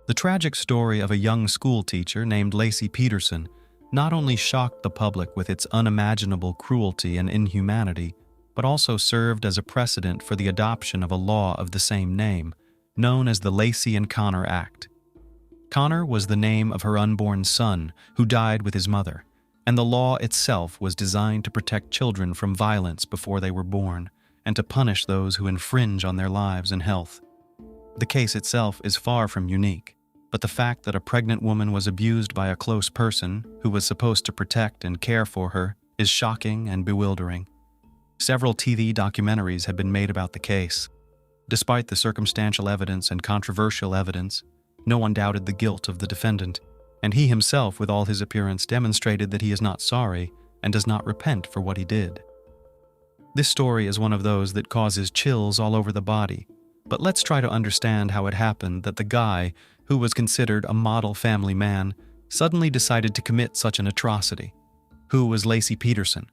The tragic story of a young school teacher named Lacy Peterson not only shocked the public with its unimaginable cruelty and inhumanity, but also served as a precedent for the adoption of a law of the same name, known as the Lacy and Connor Act. Connor was the name of her unborn son, who died with his mother, and the law itself was designed to protect children from violence before they were born, and to punish those who infringe on their lives and health. The case itself is far from unique, but the fact that a pregnant woman was abused by a close person who was supposed to protect and care for her is shocking and bewildering. Several TV documentaries have been made about the case. Despite the circumstantial evidence and controversial evidence, no one doubted the guilt of the defendant, and he himself, with all his appearance, demonstrated that he is not sorry and does not repent for what he did. This story is one of those that causes chills all over the body, but let's try to understand how it happened that the guy, who was considered a model family man, suddenly decided to commit such an atrocity. Who was Laci Peterson?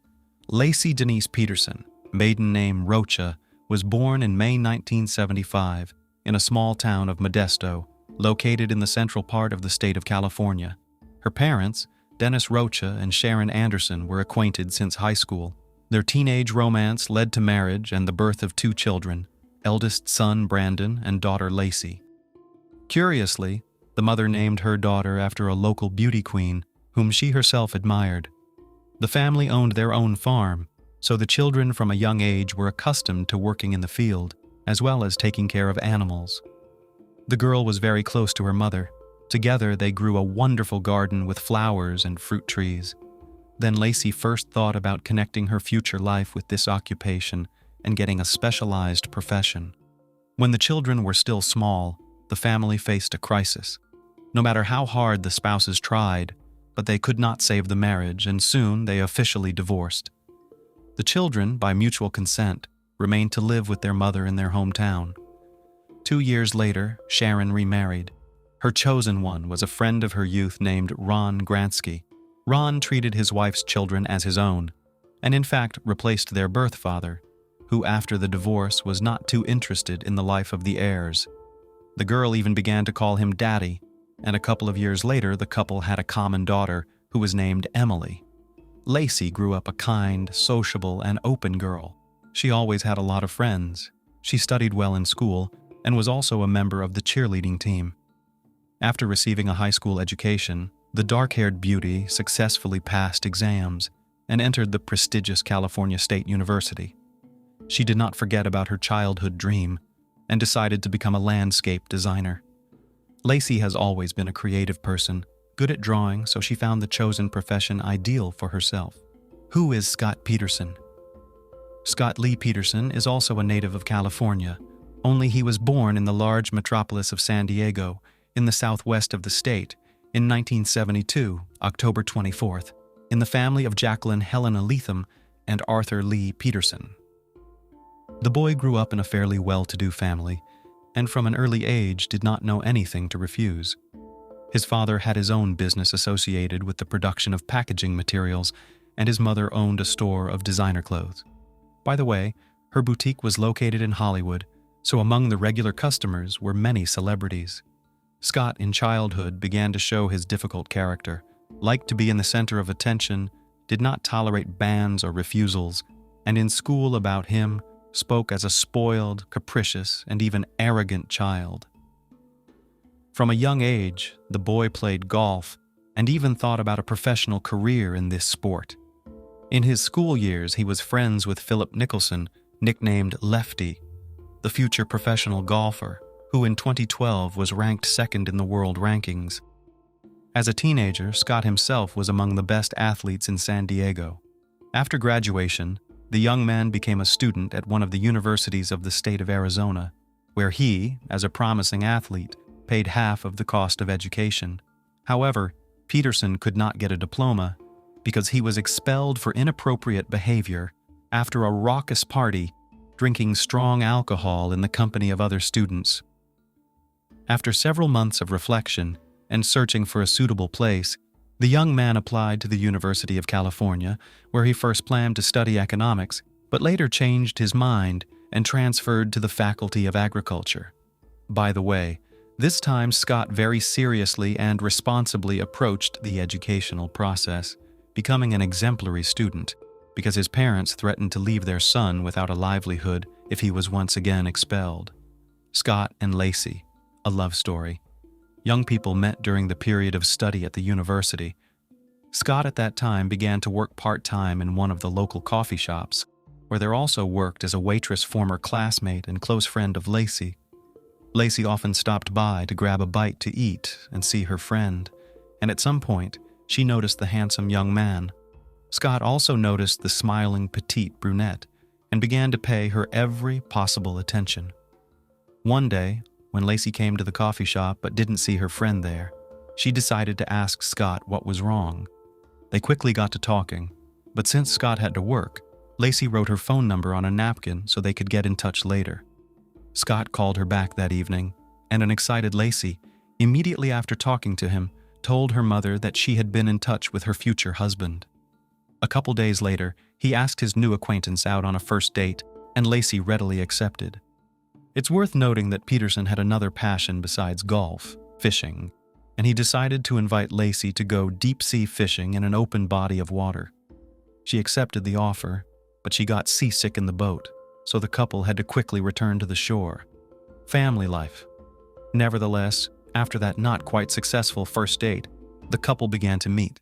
Laci Denise Peterson, maiden name Rocha, was born in May 1975 in a small town of Modesto, located in the central part of the state of California. Her parents, Dennis Rocha and Sharon Anderson, were acquainted since high school. Their teenage romance led to marriage and the birth of 2 children, eldest son Brandon and daughter Lacy. Curiously, the mother named her daughter after a local beauty queen whom she herself admired. The family owned their own farm, so the children from a young age were accustomed to working in the field, as well as taking care of animals. The girl was very close to her mother. Together they grew a wonderful garden with flowers and fruit trees. Then Lacy first thought about connecting her future life with this occupation and getting a specialized profession. When the children were still small, the family faced a crisis. No matter how hard the spouses tried, but they could not save the marriage, and soon they officially divorced. The children, by mutual consent, remained to live with their mother in their hometown. 2 years later, Sharon remarried. Her chosen one was a friend of her youth named Ron Gransky. Ron treated his wife's children as his own, and in fact replaced their birth father, who after the divorce was not too interested in the life of the heirs. The girl even began to call him Daddy, and a couple of years later the couple had a common daughter who was named Emily. Lacy grew up a kind, sociable, and open girl. She always had a lot of friends. She studied well in school and was also a member of the cheerleading team. After receiving a high school education, the dark-haired beauty successfully passed exams and entered the prestigious California State University. She did not forget about her childhood dream and decided to become a landscape designer. Lacy has always been a creative person, good at drawing, so she found the chosen profession ideal for herself. Who is Scott Peterson? Scott Lee Peterson is also a native of California, only he was born in the large metropolis of San Diego, in the southwest of the state, in 1972, October 24th, in the family of Jacqueline Helena Leatham and Arthur Lee Peterson. The boy grew up in a fairly well-to-do family, and from an early age did not know anything to refuse. His father had his own business associated with the production of packaging materials, and his mother owned a store of designer clothes. By the way, her boutique was located in Hollywood, so among the regular customers were many celebrities. Scott, in childhood, began to show his difficult character, liked to be in the center of attention, did not tolerate bans or refusals, and in school about him, spoke as a spoiled, capricious, and even arrogant child. From a young age, the boy played golf and even thought about a professional career in this sport. In his school years, he was friends with Philip Nicholson, nicknamed Lefty, the future professional golfer, who in 2012 was ranked second in the world rankings. As a teenager, Scott himself was among the best athletes in San Diego. After graduation, the young man became a student at one of the universities of the state of Arizona, where he, as a promising athlete, paid half of the cost of education. However, Peterson could not get a diploma because he was expelled for inappropriate behavior after a raucous party, drinking strong alcohol in the company of other students. After several months of reflection and searching for a suitable place, the young man applied to the University of California, where he first planned to study economics, but later changed his mind and transferred to the Faculty of Agriculture. By the way, This time, Scott very seriously and responsibly approached the educational process, becoming an exemplary student, because his parents threatened to leave their son without a livelihood if he was once again expelled. Scott and Lacy, a love story. Young people met during the period of study at the university. Scott at that time began to work part-time in one of the local coffee shops, where there also worked as a waitress former classmate and close friend of Lacy. Lacy often stopped by to grab a bite to eat and see her friend, and at some point, she noticed the handsome young man. Scott also noticed the smiling petite brunette and began to pay her every possible attention. One day, when Lacy came to the coffee shop but didn't see her friend there, she decided to ask Scott what was wrong. They quickly got to talking, but since Scott had to work, Lacy wrote her phone number on a napkin so they could get in touch later. Scott called her back that evening, and an excited Lacy, immediately after talking to him, told her mother that she had been in touch with her future husband. A couple days later, he asked his new acquaintance out on a first date, and Lacy readily accepted. It's worth noting that Peterson had another passion besides golf, fishing, and he decided to invite Lacy to go deep-sea fishing in an open body of water. She accepted the offer, but she got seasick in the boat, so the couple had to quickly return to the shore. Family life. Nevertheless, after that not quite successful first date, the couple began to meet,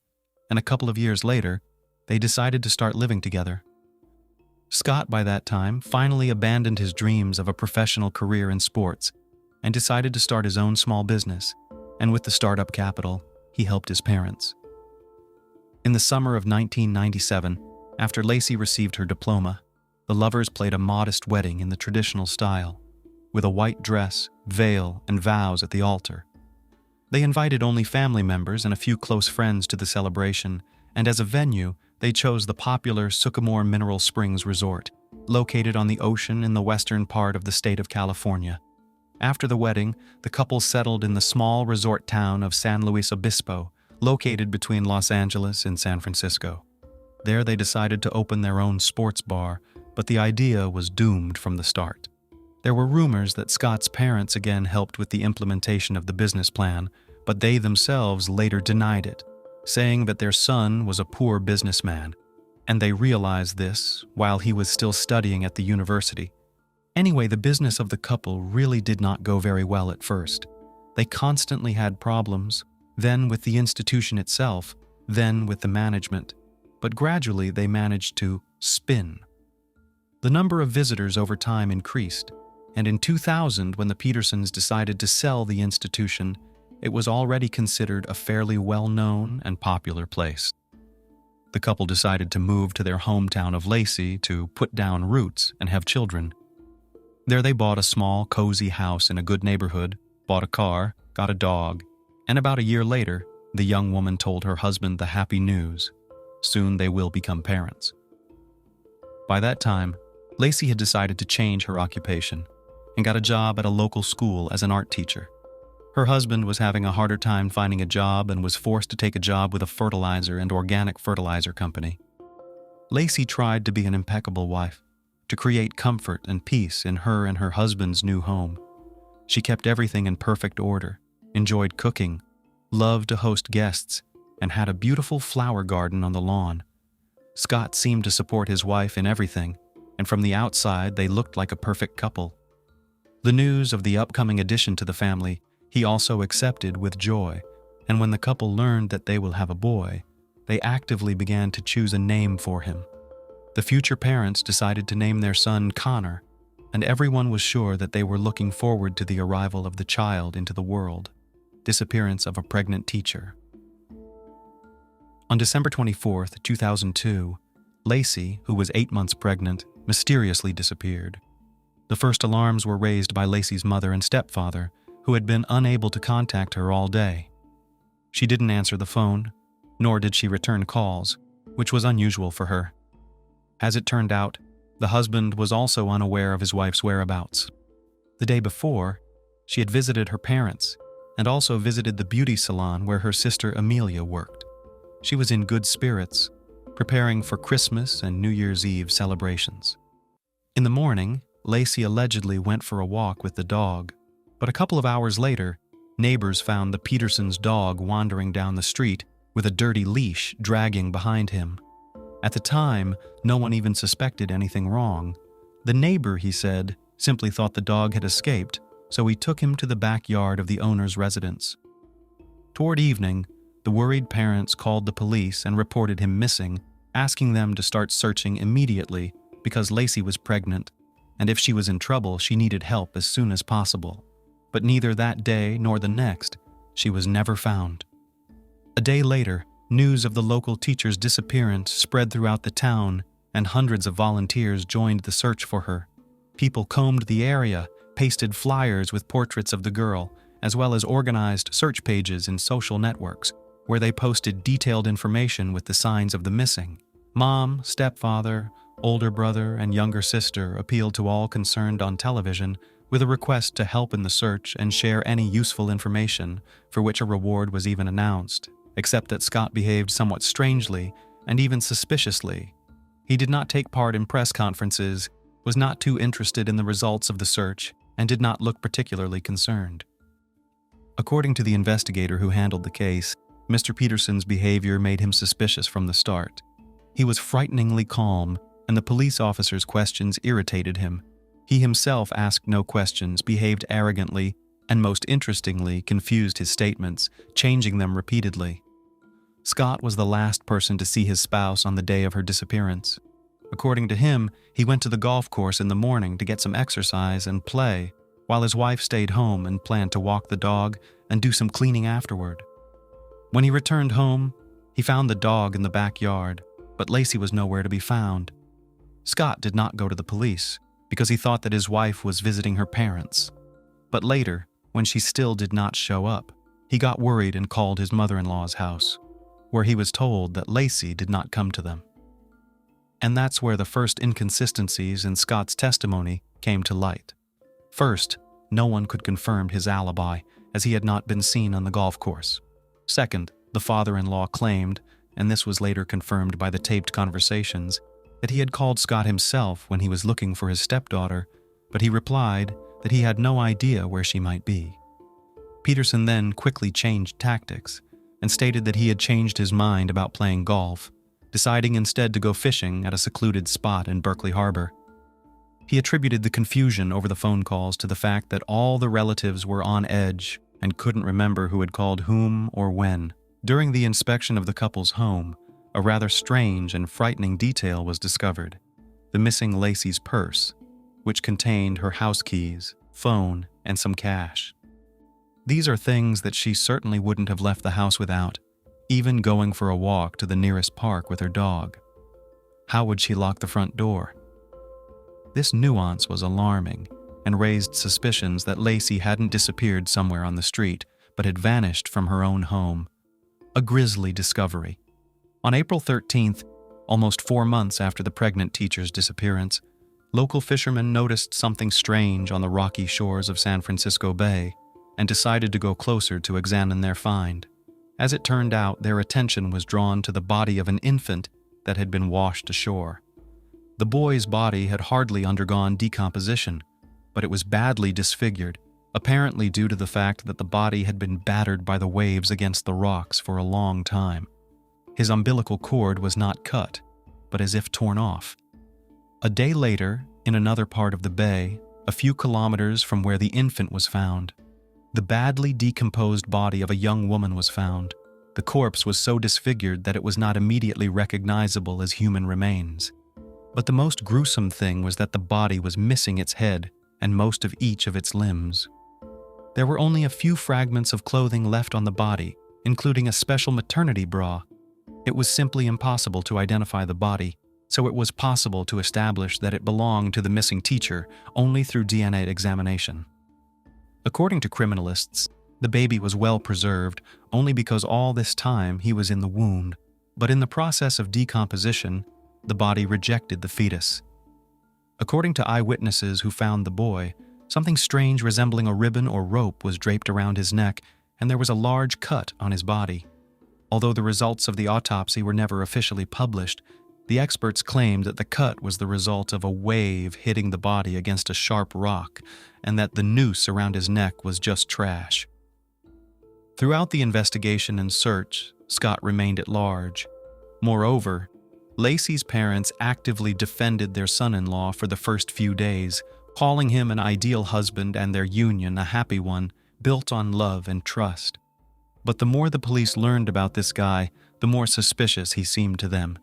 and a couple of years later, they decided to start living together. Scott, by that time, finally abandoned his dreams of a professional career in sports and decided to start his own small business, and with the startup capital, he helped his parents. In the summer of 1997, after Lacy received her diploma, the lovers played a modest wedding in the traditional style, with a white dress, veil, and vows at the altar. They invited only family members and a few close friends to the celebration, and as a venue, they chose the popular Sycamore Mineral Springs Resort, located on the ocean in the western part of the state of California. After the wedding, the couple settled in the small resort town of San Luis Obispo, located between Los Angeles and San Francisco. There they decided to open their own sports bar, but the idea was doomed from the start. There were rumors that Scott's parents again helped with the implementation of the business plan, but they themselves later denied it, saying that their son was a poor businessman, and they realized this while he was still studying at the university. Anyway, the business of the couple really did not go very well at first. They constantly had problems, then with the institution itself, then with the management, but gradually they managed to spin. The number of visitors over time increased, and in 2000, when the Petersons decided to sell the institution, it was already considered a fairly well-known and popular place. The couple decided to move to their hometown of Lacy to put down roots and have children. There they bought a small, cozy house in a good neighborhood, bought a car, got a dog, and about a year later, the young woman told her husband the happy news. Soon they will become parents. By that time, Lacy had decided to change her occupation and got a job at a local school as an art teacher. Her husband was having a harder time finding a job and was forced to take a job with a fertilizer and organic fertilizer company. Lacy tried to be an impeccable wife, to create comfort and peace in her and her husband's new home. She kept everything in perfect order, enjoyed cooking, loved to host guests, and had a beautiful flower garden on the lawn. Scott seemed to support his wife in everything, and from the outside they looked like a perfect couple. The news of the upcoming addition to the family he also accepted with joy, and when the couple learned that they will have a boy, they actively began to choose a name for him. The future parents decided to name their son Connor, and everyone was sure that they were looking forward to the arrival of the child into the world. Disappearance of a pregnant teacher. On December 24, 2002, Lacy, who was 8 months pregnant, mysteriously disappeared. The first alarms were raised by Lacy's mother and stepfather, who had been unable to contact her all day. She didn't answer the phone, nor did she return calls, which was unusual for her. As it turned out, the husband was also unaware of his wife's whereabouts. The day before, she had visited her parents and also visited the beauty salon where her sister Amelia worked. She was in good spirits, preparing for Christmas and New Year's Eve celebrations. In the morning, Lacy allegedly went for a walk with the dog, but a couple of hours later, Neighbors found the Petersons' dog wandering down the street with a dirty leash dragging behind him. At the time, no one even suspected anything wrong. The neighbor, he said, simply thought the dog had escaped, so he took him to the backyard of the owner's residence. Toward evening, the worried parents called the police and reported him missing, asking them to start searching immediately because Lacy was pregnant, and if she was in trouble, she needed help as soon as possible. But neither that day nor the next, she was never found. A day later, news of the local teacher's disappearance spread throughout the town, and hundreds of volunteers joined the search for her. People combed the area, pasted flyers with portraits of the girl, as well as organized search pages in social networks, where they posted detailed information with the signs of the missing. Mom, stepfather, older brother, and younger sister appealed to all concerned on television with a request to help in the search and share any useful information, for which a reward was even announced, except that Scott behaved somewhat strangely and even suspiciously. He did not take part in press conferences, was not too interested in the results of the search, and did not look particularly concerned. According to the investigator who handled the case, Mr. Peterson's behavior made him suspicious from the start. He was frighteningly calm, and the police officer's questions irritated him. He himself asked no questions, behaved arrogantly, and most interestingly, confused his statements, changing them repeatedly. Scott was the last person to see his spouse on the day of her disappearance. According to him, he went to the golf course in the morning to get some exercise and play, while his wife stayed home and planned to walk the dog and do some cleaning afterward. When he returned home, he found the dog in the backyard, but Lacy was nowhere to be found. Scott did not go to the police because he thought that his wife was visiting her parents. But later, when she still did not show up, he got worried and called his mother-in-law's house, where he was told that Lacy did not come to them. And that's where the first inconsistencies in Scott's testimony came to light. First, no one could confirm his alibi, as he had not been seen on the golf course. Second, the father-in-law claimed, and this was later confirmed by the taped conversations, that he had called Scott himself when he was looking for his stepdaughter, but he replied that he had no idea where she might be. Peterson then quickly changed tactics and stated that he had changed his mind about playing golf, deciding instead to go fishing at a secluded spot in Berkeley Harbor. He attributed the confusion over the phone calls to the fact that all the relatives were on edge and couldn't remember who had called whom or when. During the inspection of the couple's home, a rather strange and frightening detail was discovered: the missing Lacy's purse, which contained her house keys, phone, and some cash. These are things that she certainly wouldn't have left the house without, even going for a walk to the nearest park with her dog. How would she lock the front door? This nuance was alarming and raised suspicions that Lacy hadn't disappeared somewhere on the street, but had vanished from her own home. A grisly discovery. On April 13th, almost 4 months after the pregnant teacher's disappearance, local fishermen noticed something strange on the rocky shores of San Francisco Bay and decided to go closer to examine their find. As it turned out, their attention was drawn to the body of an infant that had been washed ashore. The boy's body had hardly undergone decomposition, but it was badly disfigured, apparently due to the fact that the body had been battered by the waves against the rocks for a long time. His umbilical cord was not cut, but as if torn off. A day later, in another part of the bay, a few kilometers from where the infant was found, the badly decomposed body of a young woman was found. The corpse was so disfigured that it was not immediately recognizable as human remains. But the most gruesome thing was that the body was missing its head and most of each of its limbs. There were only a few fragments of clothing left on the body, including a special maternity bra. It was simply impossible to identify the body, so it was possible to establish that it belonged to the missing teacher only through DNA examination. According to criminalists, the baby was well preserved only because all this time he was in the wound, but in the process of decomposition, the body rejected the fetus. According to eyewitnesses who found the boy, something strange resembling a ribbon or rope was draped around his neck, and there was a large cut on his body. Although the results of the autopsy were never officially published, the experts claimed that the cut was the result of a wave hitting the body against a sharp rock, and that the noose around his neck was just trash. Throughout the investigation and search, Scott remained at large. Moreover, Laci's parents actively defended their son-in-law for the first few days, calling him an ideal husband and their union a happy one, built on love and trust. But the more the police learned about this guy, the more suspicious he seemed to them.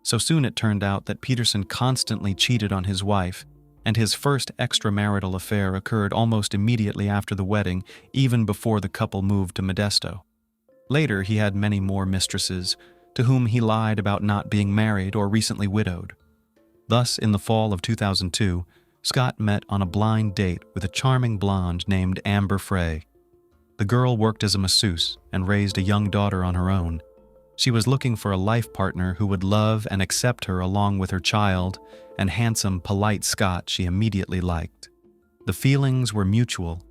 So soon it turned out that Peterson constantly cheated on his wife, and his first extramarital affair occurred almost immediately after the wedding, even before the couple moved to Modesto. Later, he had many more mistresses, to whom he lied about not being married or recently widowed. Thus, in the fall of 2002, Scott met on a blind date with a charming blonde named Amber Frey. The girl worked as a masseuse and raised a young daughter on her own. She was looking for a life partner who would love and accept her along with her child, and handsome, polite Scott she immediately liked. The feelings were mutual.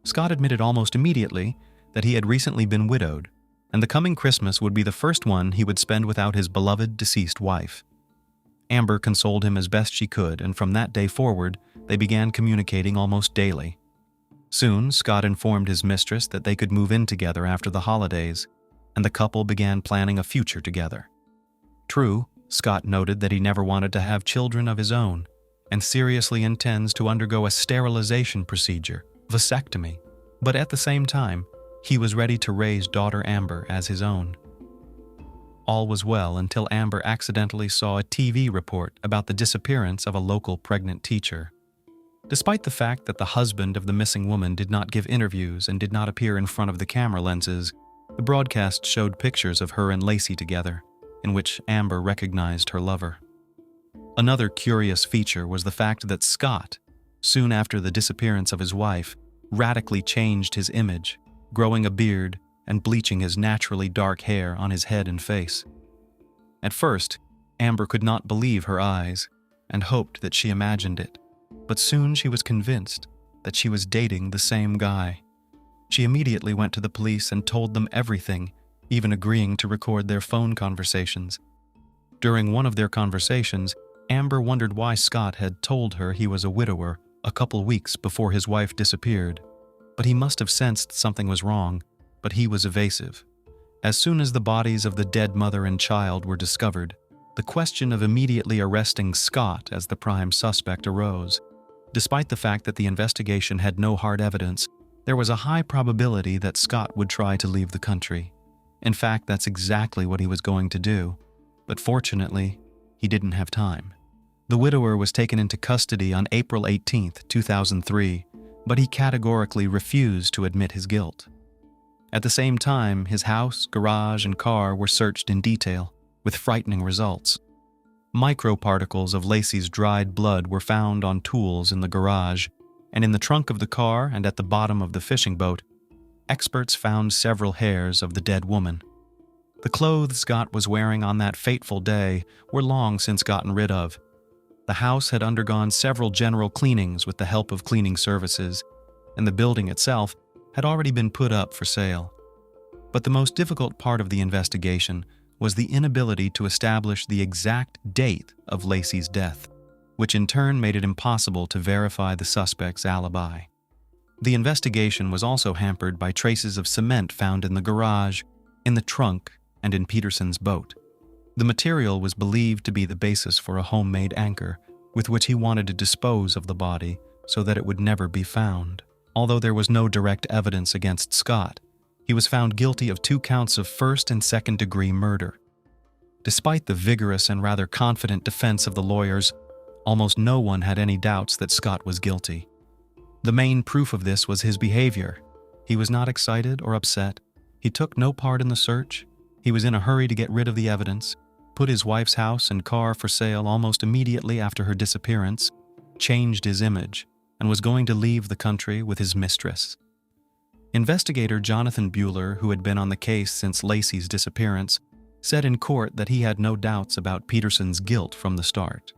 Scott admitted almost immediately that he had recently been widowed, and the coming Christmas would be the first one he would spend without his beloved deceased wife. Amber consoled him as best she could, and from that day forward, they began communicating almost daily. Soon, Scott informed his mistress that they could move in together after the holidays, and the couple began planning a future together. True, Scott noted that he never wanted to have children of his own, and seriously intends to undergo a sterilization procedure, vasectomy, but at the same time, he was ready to raise daughter Amber as his own. All was well until Amber accidentally saw a TV report about the disappearance of a local pregnant teacher. Despite the fact that the husband of the missing woman did not give interviews and did not appear in front of the camera lenses, the broadcast showed pictures of her and Laci together, in which Amber recognized her lover. Another curious feature was the fact that Scott, soon after the disappearance of his wife, radically changed his image, growing a beard and bleaching his naturally dark hair on his head and face. At first, Amber could not believe her eyes and hoped that she imagined it, but soon she was convinced that she was dating the same guy. She immediately went to the police and told them everything, even agreeing to record their phone conversations. During one of their conversations, Amber wondered why Scott had told her he was a widower a couple weeks before his wife disappeared, but he must have sensed something was wrong, but he was evasive. As soon as the bodies of the dead mother and child were discovered, the question of immediately arresting Scott as the prime suspect arose. Despite the fact that the investigation had no hard evidence, there was a high probability that Scott would try to leave the country. In fact, that's exactly what he was going to do, but fortunately, he didn't have time. The widower was taken into custody on April 18, 2003, but he categorically refused to admit his guilt. At the same time, his house, garage, and car were searched in detail, with frightening results. Microparticles of Laci's dried blood were found on tools in the garage, and in the trunk of the car and at the bottom of the fishing boat, experts found several hairs of the dead woman. The clothes Scott was wearing on that fateful day were long since gotten rid of. The house had undergone several general cleanings with the help of cleaning services, and the building itself had already been put up for sale. But the most difficult part of the investigation was the inability to establish the exact date of Laci's death, which in turn made it impossible to verify the suspect's alibi. The investigation was also hampered by traces of cement found in the garage, in the trunk, and in Peterson's boat. The material was believed to be the basis for a homemade anchor, with which he wanted to dispose of the body so that it would never be found. Although there was no direct evidence against Scott, he was found guilty of 2 counts of first and second-degree murder. Despite the vigorous and rather confident defense of the lawyers, almost no one had any doubts that Scott was guilty. The main proof of this was his behavior. He was not excited or upset. He took no part in the search. He was in a hurry to get rid of the evidence, put his wife's house and car for sale almost immediately after her disappearance, changed his image, and was going to leave the country with his mistress. Investigator Jonathan Buehler, who had been on the case since Laci's disappearance, said in court that he had no doubts about Peterson's guilt from the start.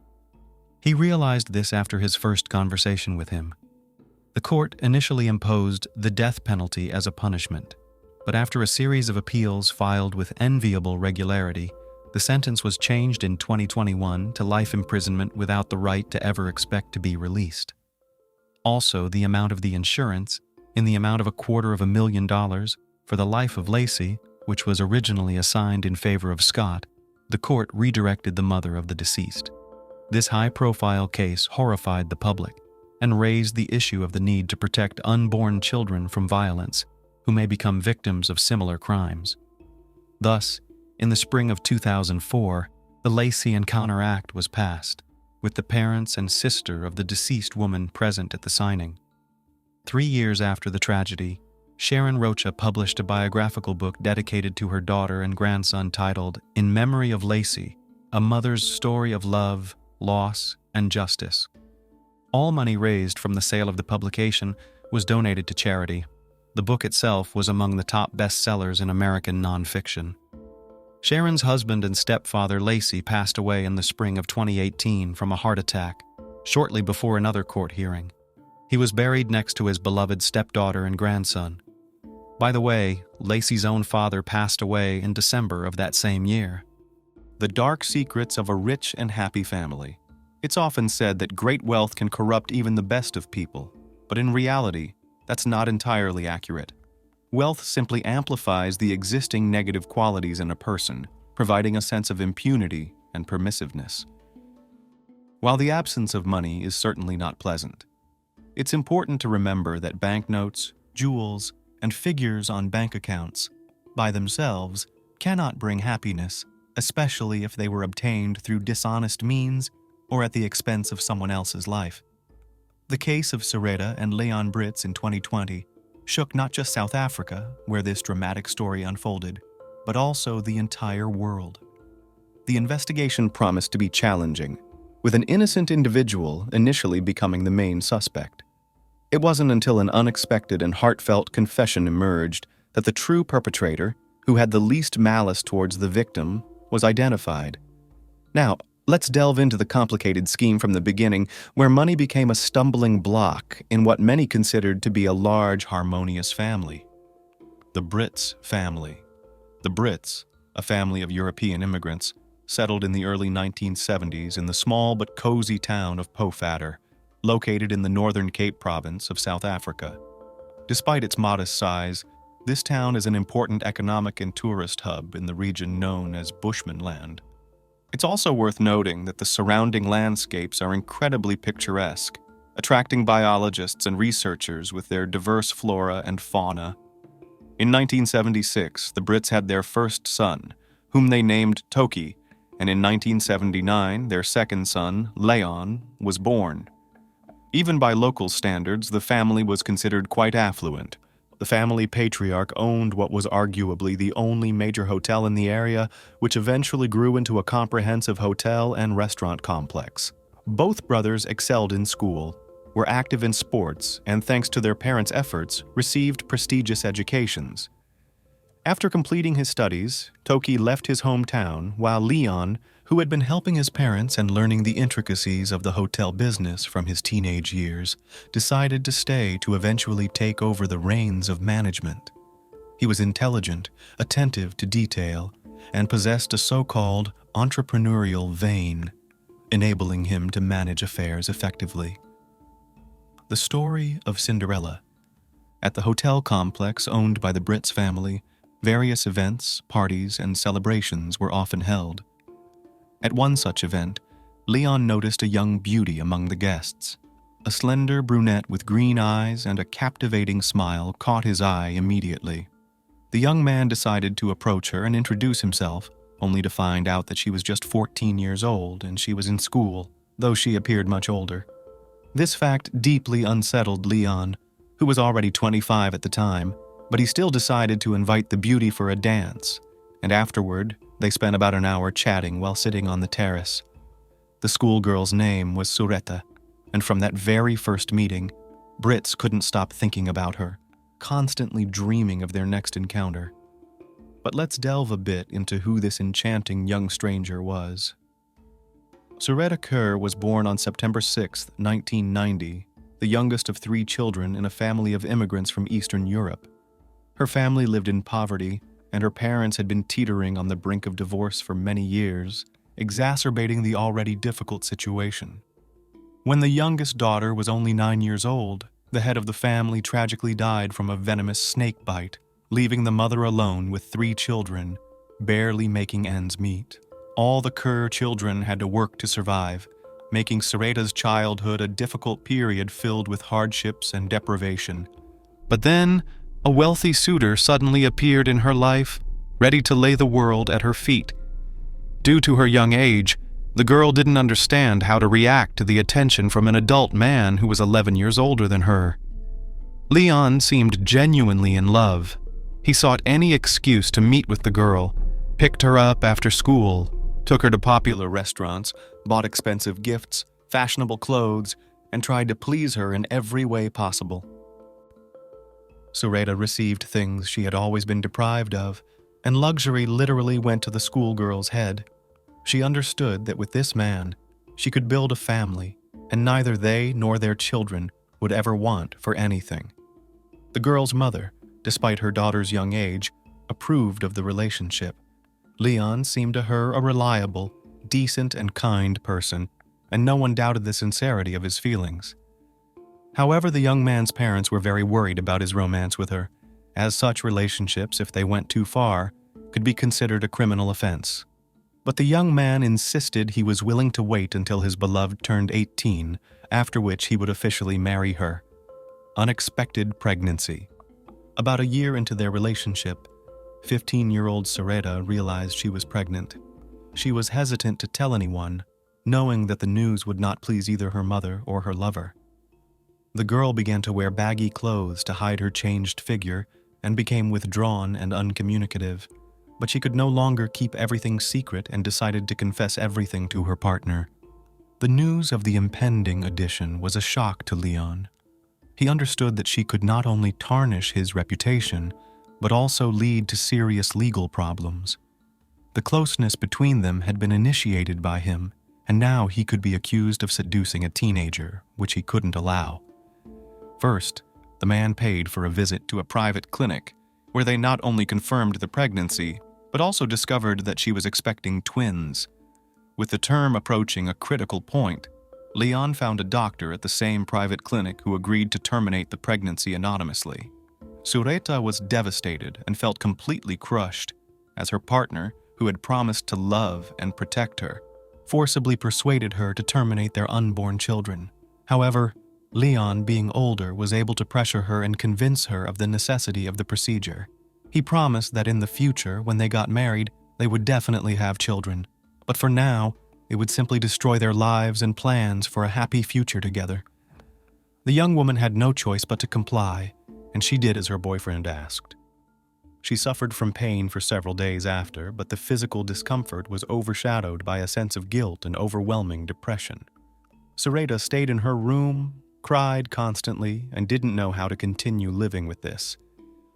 He realized this after his first conversation with him. The court initially imposed the death penalty as a punishment, but after a series of appeals filed with enviable regularity, the sentence was changed in 2021 to life imprisonment without the right to ever expect to be released. Also, the amount of the insurance, in the amount of $250,000, For the life of Lacy, which was originally assigned in favor of Scott, the court redirected the mother of the deceased. This high-profile case horrified the public and raised the issue of the need to protect unborn children from violence who may become victims of similar crimes. Thus, in the spring of 2004, the Lacy Encounter Act was passed, with the parents and sister of the deceased woman present at the signing. 3 years after the tragedy, Sharon Rocha published a biographical book dedicated to her daughter and grandson titled In Memory of Lacy, A Mother's Story of Love, Loss, and Justice. All money raised from the sale of the publication was donated to charity. The book itself was among the top bestsellers in American nonfiction. Sharon's husband and stepfather Lacy passed away in the spring of 2018 from a heart attack, shortly before another court hearing. He was buried next to his beloved stepdaughter and grandson. By the way, Lacy's own father passed away in December of that same year. The dark secrets of a rich and happy family. It's often said that great wealth can corrupt even the best of people, but in reality, that's not entirely accurate. Wealth simply amplifies the existing negative qualities in a person, providing a sense of impunity and permissiveness. While the absence of money is certainly not pleasant, it's important to remember that banknotes, jewels, and figures on bank accounts, by themselves, cannot bring happiness, especially if they were obtained through dishonest means or at the expense of someone else's life. The case of Suretta and Leon Brits in 2020 shook not just South Africa, where this dramatic story unfolded, but also the entire world. The investigation promised to be challenging, with an innocent individual initially becoming the main suspect. It wasn't until an unexpected and heartfelt confession emerged that the true perpetrator, who had the least malice towards the victim, was identified. Now, let's delve into the complicated scheme from the beginning, where money became a stumbling block in what many considered to be a large, harmonious family. The Brits family. The Brits, a family of European immigrants, settled in the early 1970s in the small but cozy town of Pofadder, located in the Northern Cape province of South Africa. Despite its modest size, this town is an important economic and tourist hub in the region known as Bushmanland. It's also worth noting that the surrounding landscapes are incredibly picturesque, attracting biologists and researchers with their diverse flora and fauna. In 1976, the Brits had their first son, whom they named Toki, and in 1979, their second son, Leon, was born. Even by local standards, the family was considered quite affluent. The family patriarch owned what was arguably the only major hotel in the area, which eventually grew into a comprehensive hotel and restaurant complex. Both brothers excelled in school, were active in sports, and thanks to their parents' efforts, received prestigious educations. After completing his studies, Toki left his hometown, while Leon, who had been helping his parents and learning the intricacies of the hotel business from his teenage years, decided to stay to eventually take over the reins of management. He was intelligent, attentive to detail, and possessed a so-called entrepreneurial vein, enabling him to manage affairs effectively. The story of Cinderella. At the hotel complex owned by the Brits family, various events, parties, and celebrations were often held. At one such event, Leon noticed a young beauty among the guests. A slender brunette with green eyes and a captivating smile caught his eye immediately. The young man decided to approach her and introduce himself, only to find out that she was just 14 years old and she was in school, though she appeared much older. This fact deeply unsettled Leon, who was already 25 at the time, but he still decided to invite the beauty for a dance, and afterward, they spent about an hour chatting while sitting on the terrace. The schoolgirl's name was Suretta, and from that very first meeting, Brits couldn't stop thinking about her, constantly dreaming of their next encounter. But let's delve a bit into who this enchanting young stranger was. Suretta Kerr was born on September 6, 1990, the youngest of 3 children in a family of immigrants from Eastern Europe. Her family lived in poverty, and her parents had been teetering on the brink of divorce for many years, exacerbating the already difficult situation. When the youngest daughter was only 9 years old, the head of the family tragically died from a venomous snake bite, leaving the mother alone with 3 children, barely making ends meet. All the Kerr children had to work to survive, making Suretta's childhood a difficult period filled with hardships and deprivation. But then, a wealthy suitor suddenly appeared in her life, ready to lay the world at her feet. Due to her young age, the girl didn't understand how to react to the attention from an adult man who was 11 years older than her. Leon seemed genuinely in love. He sought any excuse to meet with the girl, picked her up after school, took her to popular restaurants, bought expensive gifts, fashionable clothes, and tried to please her in every way possible. Suretta received things she had always been deprived of, and luxury literally went to the schoolgirl's head. She understood that with this man, she could build a family, and neither they nor their children would ever want for anything. The girl's mother, despite her daughter's young age, approved of the relationship. Leon seemed to her a reliable, decent, and kind person, and no one doubted the sincerity of his feelings. However, the young man's parents were very worried about his romance with her, as such relationships, if they went too far, could be considered a criminal offense. But the young man insisted he was willing to wait until his beloved turned 18, after which he would officially marry her. Unexpected pregnancy. About a year into their relationship, 15-year-old Suretta realized she was pregnant. She was hesitant to tell anyone, knowing that the news would not please either her mother or her lover. The girl began to wear baggy clothes to hide her changed figure and became withdrawn and uncommunicative, but she could no longer keep everything secret and decided to confess everything to her partner. The news of the impending addition was a shock to Leon. He understood that she could not only tarnish his reputation, but also lead to serious legal problems. The closeness between them had been initiated by him, and now he could be accused of seducing a teenager, which he couldn't allow. First, the man paid for a visit to a private clinic, where they not only confirmed the pregnancy, but also discovered that she was expecting twins. With the term approaching a critical point, Leon found a doctor at the same private clinic who agreed to terminate the pregnancy anonymously. Suretta was devastated and felt completely crushed, as her partner, who had promised to love and protect her, forcibly persuaded her to terminate their unborn children. However, Leon, being older, was able to pressure her and convince her of the necessity of the procedure. He promised that in the future, when they got married, they would definitely have children, but for now, it would simply destroy their lives and plans for a happy future together. The young woman had no choice but to comply, and she did as her boyfriend asked. She suffered from pain for several days after, but the physical discomfort was overshadowed by a sense of guilt and overwhelming depression. Suretta stayed in her room, cried constantly, and didn't know how to continue living with this.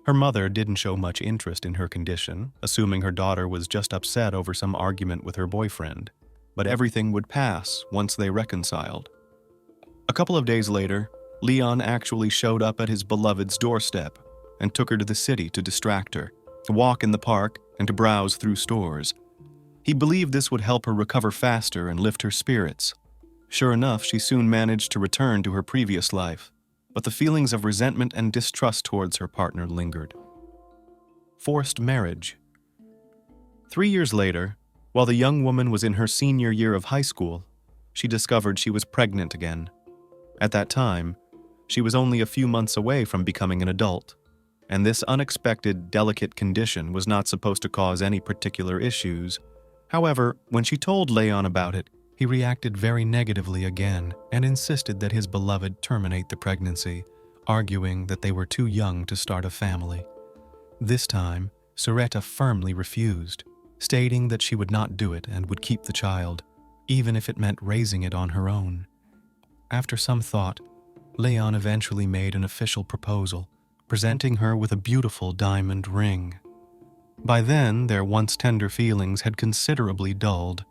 Her mother didn't show much interest in her condition, assuming her daughter was just upset over some argument with her boyfriend. But everything would pass once they reconciled. A couple of days later, Leon actually showed up at his beloved's doorstep and took her to the city to distract her, to walk in the park, and to browse through stores. He believed this would help her recover faster and lift her spirits. Sure enough, she soon managed to return to her previous life, but the feelings of resentment and distrust towards her partner lingered. Forced marriage. 3 years later, while the young woman was in her senior year of high school, she discovered she was pregnant again. At that time, she was only a few months away from becoming an adult, and this unexpected, delicate condition was not supposed to cause any particular issues. However, when she told Leon about it, he reacted very negatively again and insisted that his beloved terminate the pregnancy, arguing that they were too young to start a family. This time, Suretta firmly refused, stating that she would not do it and would keep the child, even if it meant raising it on her own. After some thought, Leon eventually made an official proposal, presenting her with a beautiful diamond ring. By then, their once tender feelings had considerably dulled,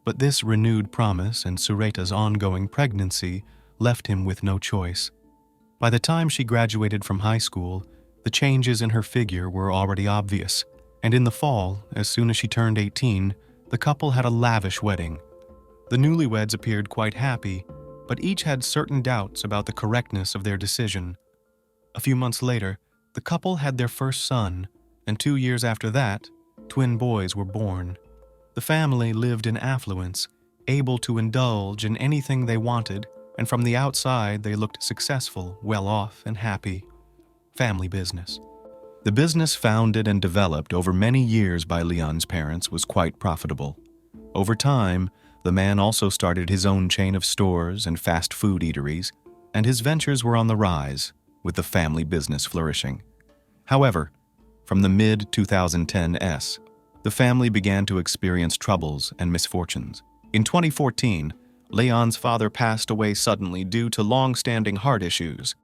but this renewed promise and Suretta's ongoing pregnancy left him with no choice. By the time she graduated from high school, the changes in her figure were already obvious, and in the fall, as soon as she turned 18, the couple had a lavish wedding. The newlyweds appeared quite happy, but each had certain doubts about the correctness of their decision. A few months later, the couple had their first son, and 2 years after that, twin boys were born. The family lived in affluence, able to indulge in anything they wanted, and from the outside they looked successful, well-off, and happy. Family business. The business founded and developed over many years by Leon's parents was quite profitable. Over time, the man also started his own chain of stores and fast food eateries, and his ventures were on the rise, with the family business flourishing. However, from the mid-2010s, the family began to experience troubles and misfortunes. In 2014, Leon's father passed away suddenly due to long-standing heart issues,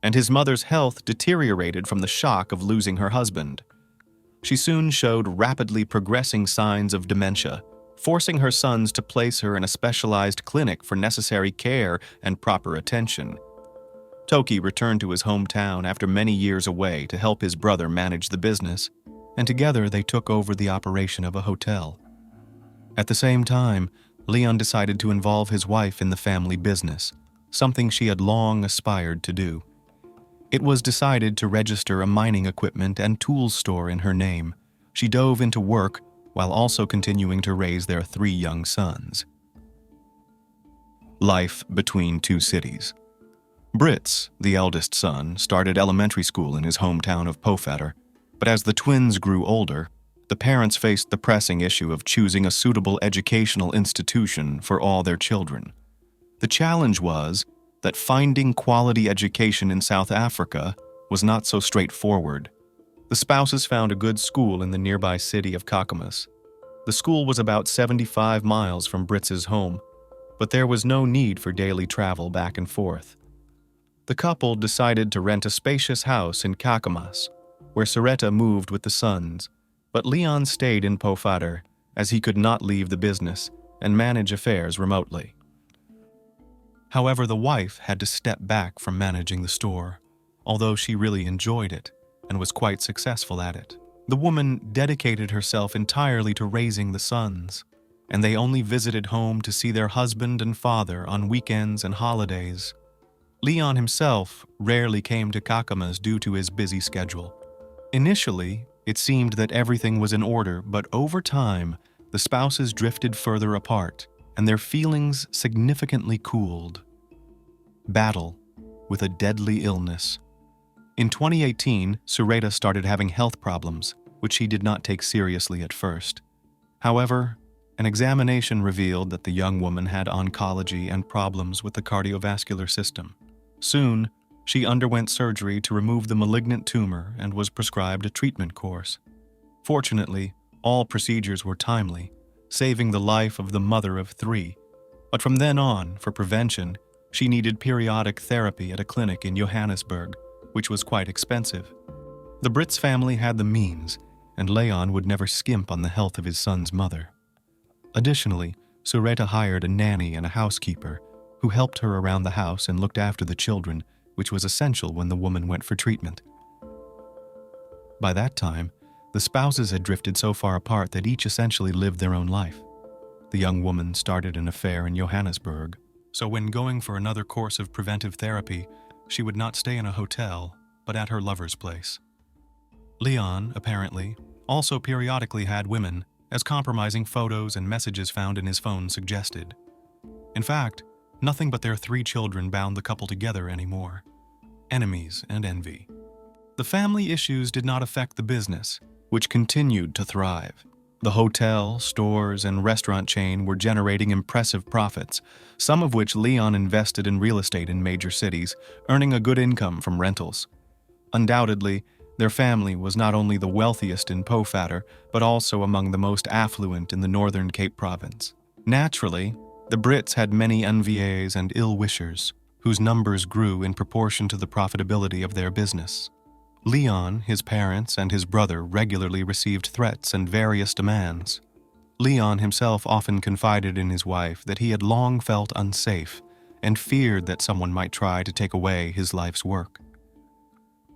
and his mother's health deteriorated from the shock of losing her husband. She soon showed rapidly progressing signs of dementia, forcing her sons to place her in a specialized clinic for necessary care and proper attention. Toki returned to his hometown after many years away to help his brother manage the business, and together they took over the operation of a hotel. At the same time, Leon decided to involve his wife in the family business, something she had long aspired to do. It was decided to register a mining equipment and tools store in her name. She dove into work while also continuing to raise their 3 young sons. Life between 2 cities. Brits, the eldest son, started elementary school in his hometown of Pofadder, but as the twins grew older, the parents faced the pressing issue of choosing a suitable educational institution for all their children. The challenge was that finding quality education in South Africa was not so straightforward. The spouses found a good school in the nearby city of Kakamas. The school was about 75 miles from Brits's home, but there was no need for daily travel back and forth. The couple decided to rent a spacious house in Kakamas, where Suretta moved with the sons, but Leon stayed in Pofadder as he could not leave the business and manage affairs remotely. However, the wife had to step back from managing the store, although she really enjoyed it and was quite successful at it. The woman dedicated herself entirely to raising the sons, and they only visited home to see their husband and father on weekends and holidays. Leon himself rarely came to Kakamas due to his busy schedule. Initially, it seemed that everything was in order, but over time, the spouses drifted further apart, and their feelings significantly cooled. Battle with a deadly illness. In 2018, Suretta started having health problems, which she did not take seriously at first. However, an examination revealed that the young woman had oncology and problems with the cardiovascular system. Soon, she underwent surgery to remove the malignant tumor and was prescribed a treatment course. Fortunately, all procedures were timely, saving the life of the mother of 3. But from then on, for prevention, she needed periodic therapy at a clinic in Johannesburg, which was quite expensive. The Brits family had the means, and Leon would never skimp on the health of his son's mother. Additionally, Suretta hired a nanny and a housekeeper who helped her around the house and looked after the children, which was essential when the woman went for treatment. By that time, the spouses had drifted so far apart that each essentially lived their own life. The young woman started an affair in Johannesburg, so when going for another course of preventive therapy, she would not stay in a hotel, but at her lover's place. Leon, apparently, also periodically had women, as compromising photos and messages found in his phone suggested. In fact, nothing but their 3 children bound the couple together anymore. Enemies and envy. The family issues did not affect the business, which continued to thrive. The hotel, stores, and restaurant chain were generating impressive profits, some of which Leon invested in real estate in major cities, earning a good income from rentals. Undoubtedly, their family was not only the wealthiest in Pofadder, but also among the most affluent in the northern Cape Province. Naturally, the Brits had many enviés and ill-wishers, whose numbers grew in proportion to the profitability of their business. Leon, his parents, and his brother regularly received threats and various demands. Leon himself often confided in his wife that he had long felt unsafe and feared that someone might try to take away his life's work.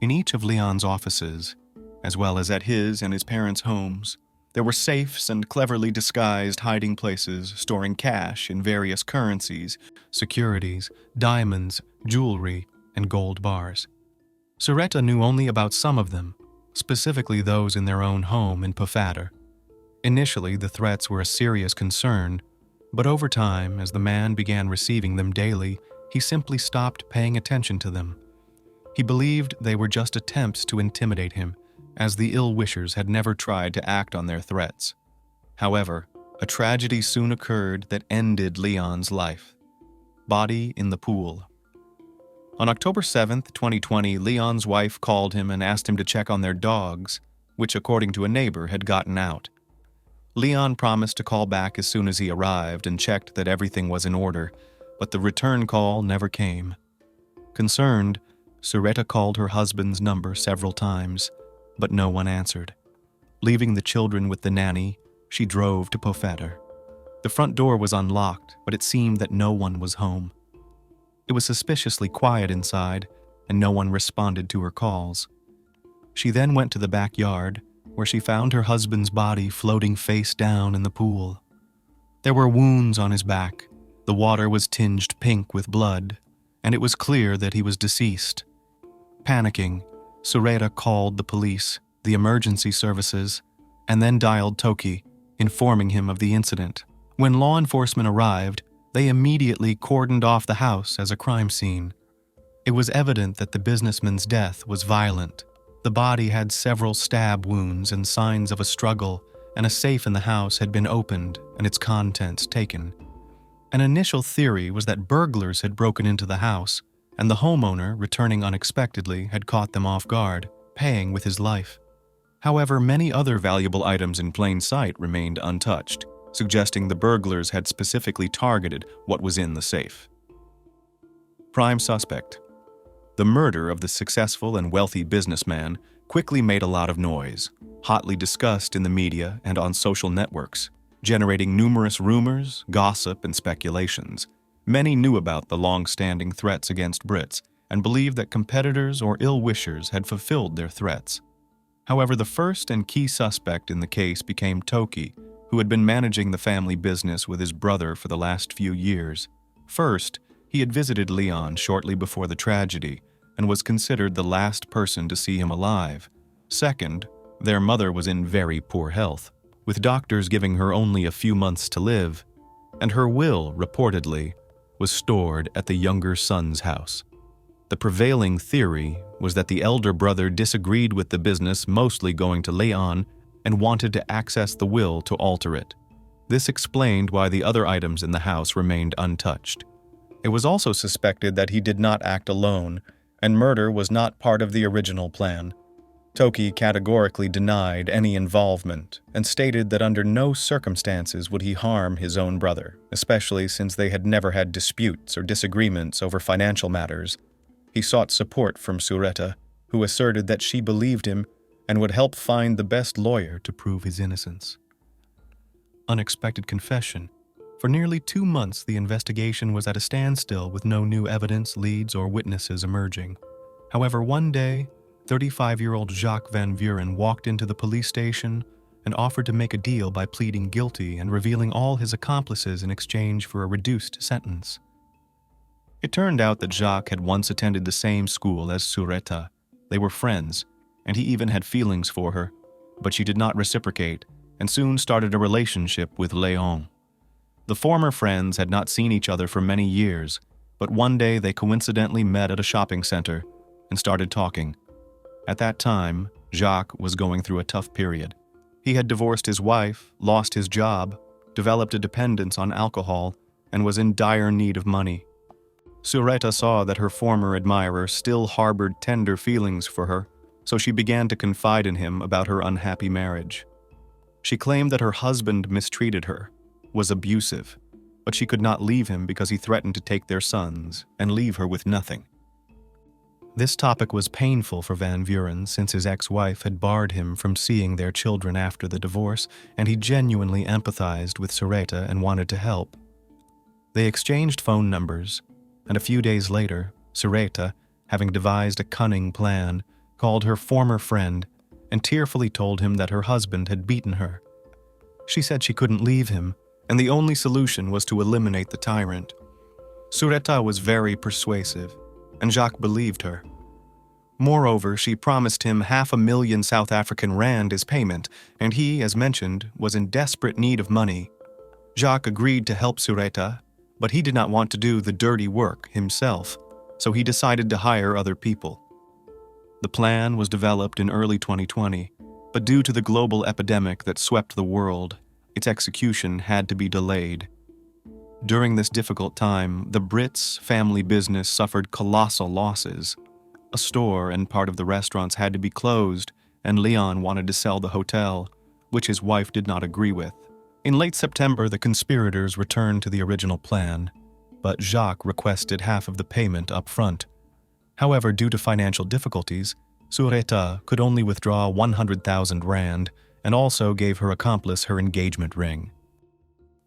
In each of Leon's offices, as well as at his and his parents' homes, there were safes and cleverly disguised hiding places storing cash in various currencies, securities, diamonds, jewelry, and gold bars. Suretta knew only about some of them, specifically those in their own home in Pofadder. Initially, the threats were a serious concern, but over time, as the man began receiving them daily, he simply stopped paying attention to them. He believed they were just attempts to intimidate him, as the ill-wishers had never tried to act on their threats. However, a tragedy soon occurred that ended Leon's life. Body in the pool. On October 7, 2020, Leon's wife called him and asked him to check on their dogs, which, according to a neighbor, had gotten out. Leon promised to call back as soon as he arrived and checked that everything was in order, but the return call never came. Concerned, Suretta called her husband's number several times, but no one answered. Leaving the children with the nanny, she drove to Pofadder. The front door was unlocked, but it seemed that no one was home. It was suspiciously quiet inside, and no one responded to her calls. She then went to the backyard, where she found her husband's body floating face down in the pool. There were wounds on his back, the water was tinged pink with blood, and it was clear that he was deceased. Panicking, Suretta called the police, the emergency services, and then dialed Toki, informing him of the incident. When law enforcement arrived, they immediately cordoned off the house as a crime scene. It was evident that the businessman's death was violent. The body had several stab wounds and signs of a struggle, and a safe in the house had been opened and its contents taken. An initial theory was that burglars had broken into the house, and the homeowner, returning unexpectedly, had caught them off guard, paying with his life. However, many other valuable items in plain sight remained untouched, suggesting the burglars had specifically targeted what was in the safe. Prime suspect. The murder of the successful and wealthy businessman quickly made a lot of noise, hotly discussed in the media and on social networks, generating numerous rumors, gossip, and speculations. Many knew about the long-standing threats against Brits and believed that competitors or ill-wishers had fulfilled their threats. However, the first and key suspect in the case became Toki, who had been managing the family business with his brother for the last few years. First, he had visited Leon shortly before the tragedy and was considered the last person to see him alive. Second, their mother was in very poor health, with doctors giving her only a few months to live, and her will, reportedly, was stored at the younger son's house. The prevailing theory was that the elder brother disagreed with the business mostly going to Leon and wanted to access the will to alter it. This explained why the other items in the house remained untouched. It was also suspected that he did not act alone, and murder was not part of the original plan. Toki categorically denied any involvement and stated that under no circumstances would he harm his own brother, especially since they had never had disputes or disagreements over financial matters. He sought support from Suretta, who asserted that she believed him and would help find the best lawyer to prove his innocence. Unexpected confession. For nearly 2 months, the investigation was at a standstill with no new evidence, leads, or witnesses emerging. However, one day, 35-year-old Jacques Van Vuren walked into the police station and offered to make a deal by pleading guilty and revealing all his accomplices in exchange for a reduced sentence. It turned out that Jacques had once attended the same school as Suretta. They were friends, and he even had feelings for her, but she did not reciprocate and soon started a relationship with Léon. The former friends had not seen each other for many years, but one day they coincidentally met at a shopping center and started talking. At that time, Jacques was going through a tough period. He had divorced his wife, lost his job, developed a dependence on alcohol, and was in dire need of money. Suretta saw that her former admirer still harbored tender feelings for her, so she began to confide in him about her unhappy marriage. She claimed that her husband mistreated her, was abusive, but she could not leave him because he threatened to take their sons and leave her with nothing. This topic was painful for Van Vuren since his ex-wife had barred him from seeing their children after the divorce, and he genuinely empathized with Suretta and wanted to help. They exchanged phone numbers, and a few days later, Suretta, having devised a cunning plan, called her former friend and tearfully told him that her husband had beaten her. She said she couldn't leave him, and the only solution was to eliminate the tyrant. Suretta was very persuasive, and Jacques believed her. Moreover, she promised him 500,000 South African rand as payment, and he, as mentioned, was in desperate need of money. Jacques agreed to help Suretta, but he did not want to do the dirty work himself, so he decided to hire other people. The plan was developed in early 2020, but due to the global epidemic that swept the world, its execution had to be delayed. During this difficult time, the Brits family business suffered colossal losses. A store and part of the restaurants had to be closed, and Leon wanted to sell the hotel, which his wife did not agree with. In late September, the conspirators returned to the original plan, but Jacques requested half of the payment up front. However, due to financial difficulties, Suretta could only withdraw 100,000 rand and also gave her accomplice her engagement ring.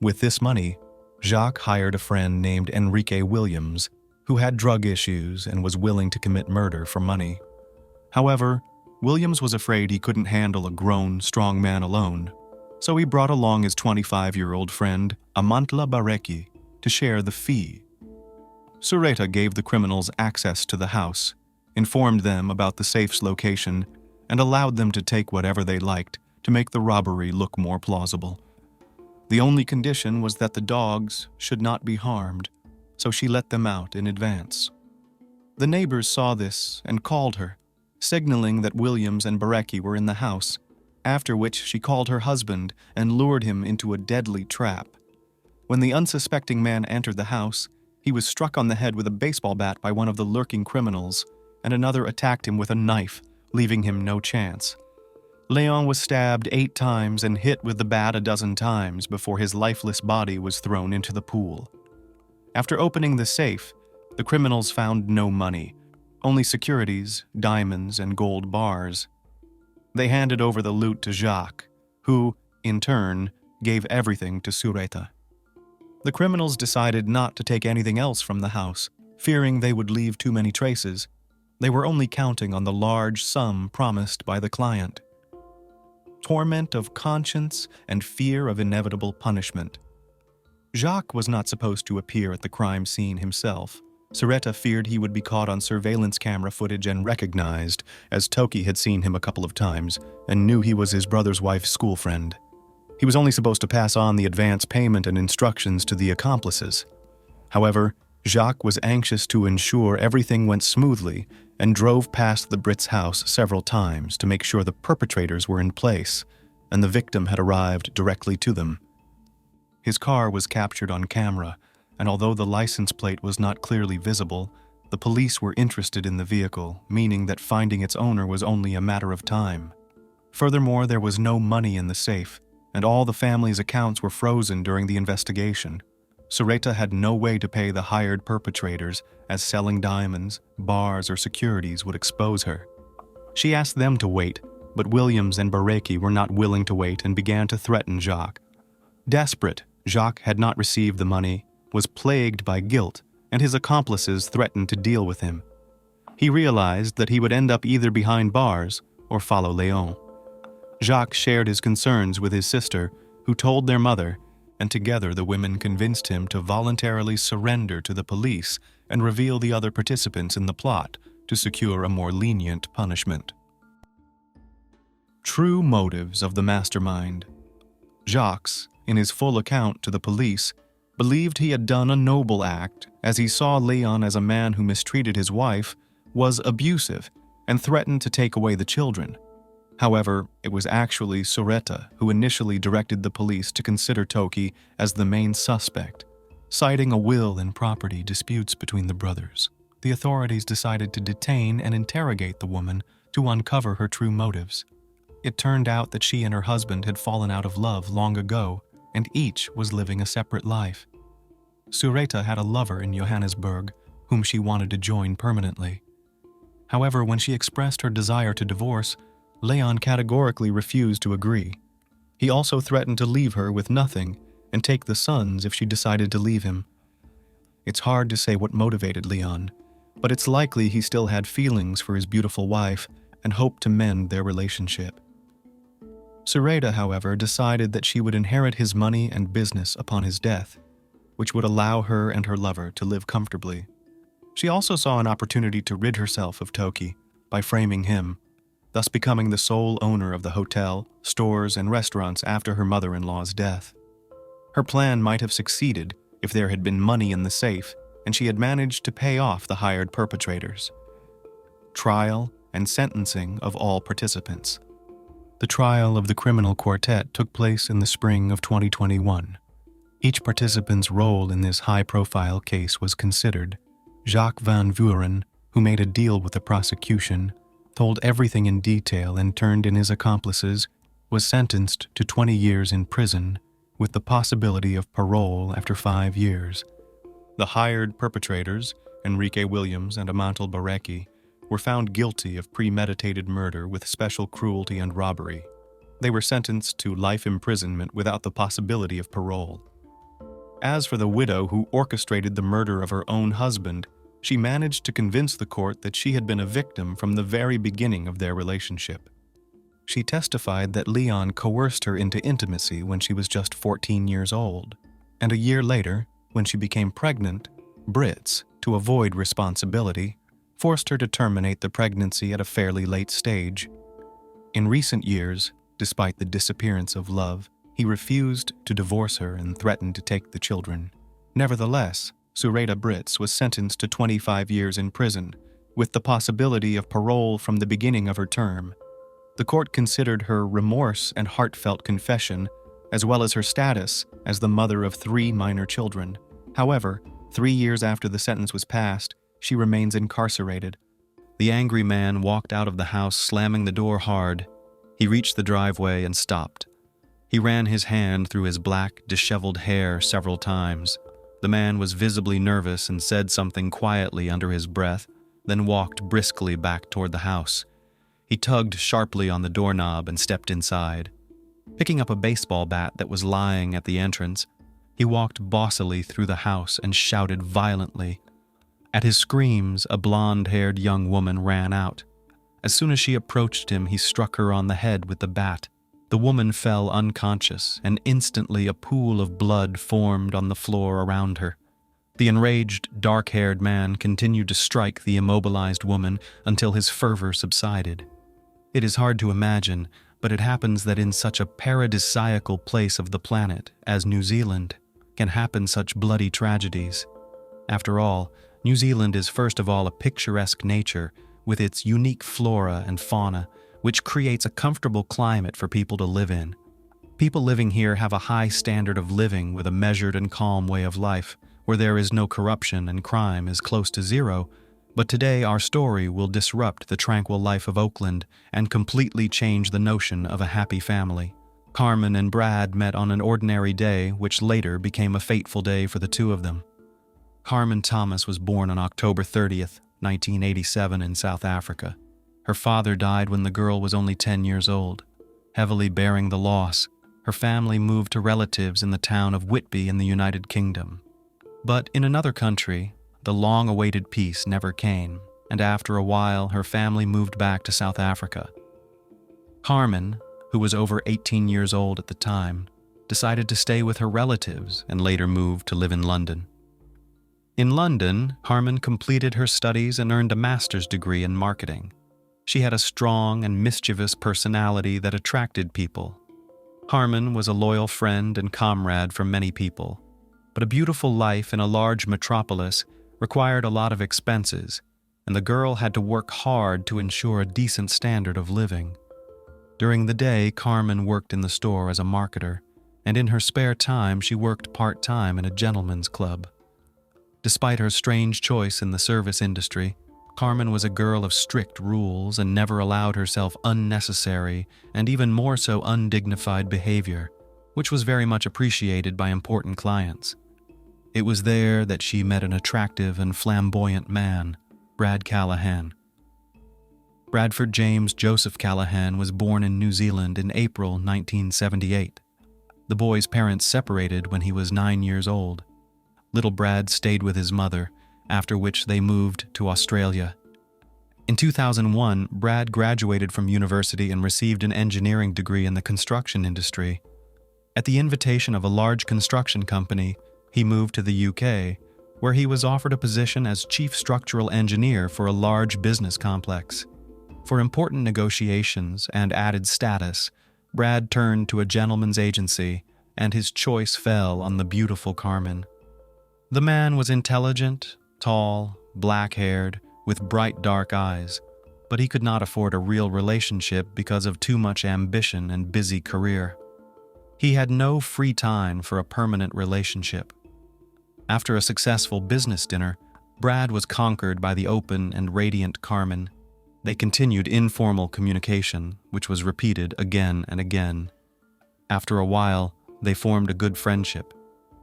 With this money, Jacques hired a friend named Enrique Williams, who had drug issues and was willing to commit murder for money. However, Williams was afraid he couldn't handle a grown, strong man alone, so he brought along his 25-year-old friend, Amantla Bareki, to share the fee. Suretta gave the criminals access to the house, informed them about the safe's location, and allowed them to take whatever they liked to make the robbery look more plausible. The only condition was that the dogs should not be harmed, so she let them out in advance. The neighbors saw this and called her, signaling that Williams and Bareki were in the house, after which she called her husband and lured him into a deadly trap. When the unsuspecting man entered the house, he was struck on the head with a baseball bat by one of the lurking criminals, and another attacked him with a knife, leaving him no chance. Leon was stabbed 8 times and hit with the bat a dozen times before his lifeless body was thrown into the pool. After opening the safe, the criminals found no money, only securities, diamonds, and gold bars. They handed over the loot to Jacques, who, in turn, gave everything to Suretta. The criminals decided not to take anything else from the house, fearing they would leave too many traces. They were only counting on the large sum promised by the client. Torment of conscience and fear of inevitable punishment. Jacques was not supposed to appear at the crime scene himself. Suretta feared he would be caught on surveillance camera footage and recognized, as Toki had seen him a couple of times and knew he was his brother's wife's school friend. He was only supposed to pass on the advance payment and instructions to the accomplices. However, Jacques was anxious to ensure everything went smoothly and drove past the Brits' house several times to make sure the perpetrators were in place and the victim had arrived directly to them. His car was captured on camera, and although the license plate was not clearly visible, the police were interested in the vehicle, meaning that finding its owner was only a matter of time. Furthermore, there was no money in the safe, and all the family's accounts were frozen during the investigation. Suretta had no way to pay the hired perpetrators, as selling diamonds, bars, or securities would expose her. She asked them to wait, but Williams and Bareki were not willing to wait and began to threaten Jacques. Desperate, Jacques had not received the money, was plagued by guilt, and his accomplices threatened to deal with him. He realized that he would end up either behind bars or follow Léon. Jacques shared his concerns with his sister, who told their mother, and together the women convinced him to voluntarily surrender to the police and reveal the other participants in the plot to secure a more lenient punishment. True motives of the mastermind. Jacques, in his full account to the police, believed he had done a noble act, as he saw Leon as a man who mistreated his wife, was abusive, and threatened to take away the children. However, it was actually Suretta who initially directed the police to consider Toki as the main suspect. Citing a will and property disputes between the brothers, the authorities decided to detain and interrogate the woman to uncover her true motives. It turned out that she and her husband had fallen out of love long ago, and each was living a separate life. Suretta had a lover in Johannesburg, whom she wanted to join permanently. However, when she expressed her desire to divorce, Leon categorically refused to agree. He also threatened to leave her with nothing and take the sons if she decided to leave him. It's hard to say what motivated Leon, but it's likely he still had feelings for his beautiful wife and hoped to mend their relationship. Suretta, however, decided that she would inherit his money and business upon his death, which would allow her and her lover to live comfortably. She also saw an opportunity to rid herself of Toki, by framing him, thus becoming the sole owner of the hotel, stores, and restaurants after her mother-in-law's death. Her plan might have succeeded if there had been money in the safe and she had managed to pay off the hired perpetrators. Trial and sentencing of all participants. The trial of the criminal quartet took place in the spring of 2021. Each participant's role in this high-profile case was considered. Jacques Van Vuren, who made a deal with the prosecution, told everything in detail and turned in his accomplices, was sentenced to 20 years in prison with the possibility of parole after 5 years. The hired perpetrators, Enrique Williams and Amantal Barecki, were found guilty of premeditated murder with special cruelty and robbery. They were sentenced to life imprisonment without the possibility of parole. As for the widow who orchestrated the murder of her own husband, she managed to convince the court that she had been a victim from the very beginning of their relationship. She testified that Leon coerced her into intimacy when she was just 14 years old, and a year later, when she became pregnant, Brits, to avoid responsibility, forced her to terminate the pregnancy at a fairly late stage. In recent years, despite the disappearance of love, he refused to divorce her and threatened to take the children. Nevertheless, Suretta Brits was sentenced to 25 years in prison, with the possibility of parole from the beginning of her term. The court considered her remorse and heartfelt confession, as well as her status as the mother of 3 minor children. However, 3 years after the sentence was passed, she remains incarcerated. The angry man walked out of the house, slamming the door hard. He reached the driveway and stopped. He ran his hand through his black, disheveled hair several times. The man was visibly nervous and said something quietly under his breath, then walked briskly back toward the house. He tugged sharply on the doorknob and stepped inside. Picking up a baseball bat that was lying at the entrance, he walked bossily through the house and shouted violently. At his screams, a blonde-haired young woman ran out. As soon as she approached him, he struck her on the head with the bat. The woman fell unconscious, and instantly a pool of blood formed on the floor around her. The enraged, dark-haired man continued to strike the immobilized woman until his fervor subsided. It is hard to imagine, but it happens that in such a paradisiacal place of the planet as New Zealand can happen such bloody tragedies. After all, New Zealand is first of all a picturesque nature with its unique flora and fauna, which creates a comfortable climate for people to live in. People living here have a high standard of living with a measured and calm way of life, where there is no corruption and crime is close to zero. But today our story will disrupt the tranquil life of Oakland and completely change the notion of a happy family. Carmen and Brad met on an ordinary day, which later became a fateful day for the two of them. Carmen Thomas was born on October 30th, 1987 in South Africa. Her father died when the girl was only 10 years old. Heavily bearing the loss, her family moved to relatives in the town of Whitby in the United Kingdom. But in another country, the long-awaited peace never came, and after a while, her family moved back to South Africa. Carmen, who was over 18 years old at the time, decided to stay with her relatives and later moved to live in London. In London, Carmen completed her studies and earned a master's degree in marketing. She had a strong and mischievous personality that attracted people. Carmen was a loyal friend and comrade for many people, but a beautiful life in a large metropolis required a lot of expenses, and the girl had to work hard to ensure a decent standard of living. During the day, Carmen worked in the store as a marketer, and in her spare time she worked part-time in a gentleman's club. Despite her strange choice in the service industry, Carmen was a girl of strict rules and never allowed herself unnecessary and even more so undignified behavior, which was very much appreciated by important clients. It was there that she met an attractive and flamboyant man, Brad Callahan. Bradford James Joseph Callahan was born in New Zealand in April 1978. The boy's parents separated when he was 9 years old. Little Brad stayed with his mother, after which they moved to Australia. In 2001, Brad graduated from university and received an engineering degree in the construction industry. At the invitation of a large construction company, he moved to the UK, where he was offered a position as chief structural engineer for a large business complex. For important negotiations and added status, Brad turned to a gentleman's agency, and his choice fell on the beautiful Carmen. The man was intelligent, tall, black-haired, with bright dark eyes, but he could not afford a real relationship because of too much ambition and busy career. He had no free time for a permanent relationship. After a successful business dinner, Brad was conquered by the open and radiant Carmen. They continued informal communication, which was repeated again and again. After a while, they formed a good friendship,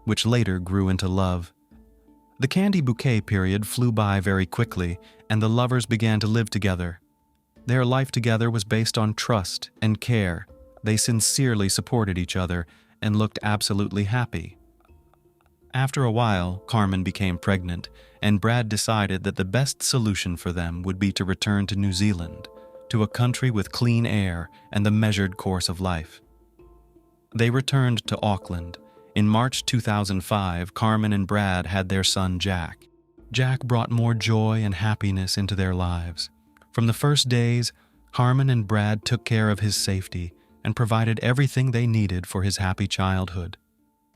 which later grew into love. The candy bouquet period flew by very quickly, and the lovers began to live together. Their life together was based on trust and care. They sincerely supported each other and looked absolutely happy. After a while, Carmen became pregnant, and Brad decided that the best solution for them would be to return to New Zealand, to a country with clean air and the measured course of life. They returned to Auckland. In March 2005, Carmen and Brad had their son Jack. Jack brought more joy and happiness into their lives. From the first days, Carmen and Brad took care of his safety and provided everything they needed for his happy childhood.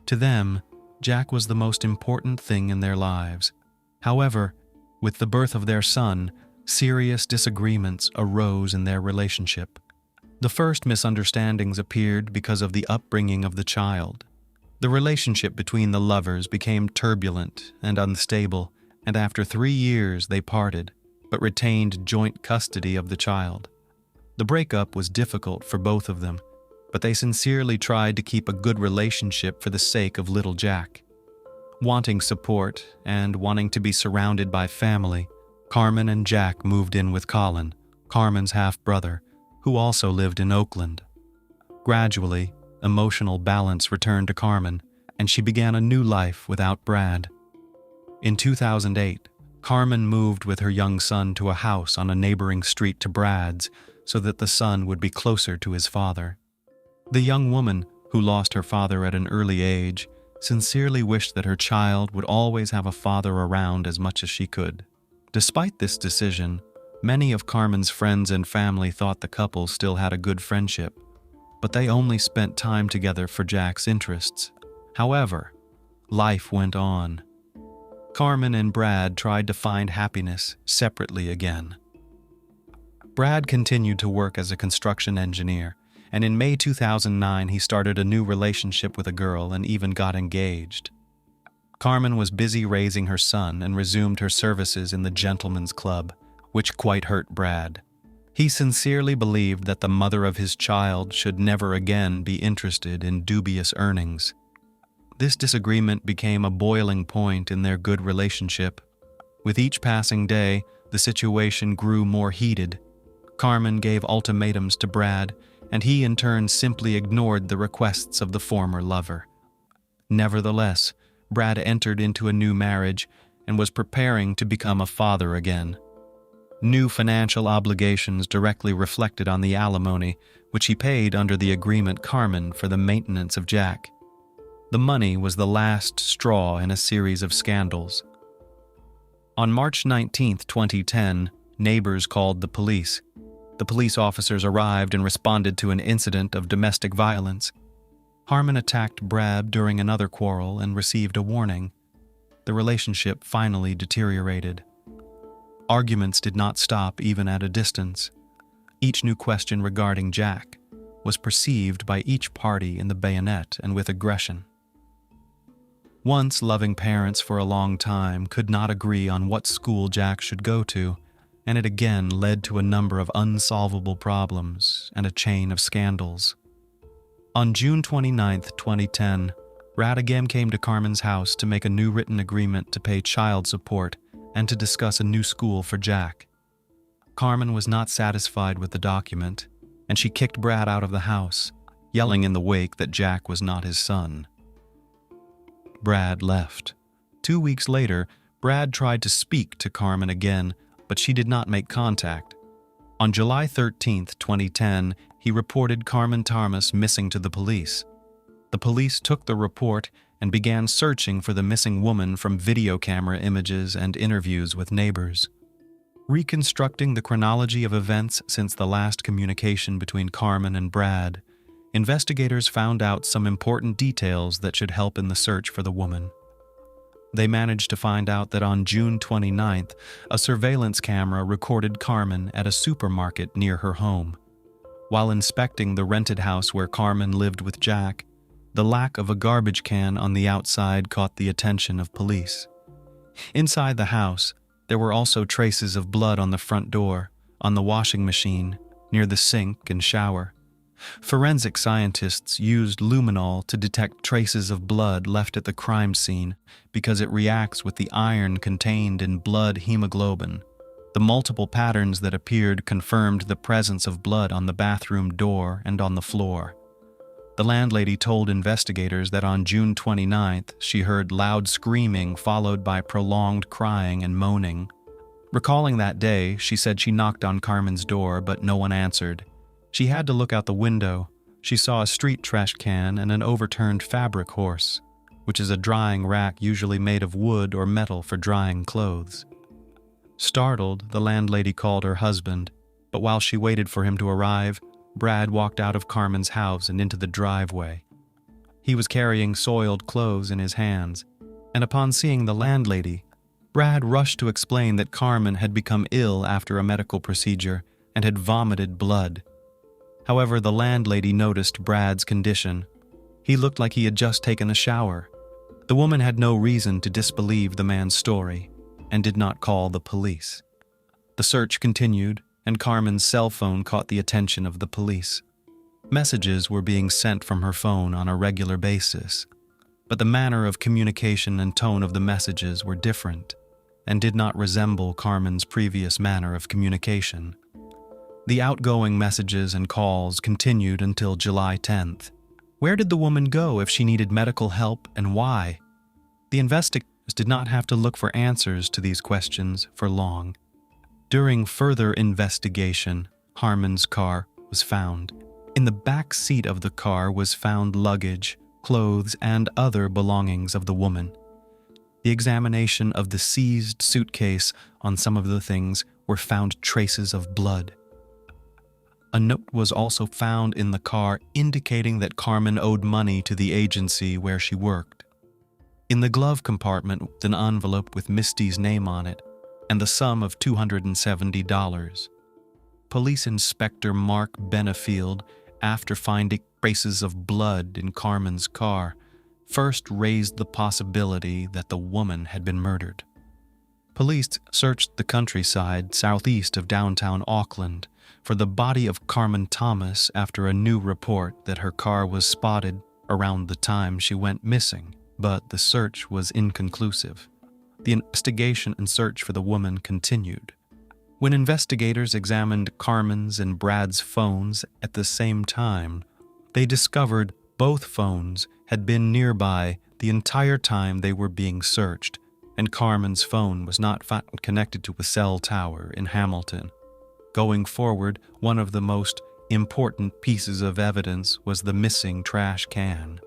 To them, Jack was the most important thing in their lives. However, with the birth of their son, serious disagreements arose in their relationship. The first misunderstandings appeared because of the upbringing of the child. The relationship between the lovers became turbulent and unstable, and after 3 years they parted, but retained joint custody of the child. The breakup was difficult for both of them, but they sincerely tried to keep a good relationship for the sake of little Jack. Wanting support and wanting to be surrounded by family, Carmen and Jack moved in with Colin, Carmen's half-brother, who also lived in Oakland. Gradually, emotional balance returned to Carmen, and she began a new life without Brad. In 2008, Carmen moved with her young son to a house on a neighboring street to Brad's so that the son would be closer to his father. The young woman, who lost her father at an early age, sincerely wished that her child would always have a father around as much as she could. Despite this decision, many of Carmen's friends and family thought the couple still had a good friendship, but they only spent time together for Jack's interests. However, life went on. Carmen and Brad tried to find happiness separately again. Brad continued to work as a construction engineer, and in May 2009 he started a new relationship with a girl and even got engaged. Carmen was busy raising her son and resumed her services in the gentleman's club, which quite hurt Brad. He sincerely believed that the mother of his child should never again be interested in dubious earnings. This disagreement became a boiling point in their good relationship. With each passing day, the situation grew more heated. Carmen gave ultimatums to Brad, and he in turn simply ignored the requests of the former lover. Nevertheless, Brad entered into a new marriage and was preparing to become a father again. New financial obligations directly reflected on the alimony, which he paid under the agreement Carmen for the maintenance of Jack. The money was the last straw in a series of scandals. On March 19, 2010, neighbors called the police. The police officers arrived and responded to an incident of domestic violence. Carmen attacked Brad during another quarrel and received a warning. The relationship finally deteriorated. Arguments did not stop even at a distance. Each new question regarding Jack was perceived by each party in the bayonet and with aggression. Once loving parents for a long time could not agree on what school Jack should go to, and it again led to a number of unsolvable problems and a chain of scandals. On June 29, 2010, Brad again came to Carmen's house to make a new written agreement to pay child support and to discuss a new school for Jack. Carmen was not satisfied with the document, and she kicked Brad out of the house, yelling in the wake that Jack was not his son. Brad left. 2 weeks later, Brad tried to speak to Carmen again, but she did not make contact. On July 13, 2010, he reported Carmen Tarmas missing to the police. The police took the report and began searching for the missing woman from video camera images and interviews with neighbors. Reconstructing the chronology of events since the last communication between Carmen and Brad, investigators found out some important details that should help in the search for the woman. They managed to find out that on June 29th, a surveillance camera recorded Carmen at a supermarket near her home. While inspecting the rented house where Carmen lived with Jack, the lack of a garbage can on the outside caught the attention of police. Inside the house, there were also traces of blood on the front door, on the washing machine, near the sink and shower. Forensic scientists used luminol to detect traces of blood left at the crime scene because it reacts with the iron contained in blood hemoglobin. The multiple patterns that appeared confirmed the presence of blood on the bathroom door and on the floor. The landlady told investigators that on June 29th, she heard loud screaming followed by prolonged crying and moaning. Recalling that day, she said she knocked on Carmen's door, but no one answered. She had to look out the window. She saw a street trash can and an overturned fabric horse, which is a drying rack usually made of wood or metal for drying clothes. Startled, the landlady called her husband, but while she waited for him to arrive, Brad walked out of Carmen's house and into the driveway. He was carrying soiled clothes in his hands, and upon seeing the landlady, Brad rushed to explain that Carmen had become ill after a medical procedure and had vomited blood. However, the landlady noticed Brad's condition. He looked like he had just taken a shower. The woman had no reason to disbelieve the man's story and did not call the police. The search continued, and Carmen's cell phone caught the attention of the police. Messages were being sent from her phone on a regular basis, but the manner of communication and tone of the messages were different and did not resemble Carmen's previous manner of communication. The outgoing messages and calls continued until July 10th. Where did the woman go if she needed medical help, and why? The investigators did not have to look for answers to these questions for long. During further investigation, Carmen's car was found. In the back seat of the car was found luggage, clothes, and other belongings of the woman. The examination of the seized suitcase on some of the things were found traces of blood. A note was also found in the car indicating that Carmen owed money to the agency where she worked. In the glove compartment was an envelope with Misty's name on it and the sum of $270. Police Inspector Mark Benefield, after finding traces of blood in Carmen's car, first raised the possibility that the woman had been murdered. Police searched the countryside southeast of downtown Auckland for the body of Carmen Thomas after a new report that her car was spotted around the time she went missing, but the search was inconclusive. The investigation and search for the woman continued. When investigators examined Carmen's and Brad's phones at the same time, they discovered both phones had been nearby the entire time they were being searched, and Carmen's phone was not found connected to a cell tower in Hamilton. Going forward, one of the most important pieces of evidence was the missing trash can.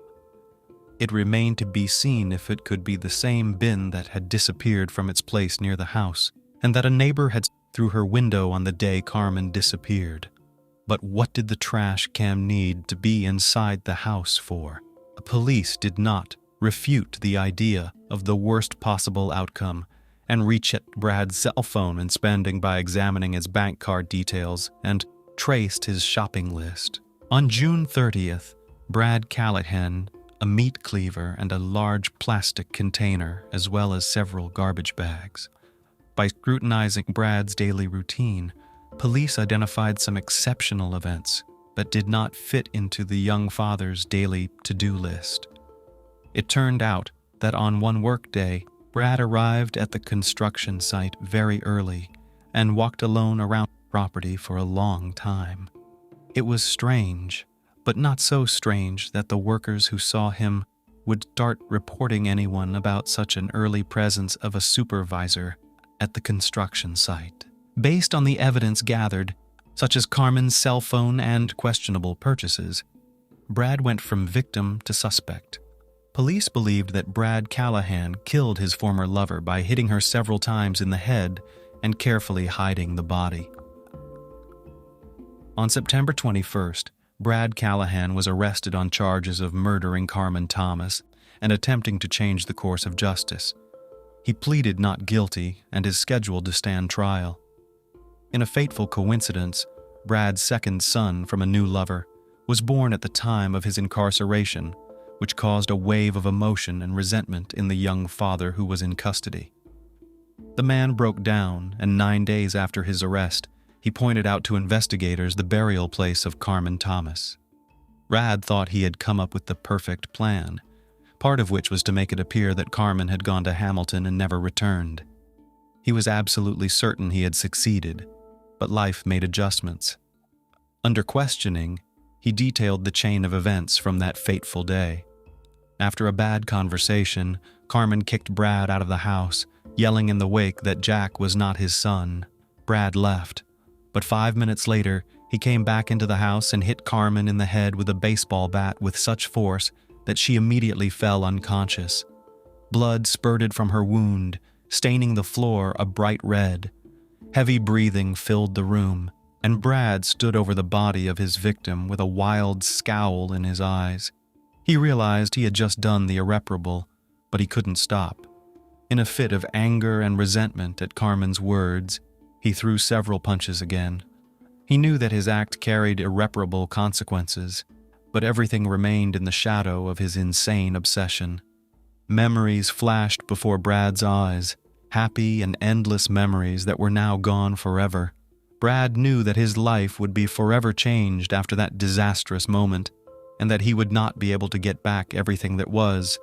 It remained to be seen if it could be the same bin that had disappeared from its place near the house, and that a neighbor had seen through her window on the day Carmen disappeared. But what did the trash can need to be inside the house for? Police did not refute the idea of the worst possible outcome and rechecked Brad's cell phone and spending by examining his bank card details and traced his shopping list. On June 30th, Brad Callahan, a meat cleaver, and a large plastic container, as well as several garbage bags. By scrutinizing Brad's daily routine, police identified some exceptional events that did not fit into the young father's daily to-do list. It turned out that on one workday, Brad arrived at the construction site very early and walked alone around the property for a long time. It was strange, but not so strange that the workers who saw him would start reporting anyone about such an early presence of a supervisor at the construction site. Based on the evidence gathered, such as Carmen's cell phone and questionable purchases, Brad went from victim to suspect. Police believed that Brad Callahan killed his former lover by hitting her several times in the head and carefully hiding the body. On September 21st, Brad Callahan was arrested on charges of murdering Carmen Thomas and attempting to change the course of justice. He pleaded not guilty and is scheduled to stand trial. In a fateful coincidence, Brad's second son from a new lover was born at the time of his incarceration, which caused a wave of emotion and resentment in the young father who was in custody. The man broke down, and 9 days after his arrest, he pointed out to investigators the burial place of Carmen Thomas. Brad thought he had come up with the perfect plan, part of which was to make it appear that Carmen had gone to Hamilton and never returned. He was absolutely certain he had succeeded, but life made adjustments. Under questioning, he detailed the chain of events from that fateful day. After a bad conversation, Carmen kicked Brad out of the house, yelling in the wake that Jack was not his son. Brad left, but 5 minutes later, he came back into the house and hit Carmen in the head with a baseball bat with such force that she immediately fell unconscious. Blood spurted from her wound, staining the floor a bright red. Heavy breathing filled the room, and Brad stood over the body of his victim with a wild scowl in his eyes. He realized he had just done the irreparable, but he couldn't stop. In a fit of anger and resentment at Carmen's words, he threw several punches again. He knew that his act carried irreparable consequences, but everything remained in the shadow of his insane obsession. Memories flashed before Brad's eyes, happy and endless memories that were now gone forever. Brad knew that his life would be forever changed after that disastrous moment, and that he would not be able to get back everything that was,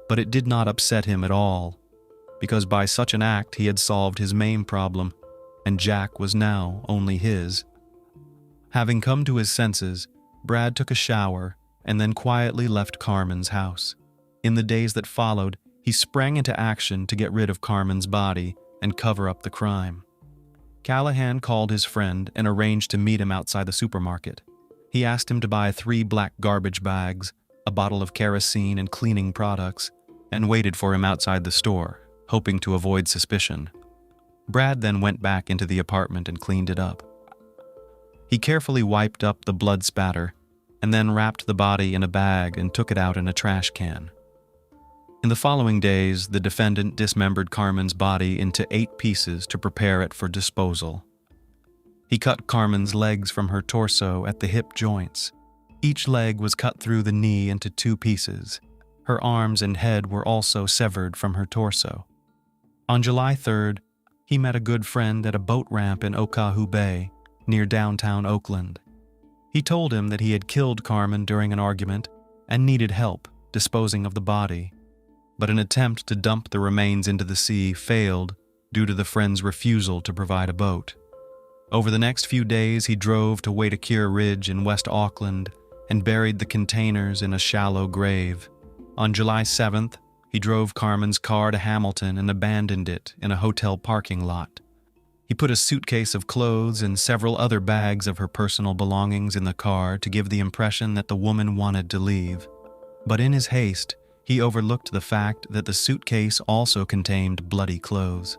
but it did not upset him at all, because by such an act he had solved his main problem, and Jack was now only his. Having come to his senses, Brad took a shower and then quietly left Carmen's house. In the days that followed, he sprang into action to get rid of Carmen's body and cover up the crime. Callahan called his friend and arranged to meet him outside the supermarket. He asked him to buy 3 black garbage bags, a bottle of kerosene and cleaning products, and waited for him outside the store, hoping to avoid suspicion. Brad then went back into the apartment and cleaned it up. He carefully wiped up the blood spatter and then wrapped the body in a bag and took it out in a trash can. In the following days, the defendant dismembered Carmen's body into 8 pieces to prepare it for disposal. He cut Carmen's legs from her torso at the hip joints. Each leg was cut through the knee into 2 pieces. Her arms and head were also severed from her torso. On July 3rd, he met a good friend at a boat ramp in Oahu Bay, near downtown Oakland. He told him that he had killed Carmen during an argument and needed help disposing of the body, but an attempt to dump the remains into the sea failed due to the friend's refusal to provide a boat. Over the next few days, he drove to Waitakere Ridge in West Auckland and buried the containers in a shallow grave. On July 7th, he drove Carmen's car to Hamilton and abandoned it in a hotel parking lot. He put a suitcase of clothes and several other bags of her personal belongings in the car to give the impression that the woman wanted to leave. But in his haste, he overlooked the fact that the suitcase also contained bloody clothes.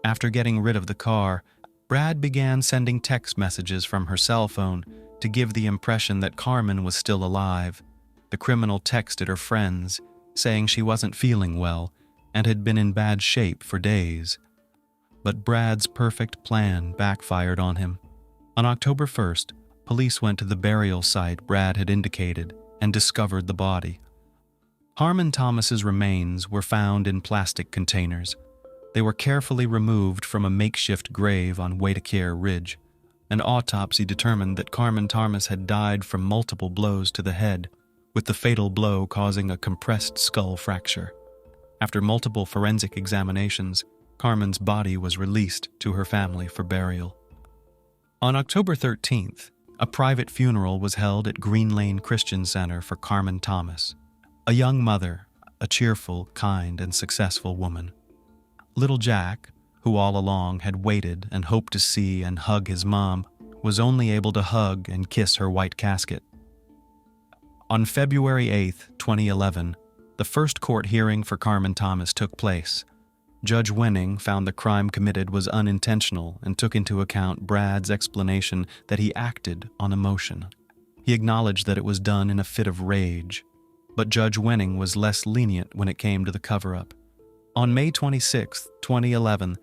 After getting rid of the car, Brad began sending text messages from her cell phone to give the impression that Carmen was still alive. The criminal texted her friends, saying she wasn't feeling well and had been in bad shape for days. But Brad's perfect plan backfired on him. On October 1st, police went to the burial site Brad had indicated and discovered the body. Carmen Thomas's remains were found in plastic containers. They were carefully removed from a makeshift grave on Waitakere Ridge. An autopsy determined that Carmen Thomas had died from multiple blows to the head, with the fatal blow causing a compressed skull fracture. After multiple forensic examinations, Carmen's body was released to her family for burial. On October 13th, a private funeral was held at Green Lane Christian Center for Carmen Thomas, a young mother, a cheerful, kind, and successful woman. Little Jack, who all along had waited and hoped to see and hug his mom, was only able to hug and kiss her white casket. On February 8, 2011, the first court hearing for Carmen Thomas took place. Judge Wenning found the crime committed was unintentional and took into account Brad's explanation that he acted on emotion. He acknowledged that it was done in a fit of rage, but Judge Wenning was less lenient when it came to the cover-up. On May 26, 2011,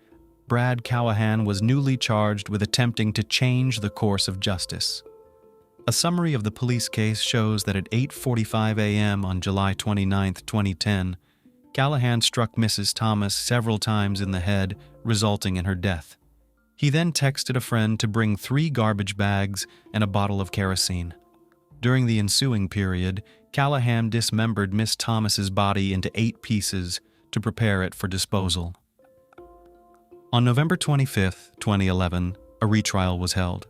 Brad Callahan was newly charged with attempting to change the course of justice. A summary of the police case shows that at 8:45 a.m. on July 29, 2010, Callahan struck Mrs. Thomas several times in the head, resulting in her death. He then texted a friend to bring 3 garbage bags and a bottle of kerosene. During the ensuing period, Callahan dismembered Miss Thomas's body into 8 pieces to prepare it for disposal. On November 25, 2011, a retrial was held.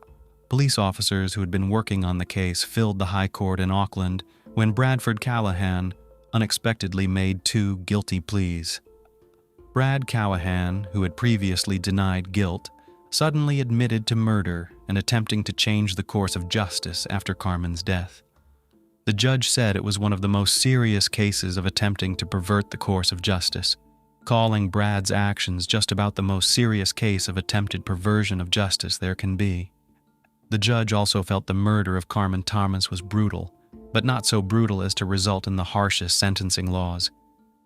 Police officers who had been working on the case filled the High Court in Auckland when Bradford Callahan unexpectedly made 2 guilty pleas. Brad Callahan, who had previously denied guilt, suddenly admitted to murder and attempting to change the course of justice after Carmen's death. The judge said it was one of the most serious cases of attempting to pervert the course of justice, calling Brad's actions just about the most serious case of attempted perversion of justice there can be. The judge also felt the murder of Carmen Thomas was brutal, but not so brutal as to result in the harshest sentencing laws.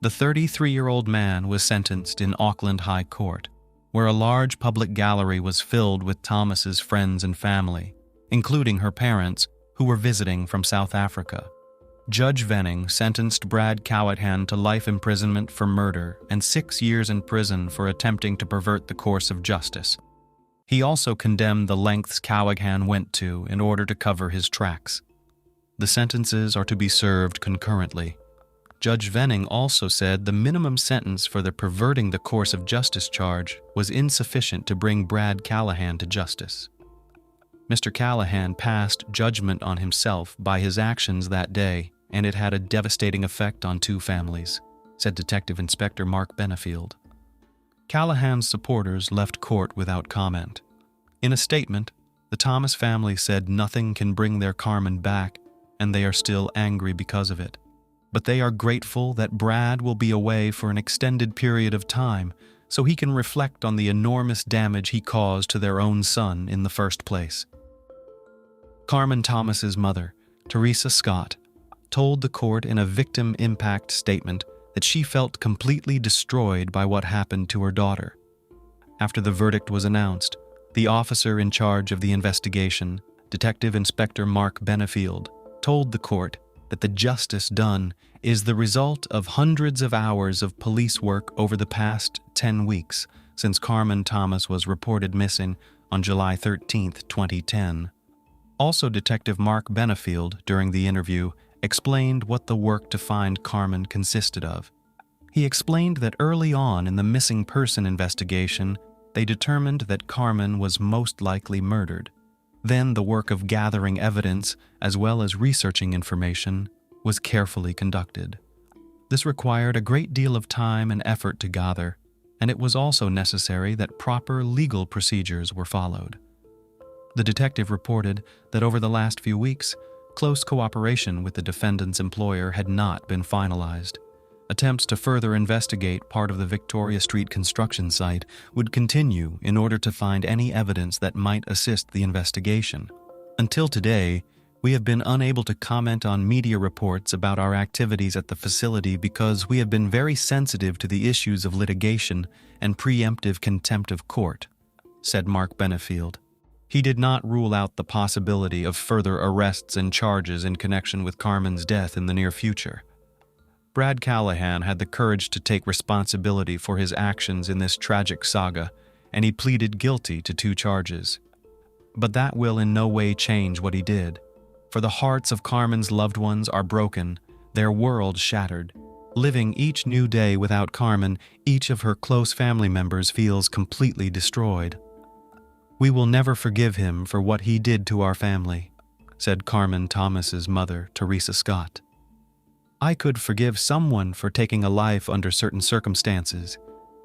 The 33-year-old man was sentenced in Auckland High Court, where a large public gallery was filled with Thomas's friends and family, including her parents, who were visiting from South Africa. Judge Wenning sentenced Brad Callahan to life imprisonment for murder and 6 years in prison for attempting to pervert the course of justice. He also condemned the lengths Callahan went to in order to cover his tracks. The sentences are to be served concurrently. Judge Wenning also said the minimum sentence for the perverting the course of justice charge was insufficient to bring Brad Callahan to justice. Mr. Callahan passed judgment on himself by his actions that day, and it had a devastating effect on 2 families, said Detective Inspector Mark Benefield. Callahan's supporters left court without comment. In a statement, the Thomas family said nothing can bring their Carmen back, and they are still angry because of it. But they are grateful that Brad will be away for an extended period of time so he can reflect on the enormous damage he caused to their own son in the first place. Carmen Thomas's mother, Teresa Scott, told the court in a victim impact statement that she felt completely destroyed by what happened to her daughter. After the verdict was announced, the officer in charge of the investigation, Detective Inspector Mark Benefield, told the court that the justice done is the result of hundreds of hours of police work over the past 10 weeks since Carmen Thomas was reported missing on July 13, 2010. Also, Detective Mark Benefield, during the interview, explained what the work to find Carmen consisted of. He explained that early on in the missing person investigation, they determined that Carmen was most likely murdered. Then the work of gathering evidence, as well as researching information, was carefully conducted. This required a great deal of time and effort to gather, and it was also necessary that proper legal procedures were followed. The detective reported that over the last few weeks, close cooperation with the defendant's employer had not been finalized. Attempts to further investigate part of the Victoria Street construction site would continue in order to find any evidence that might assist the investigation. Until today, we have been unable to comment on media reports about our activities at the facility because we have been very sensitive to the issues of litigation and preemptive contempt of court, said Mark Benefield. He did not rule out the possibility of further arrests and charges in connection with Carmen's death in the near future. Brad Callahan had the courage to take responsibility for his actions in this tragic saga, and he pleaded guilty to 2 charges. But that will in no way change what he did. For the hearts of Carmen's loved ones are broken, their world shattered. Living each new day without Carmen, each of her close family members feels completely destroyed. We will never forgive him for what he did to our family, said Carmen Thomas's mother, Teresa Scott. I could forgive someone for taking a life under certain circumstances,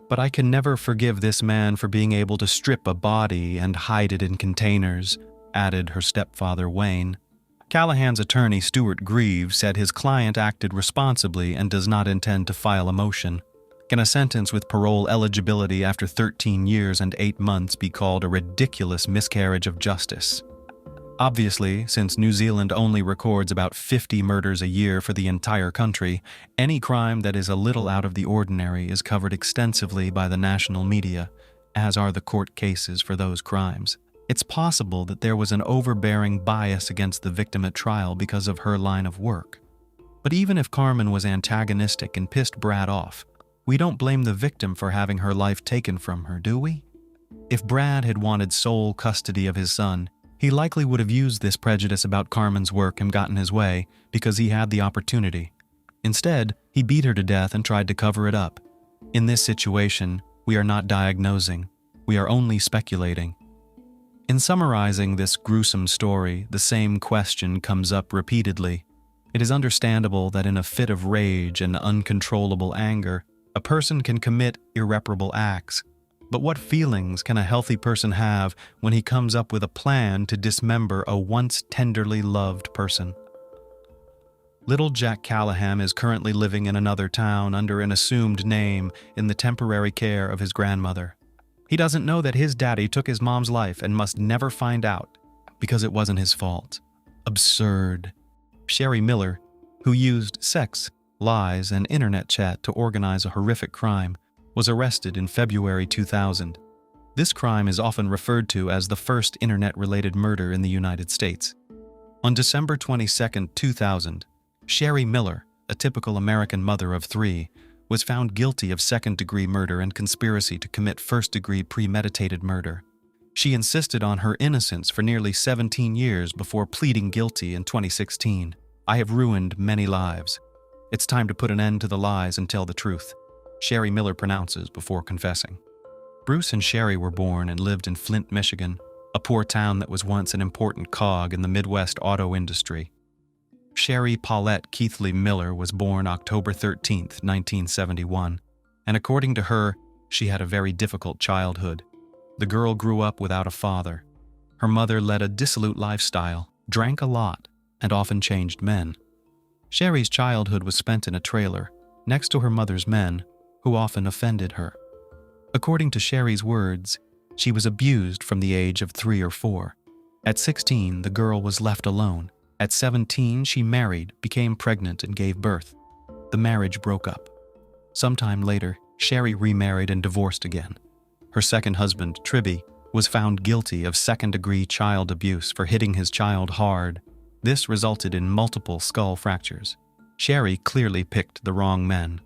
but I can never forgive this man for being able to strip a body and hide it in containers, added her stepfather Wayne. Callahan's attorney Stuart Grieve said his client acted responsibly and does not intend to file a motion. Can a sentence with parole eligibility after 13 years and 8 months be called a ridiculous miscarriage of justice? Obviously, since New Zealand only records about 50 murders a year for the entire country, any crime that is a little out of the ordinary is covered extensively by the national media, as are the court cases for those crimes. It's possible that there was an overbearing bias against the victim at trial because of her line of work. But even if Carmen was antagonistic and pissed Brad off, we don't blame the victim for having her life taken from her, do we? If Brad had wanted sole custody of his son, he likely would have used this prejudice about Carmen's work and gotten his way because he had the opportunity. Instead, he beat her to death and tried to cover it up. In this situation, we are not diagnosing. We are only speculating. In summarizing this gruesome story, the same question comes up repeatedly. It is understandable that in a fit of rage and uncontrollable anger, a person can commit irreparable acts. But what feelings can a healthy person have when he comes up with a plan to dismember a once tenderly loved person? Little Jack Callahan is currently living in another town under an assumed name in the temporary care of his grandmother. He doesn't know that his daddy took his mom's life and must never find out because it wasn't his fault. Absurd. Sherry Miller, who used sex, lies, and internet chat to organize a horrific crime, was arrested in February 2000. This crime is often referred to as the first internet-related murder in the United States. On December 22, 2000, Sherry Miller, a typical American mother of 3, was found guilty of second-degree murder and conspiracy to commit first-degree premeditated murder. She insisted on her innocence for nearly 17 years before pleading guilty in 2016. "I have ruined many lives. It's time to put an end to the lies and tell the truth," Sherry Miller pronounces before confessing. Bruce and Sherry were born and lived in Flint, Michigan, a poor town that was once an important cog in the Midwest auto industry. Sherry Paulette Keithley Miller was born October 13, 1971, and according to her, she had a very difficult childhood. The girl grew up without a father. Her mother led a dissolute lifestyle, drank a lot, and often changed men. Sherry's childhood was spent in a trailer, next to her mother's men, who often offended her. According to Sherry's words, she was abused from the age of 3 or 4. At 16, the girl was left alone. At 17, she married, became pregnant, and gave birth. The marriage broke up. Sometime later, Sherry remarried and divorced again. Her second husband, Tribby, was found guilty of second-degree child abuse for hitting his child hard. This resulted in multiple skull fractures. Sherry clearly picked the wrong men.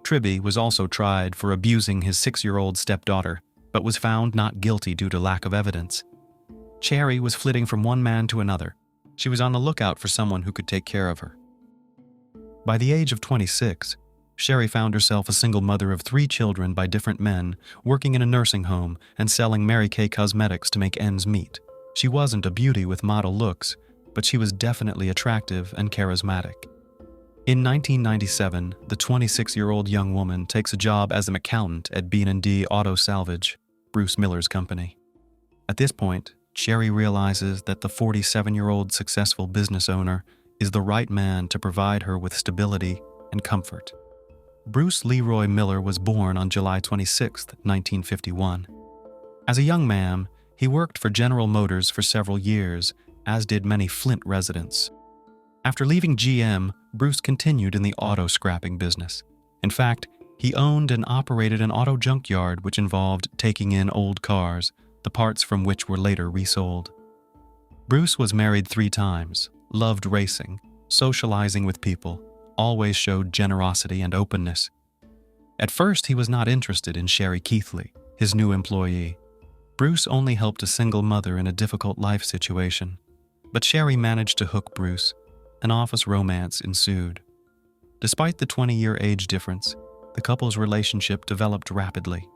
Tribby was also tried for abusing his 6-year-old stepdaughter, but was found not guilty due to lack of evidence. Sherry was flitting from one man to another. She was on the lookout for someone who could take care of her. By the age of 26, Sherry found herself a single mother of 3 children by different men, working in a nursing home and selling Mary Kay cosmetics to make ends meet. She wasn't a beauty with model looks, but she was definitely attractive and charismatic. In 1997, the 26-year-old young woman takes a job as an accountant at B&D Auto Salvage, Bruce Miller's company. At this point, Sherry realizes that the 47-year-old successful business owner is the right man to provide her with stability and comfort. Bruce Leroy Miller was born on July 26, 1951. As a young man, he worked for General Motors for several years, as did many Flint residents. After leaving GM, Bruce continued in the auto scrapping business. In fact, he owned and operated an auto junkyard which involved taking in old cars, the parts from which were later resold. Bruce was married 3 times, loved racing, socializing with people, always showed generosity and openness. At first, he was not interested in Sherry Keithley, his new employee. Bruce only helped a single mother in a difficult life situation. But Sherry managed to hook Bruce. An office romance ensued. Despite the 20-year age difference, the couple's relationship developed rapidly.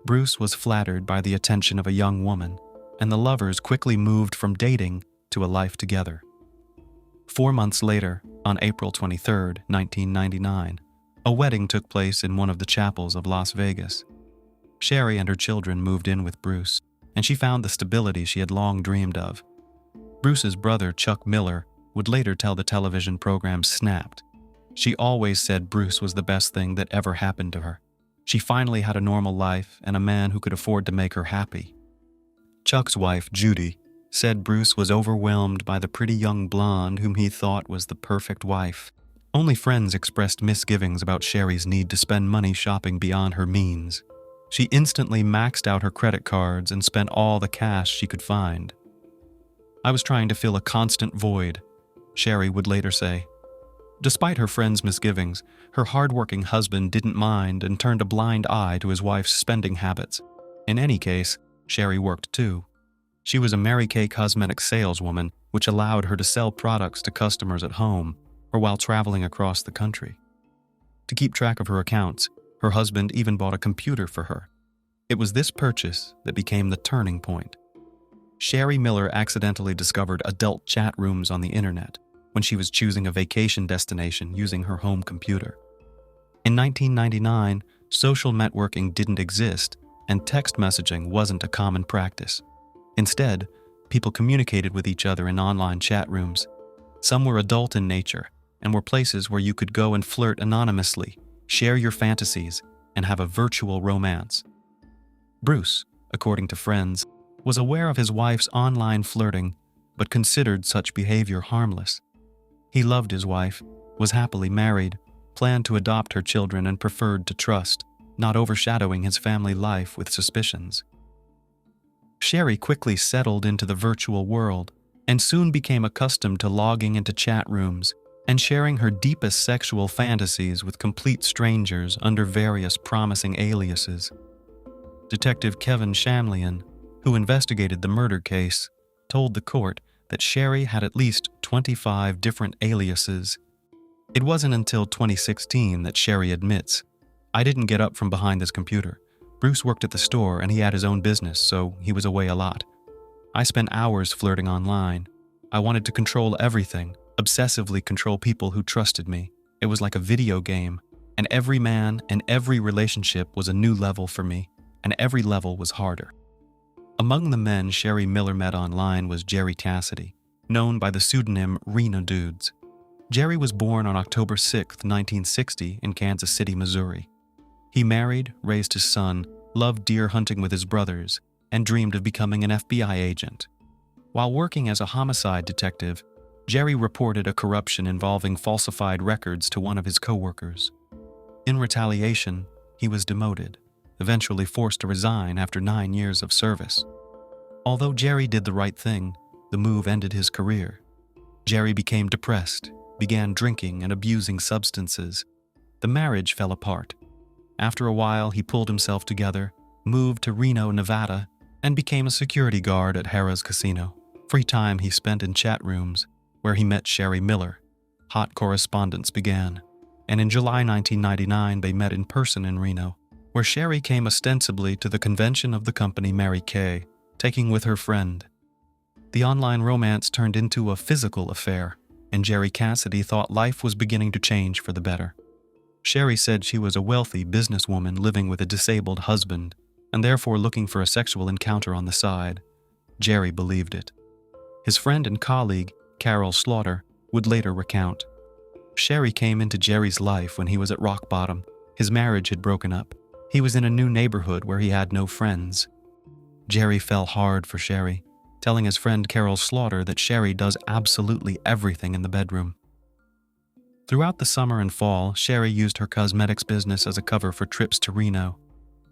Bruce was flattered by the attention of a young woman, and the lovers quickly moved from dating to a life together. 4 months later, on April 23, 1999, a wedding took place in one of the chapels of Las Vegas. Sherry and her children moved in with Bruce, and she found the stability she had long dreamed of. Bruce's brother, Chuck Miller, would later tell the television program Snapped. She always said Bruce was the best thing that ever happened to her. She finally had a normal life and a man who could afford to make her happy. Chuck's wife, Judy, said Bruce was overwhelmed by the pretty young blonde whom he thought was the perfect wife. Only friends expressed misgivings about Sherry's need to spend money shopping beyond her means. She instantly maxed out her credit cards and spent all the cash she could find. "I was trying to fill a constant void," Sherry would later say. Despite her friends' misgivings, her hard-working husband didn't mind and turned a blind eye to his wife's spending habits. In any case, Sherry worked too. She was a Mary Kay cosmetic saleswoman, which allowed her to sell products to customers at home or while traveling across the country. To keep track of her accounts, her husband even bought a computer for her. It was this purchase that became the turning point. Sherry Miller accidentally discovered adult chat rooms on the internet when she was choosing a vacation destination using her home computer. In 1999, social networking didn't exist, and text messaging wasn't a common practice. Instead, people communicated with each other in online chat rooms. Some were adult in nature and were places where you could go and flirt anonymously, share your fantasies, and have a virtual romance. Bruce, according to friends, was aware of his wife's online flirting, but considered such behavior harmless. He loved his wife, was happily married, planned to adopt her children, and preferred to trust, not overshadowing his family life with suspicions. Sherry quickly settled into the virtual world and soon became accustomed to logging into chat rooms and sharing her deepest sexual fantasies with complete strangers under various promising aliases. Detective Kevin Shamlian, who investigated the murder case, told the court that Sherry had at least 25 different aliases. It wasn't until 2016 that Sherry admits, "I didn't get up from behind this computer. Bruce worked at the store and he had his own business, so he was away a lot. I spent hours flirting online. I wanted to control everything, obsessively control people who trusted me. It was like a video game, and every man and every relationship was a new level for me, and every level was harder." Among the men Sherry Miller met online was Jerry Cassidy, known by the pseudonym Reno Dudes. Jerry was born on October 6, 1960 in Kansas City, Missouri. He married, raised his son, loved deer hunting with his brothers, and dreamed of becoming an FBI agent. While working as a homicide detective, Jerry reported a corruption involving falsified records to one of his coworkers. In retaliation, he was demoted, eventually forced to resign after 9 years of service. Although Jerry did the right thing, the move ended his career. Jerry became depressed, began drinking and abusing substances. The marriage fell apart. After a while, he pulled himself together, moved to Reno, Nevada, and became a security guard at Harrah's Casino. Free time he spent in chat rooms, where he met Sherry Miller. Hot correspondence began, and in July 1999 they met in person in Reno, where Sherry came ostensibly to the convention of the company Mary Kay, taking with her friend. The online romance turned into a physical affair, and Jerry Cassidy thought life was beginning to change for the better. Sherry said she was a wealthy businesswoman living with a disabled husband, and therefore looking for a sexual encounter on the side. Jerry believed it. His friend and colleague, Carol Slaughter, would later recount. Sherry came into Jerry's life when he was at rock bottom. His marriage had broken up. He was in a new neighborhood where he had no friends. Jerry fell hard for Sherry, telling his friend Carol Slaughter that Sherry does absolutely everything in the bedroom. Throughout the summer and fall, Sherry used her cosmetics business as a cover for trips to Reno.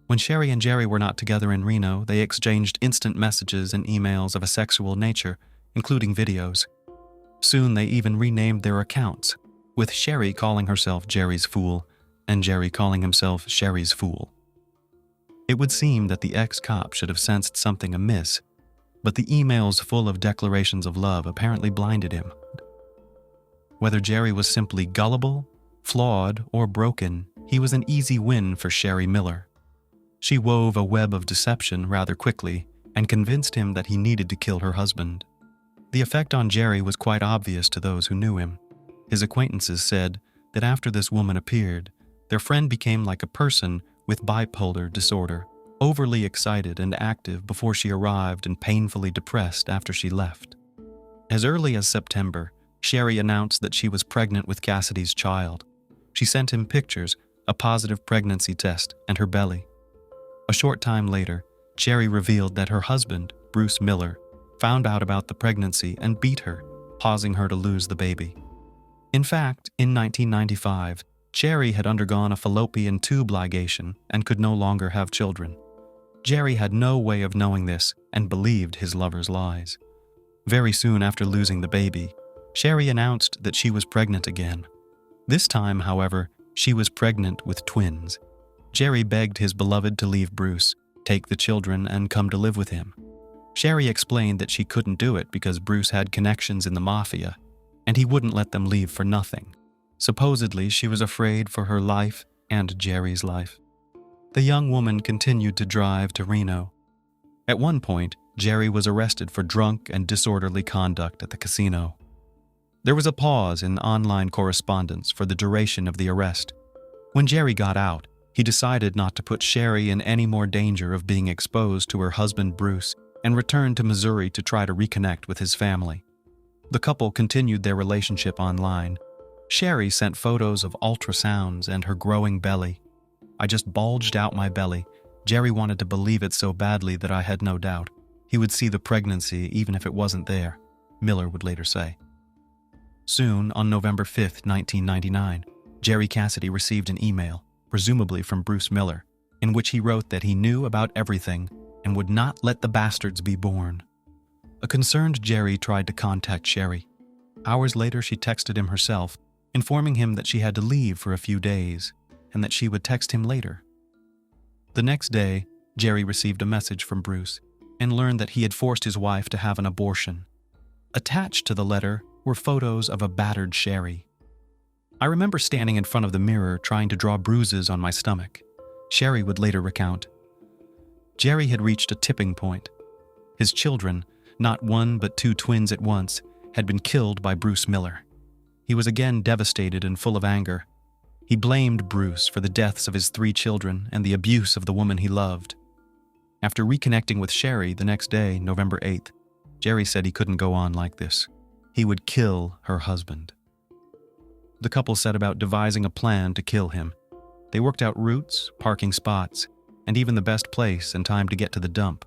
When Sherry and Jerry were not together in Reno, they exchanged instant messages and emails of a sexual nature, including videos. Soon they even renamed their accounts, with Sherry calling herself Jerry's Fool and Jerry calling himself Sherry's Fool. It would seem that the ex-cop should have sensed something amiss, but the emails full of declarations of love apparently blinded him. Whether Jerry was simply gullible, flawed, or broken, he was an easy win for Sherry Miller. She wove a web of deception rather quickly and convinced him that he needed to kill her husband. The effect on Jerry was quite obvious to those who knew him. His acquaintances said that after this woman appeared, their friend became like a person with bipolar disorder, overly excited and active before she arrived and painfully depressed after she left. As early as September, Sherry announced that she was pregnant with Cassidy's child. She sent him pictures, a positive pregnancy test, and her belly. A short time later, Jerry revealed that her husband, Bruce Miller, found out about the pregnancy and beat her, causing her to lose the baby. In fact, in 1995, Jerry had undergone a fallopian tube ligation and could no longer have children. Jerry had no way of knowing this and believed his lover's lies. Very soon after losing the baby, Sherry announced that she was pregnant again. This time, however, she was pregnant with twins. Jerry begged his beloved to leave Bruce, take the children, and come to live with him. Sherry explained that she couldn't do it because Bruce had connections in the mafia, and he wouldn't let them leave for nothing. Supposedly, she was afraid for her life and Jerry's life. The young woman continued to drive to Reno. At one point, Jerry was arrested for drunk and disorderly conduct at the casino. There was a pause in online correspondence for the duration of the arrest. When Jerry got out, he decided not to put Sherry in any more danger of being exposed to her husband Bruce and returned to Missouri to try to reconnect with his family. The couple continued their relationship online. Sherry sent photos of ultrasounds and her growing belly. "I just bulged out my belly. Jerry wanted to believe it so badly that I had no doubt. He would see the pregnancy even if it wasn't there," Miller would later say. Soon, on November 5, 1999, Jerry Cassidy received an email, presumably from Bruce Miller, in which he wrote that he knew about everything and would not let the bastards be born. A concerned Jerry tried to contact Sherry. Hours later, she texted him herself, informing him that she had to leave for a few days and that she would text him later. The next day, Jerry received a message from Bruce and learned that he had forced his wife to have an abortion. Attached to the letter were photos of a battered Sherry. "I remember standing in front of the mirror trying to draw bruises on my stomach," Sherry would later recount. Jerry had reached a tipping point. His children, not one but two twins at once, had been killed by Bruce Miller. He was again devastated and full of anger. He blamed Bruce for the deaths of his 3 children and the abuse of the woman he loved. After reconnecting with Sherry the next day, November 8th, Jerry said he couldn't go on like this. He would kill her husband. The couple set about devising a plan to kill him. They worked out routes, parking spots, and even the best place and time to get to the dump.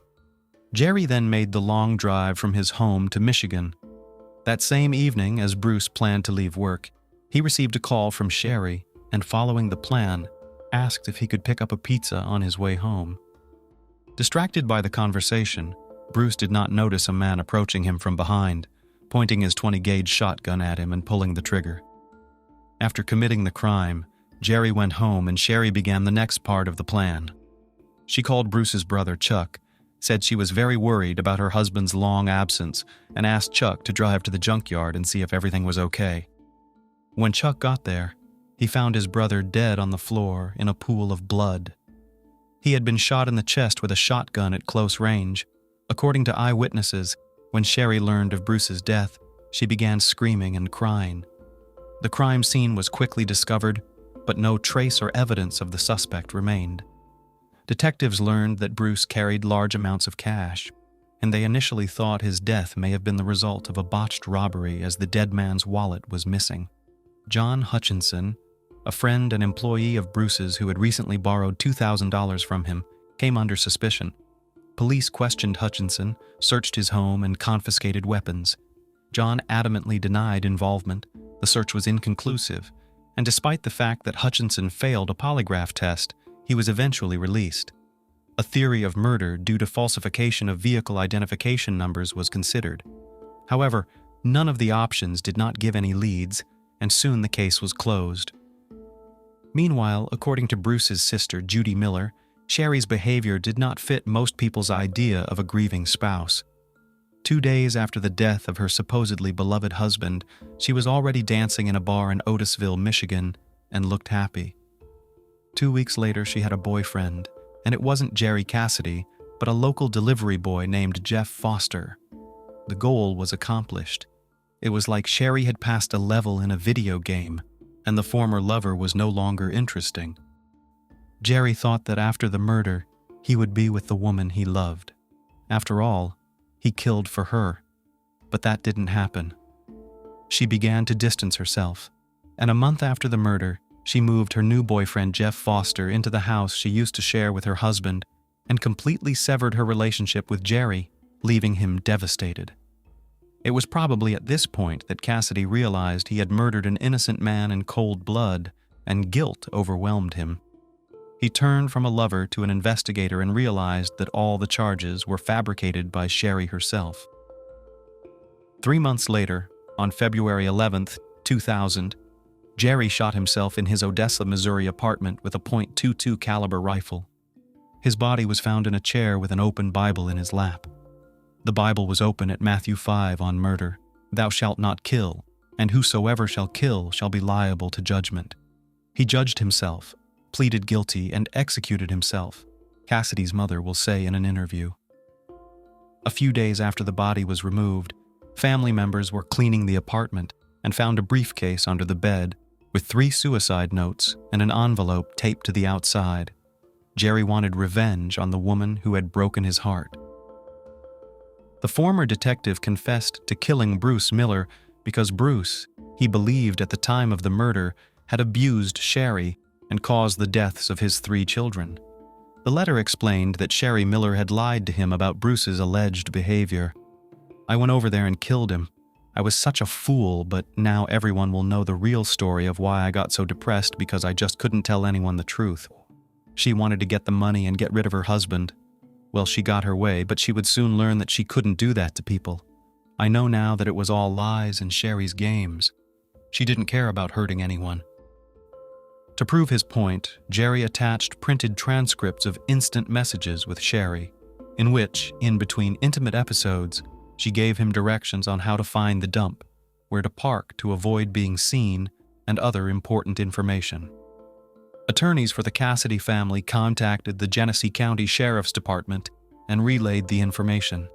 Jerry then made the long drive from his home to Michigan. That same evening, as Bruce planned to leave work, he received a call from Sherry and, following the plan, asked if he could pick up a pizza on his way home. Distracted by the conversation, Bruce did not notice a man approaching him from behind, pointing his 20-gauge shotgun at him and pulling the trigger. After committing the crime, Jerry went home and Sherry began the next part of the plan. She called Bruce's brother, Chuck, said she was very worried about her husband's long absence, and asked Chuck to drive to the junkyard and see if everything was okay. When Chuck got there, he found his brother dead on the floor in a pool of blood. He had been shot in the chest with a shotgun at close range. According to eyewitnesses, when Sherry learned of Bruce's death, she began screaming and crying. The crime scene was quickly discovered, but no trace or evidence of the suspect remained. Detectives learned that Bruce carried large amounts of cash, and they initially thought his death may have been the result of a botched robbery as the dead man's wallet was missing. John Hutchinson, a friend and employee of Bruce's who had recently borrowed $2,000 from him, came under suspicion. Police questioned Hutchinson, searched his home, and confiscated weapons. John adamantly denied involvement. The search was inconclusive, and despite the fact that Hutchinson failed a polygraph test, he was eventually released. A theory of murder due to falsification of vehicle identification numbers was considered. However, none of the options did not give any leads, and soon the case was closed. Meanwhile, according to Bruce's sister, Judy Miller, Sherry's behavior did not fit most people's idea of a grieving spouse. 2 days after the death of her supposedly beloved husband, she was already dancing in a bar in Otisville, Michigan, and looked happy. 2 weeks later, she had a boyfriend, and it wasn't Jerry Cassidy, but a local delivery boy named Jeff Foster. The goal was accomplished. It was like Sherry had passed a level in a video game, and the former lover was no longer interesting. Jerry thought that after the murder, he would be with the woman he loved. After all, he killed for her, but that didn't happen. She began to distance herself, and a month after the murder, she moved her new boyfriend Jeff Foster into the house she used to share with her husband and completely severed her relationship with Jerry, leaving him devastated. It was probably at this point that Cassidy realized he had murdered an innocent man in cold blood, and guilt overwhelmed him. He turned from a lover to an investigator and realized that all the charges were fabricated by Sherry herself. 3 months later, on February 11th, 2000, Jerry shot himself in his Odessa, Missouri apartment with a .22 caliber rifle. His body was found in a chair with an open Bible in his lap. The Bible was open at Matthew 5 on murder. Thou shalt not kill, and whosoever shall kill shall be liable to judgment. He judged himself, pleaded guilty, and executed himself, Cassidy's mother will say in an interview. A few days after the body was removed, family members were cleaning the apartment and found a briefcase under the bed with 3 suicide notes and an envelope taped to the outside. Jerry wanted revenge on the woman who had broken his heart. The former detective confessed to killing Bruce Miller because Bruce, he believed at the time of the murder, had abused Sherry and caused the deaths of his 3 children. The letter explained that Sherry Miller had lied to him about Bruce's alleged behavior. I went over there and killed him. I was such a fool, but now everyone will know the real story of why I got so depressed because I just couldn't tell anyone the truth. She wanted to get the money and get rid of her husband. Well, she got her way, but she would soon learn that she couldn't do that to people. I know now that it was all lies and Sherry's games. She didn't care about hurting anyone. To prove his point, Jerry attached printed transcripts of instant messages with Sherry, in which, in between intimate episodes, she gave him directions on how to find the dump, where to park to avoid being seen, and other important information. Attorneys for the Cassidy family contacted the Genesee County Sheriff's Department and relayed the information.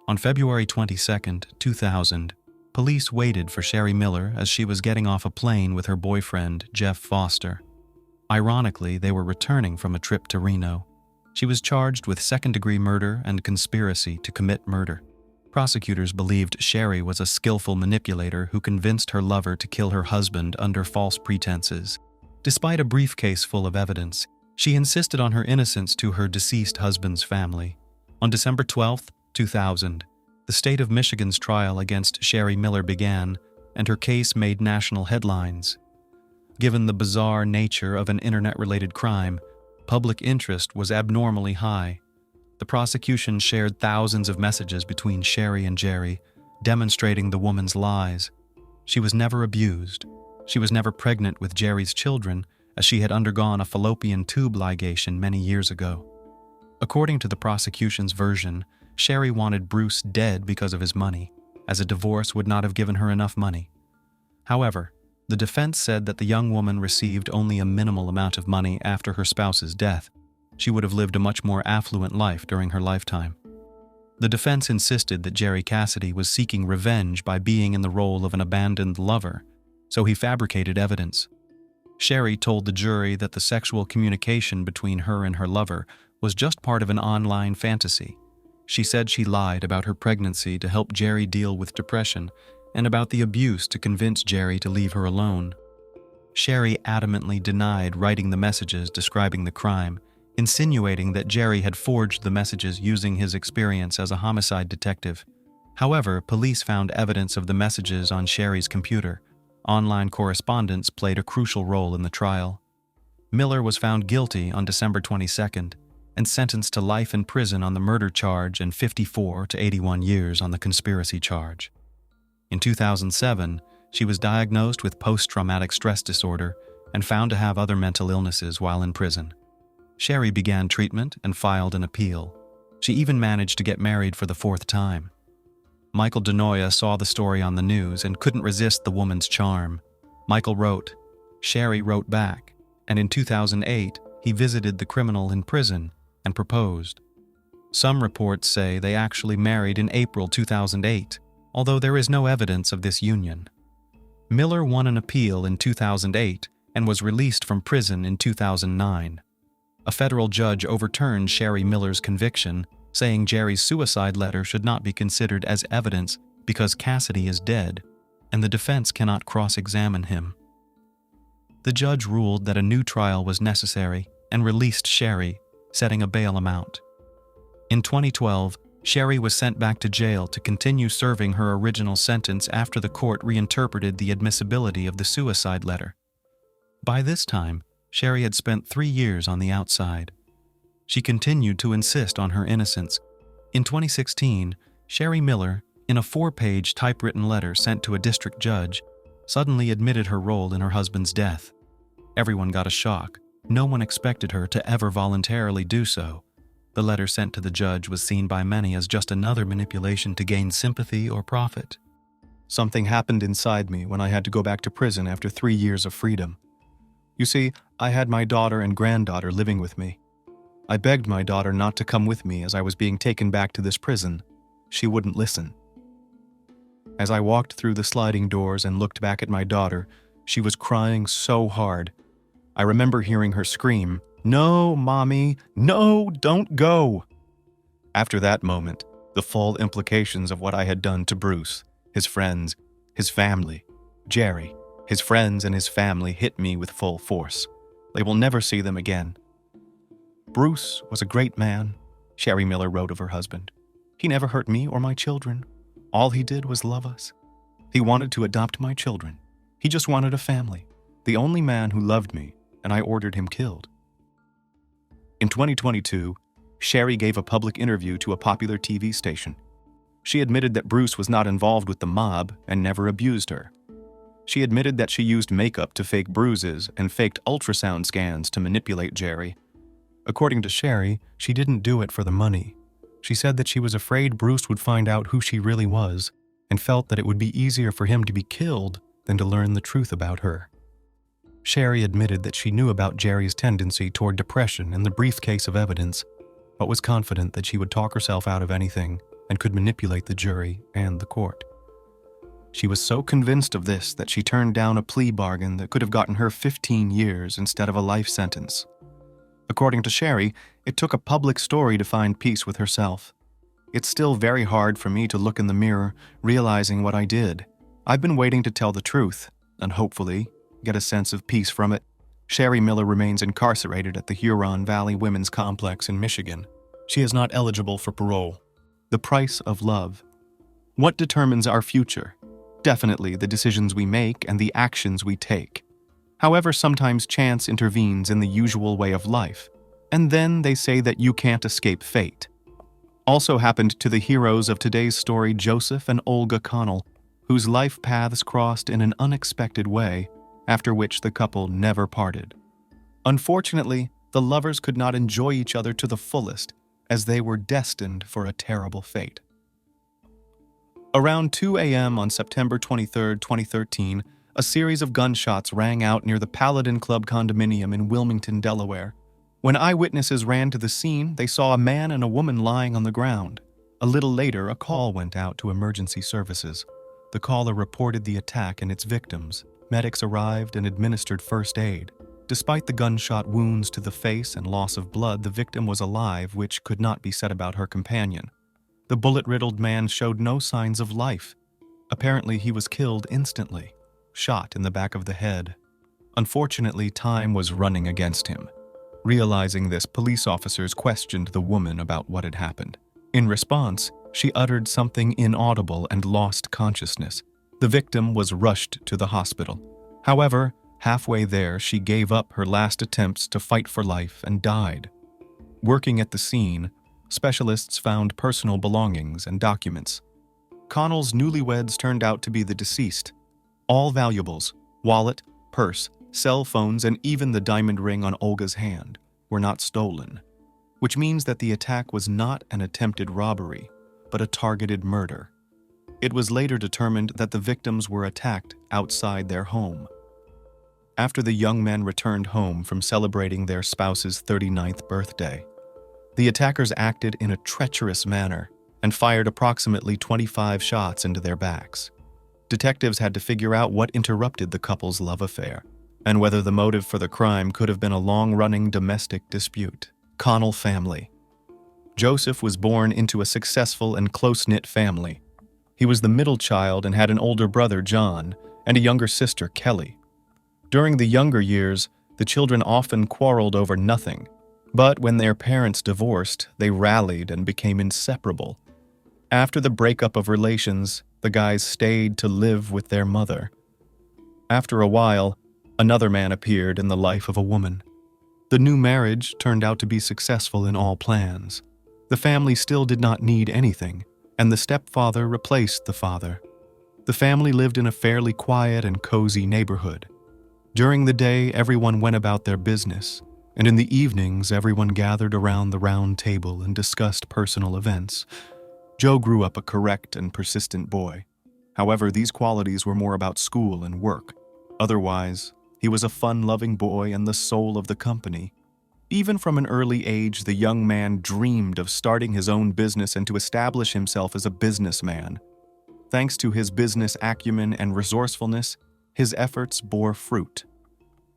On February 22, 2000, police waited for Sherry Miller as she was getting off a plane with her boyfriend, Jeff Foster. Ironically, they were returning from a trip to Reno. She was charged with second-degree murder and conspiracy to commit murder. Prosecutors believed Sherry was a skillful manipulator who convinced her lover to kill her husband under false pretenses. Despite a briefcase full of evidence, she insisted on her innocence to her deceased husband's family. On December 12, 2000, the state of Michigan's trial against Sherry Miller began, and her case made national headlines. Given the bizarre nature of an internet-related crime, public interest was abnormally high. The prosecution shared thousands of messages between Sherry and Jerry, demonstrating the woman's lies. She was never abused. She was never pregnant with Jerry's children, as she had undergone a fallopian tube ligation many years ago. According to the prosecution's version, Sherry wanted Bruce dead because of his money, as a divorce would not have given her enough money. However, the defense said that the young woman received only a minimal amount of money after her spouse's death. She would have lived a much more affluent life during her lifetime. The defense insisted that Jerry Cassidy was seeking revenge by being in the role of an abandoned lover, so he fabricated evidence. Sherry told the jury that the sexual communication between her and her lover was just part of an online fantasy. She said she lied about her pregnancy to help Jerry deal with depression and about the abuse to convince Jerry to leave her alone. Sherry adamantly denied writing the messages describing the crime, insinuating that Jerry had forged the messages using his experience as a homicide detective. However, police found evidence of the messages on Sherry's computer. Online correspondence played a crucial role in the trial. Miller was found guilty on December 22nd and sentenced to life in prison on the murder charge and 54 to 81 years on the conspiracy charge. In 2007, she was diagnosed with post-traumatic stress disorder and found to have other mental illnesses while in prison. Sherry began treatment and filed an appeal. She even managed to get married for the 4th time. Michael DeNoia saw the story on the news and couldn't resist the woman's charm. Michael wrote, Sherry wrote back, and in 2008, he visited the criminal in prison and proposed. Some reports say they actually married in April 2008, although there is no evidence of this union. Miller won an appeal in 2008 and was released from prison in 2009. A federal judge overturned Sherry Miller's conviction, saying Jerry's suicide letter should not be considered as evidence because Cassidy is dead, and the defense cannot cross-examine him. The judge ruled that a new trial was necessary and released Sherry, setting a bail amount. In 2012, Sherry was sent back to jail to continue serving her original sentence after the court reinterpreted the admissibility of the suicide letter. By this time, Sherry had spent 3 years on the outside. She continued to insist on her innocence. In 2016, Sherry Miller, in a 4-page typewritten letter sent to a district judge, suddenly admitted her role in her husband's death. Everyone got a shock. No one expected her to ever voluntarily do so. The letter sent to the judge was seen by many as just another manipulation to gain sympathy or profit. Something happened inside me when I had to go back to prison after 3 years of freedom. You see, I had my daughter and granddaughter living with me. I begged my daughter not to come with me as I was being taken back to this prison. She wouldn't listen. As I walked through the sliding doors and looked back at my daughter, she was crying so hard. I remember hearing her scream, "No, Mommy, no, don't go." After that moment, the full implications of what I had done to Bruce, his friends, his family, Jerry, his friends and his family hit me with full force. They will never see them again. Bruce was a great man, Sherry Miller wrote of her husband. He never hurt me or my children. All he did was love us. He wanted to adopt my children. He just wanted a family. The only man who loved me, and I ordered him killed. In 2022, Sherry gave a public interview to a popular TV station. She admitted that Bruce was not involved with the mob and never abused her. She admitted that she used makeup to fake bruises and faked ultrasound scans to manipulate Jerry. According to Sherry, she didn't do it for the money. She said that she was afraid Bruce would find out who she really was and felt that it would be easier for him to be killed than to learn the truth about her. Sherry admitted that she knew about Jerry's tendency toward depression and the briefcase of evidence, but was confident that she would talk herself out of anything and could manipulate the jury and the court. She was so convinced of this that she turned down a plea bargain that could have gotten her 15 years instead of a life sentence. According to Sherry, it took a public story to find peace with herself. It's still very hard for me to look in the mirror, realizing what I did. I've been waiting to tell the truth, and hopefully get a sense of peace from it. Sherry Miller remains incarcerated at the Huron Valley Women's Complex in Michigan. She is not eligible for parole. The price of love. What determines our future? Definitely the decisions we make and the actions we take. However, sometimes chance intervenes in the usual way of life, and then they say that you can't escape fate. Also happened to the heroes of today's story, Joseph and Olga Connell, whose life paths crossed in an unexpected way, after which the couple never parted. Unfortunately, the lovers could not enjoy each other to the fullest, as they were destined for a terrible fate. Around 2 a.m. on September 23, 2013, a series of gunshots rang out near the Paladin Club condominium in Wilmington, Delaware. When eyewitnesses ran to the scene, they saw a man and a woman lying on the ground. A little later, a call went out to emergency services. The caller reported the attack and its victims. Medics arrived and administered first aid. Despite the gunshot wounds to the face and loss of blood, the victim was alive, which could not be said about her companion. The bullet-riddled man showed no signs of life. Apparently, he was killed instantly, shot in the back of the head. Unfortunately, time was running against him. Realizing this, police officers questioned the woman about what had happened. In response, she uttered something inaudible and lost consciousness. The victim was rushed to the hospital. However, halfway there, she gave up her last attempts to fight for life and died. Working at the scene, specialists found personal belongings and documents. Connell's newlyweds turned out to be the deceased. All valuables, wallet, purse, cell phones, and even the diamond ring on Olga's hand were not stolen, which means that the attack was not an attempted robbery, but a targeted murder. It was later determined that the victims were attacked outside their home. After the young men returned home from celebrating their spouse's 39th birthday, the attackers acted in a treacherous manner and fired approximately 25 shots into their backs. Detectives had to figure out what interrupted the couple's love affair and whether the motive for the crime could have been a long-running domestic dispute. Connell family. Joseph was born into a successful and close-knit family. He was the middle child and had an older brother, John, and a younger sister, Kelly. During the younger years, the children often quarreled over nothing, but when their parents divorced, they rallied and became inseparable. After the breakup of relations, the guys stayed to live with their mother. After a while, another man appeared in the life of a woman. The new marriage turned out to be successful in all plans. The family still did not need anything, and the stepfather replaced the father. The family lived in a fairly quiet and cozy neighborhood. During the day, everyone went about their business, and in the evenings, everyone gathered around the round table and discussed personal events. Joe grew up a correct and persistent boy. However, these qualities were more about school and work. Otherwise, he was a fun-loving boy and the soul of the company. Even from an early age, the young man dreamed of starting his own business and to establish himself as a businessman. Thanks to his business acumen and resourcefulness, his efforts bore fruit.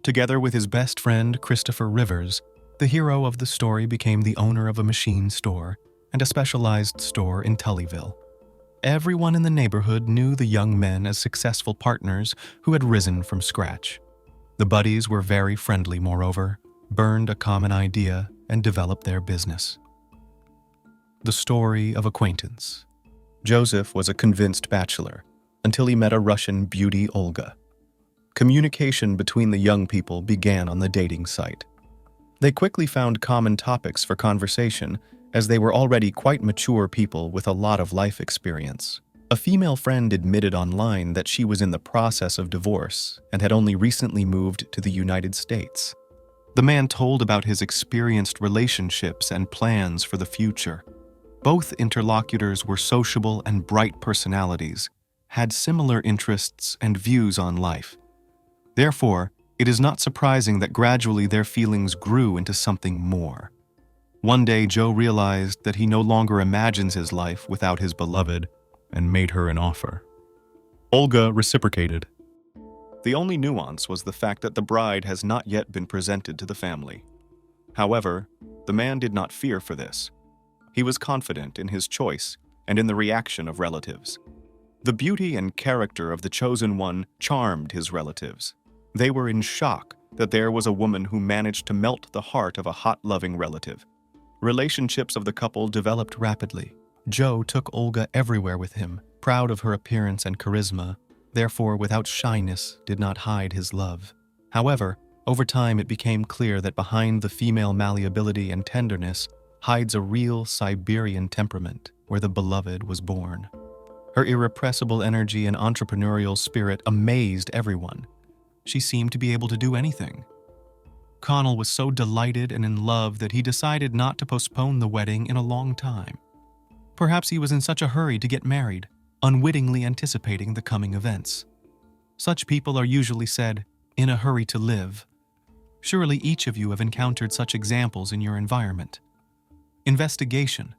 Together with his best friend, Christopher Rivers, the hero of the story became the owner of a machine store and a specialized store in Tullyville. Everyone in the neighborhood knew the young men as successful partners who had risen from scratch. The buddies were very friendly, moreover, burned a common idea, and developed their business. The story of acquaintance. Joseph was a convinced bachelor until he met a Russian beauty, Olga. Communication between the young people began on the dating site. They quickly found common topics for conversation, as they were already quite mature people with a lot of life experience. A female friend admitted online that she was in the process of divorce and had only recently moved to the United States. The man told about his experienced relationships and plans for the future. Both interlocutors were sociable and bright personalities, had similar interests and views on life. Therefore, it is not surprising that gradually their feelings grew into something more. One day, Joe realized that he no longer imagines his life without his beloved and made her an offer. Olga reciprocated. The only nuance was the fact that the bride has not yet been presented to the family. However, the man did not fear for this. He was confident in his choice and in the reaction of relatives. The beauty and character of the chosen one charmed his relatives. They were in shock that there was a woman who managed to melt the heart of a hot, loving relative. Relationships of the couple developed rapidly. Joe took Olga everywhere with him, proud of her appearance and charisma, therefore without shyness did not hide his love. However, over time it became clear that behind the female malleability and tenderness hides a real Siberian temperament where the beloved was born. Her irrepressible energy and entrepreneurial spirit amazed everyone. She seemed to be able to do anything. Connell was so delighted and in love that he decided not to postpone the wedding in a long time. Perhaps he was in such a hurry to get married, unwittingly anticipating the coming events. Such people are usually said, in a hurry to live. Surely each of you have encountered such examples in your environment. Investigation.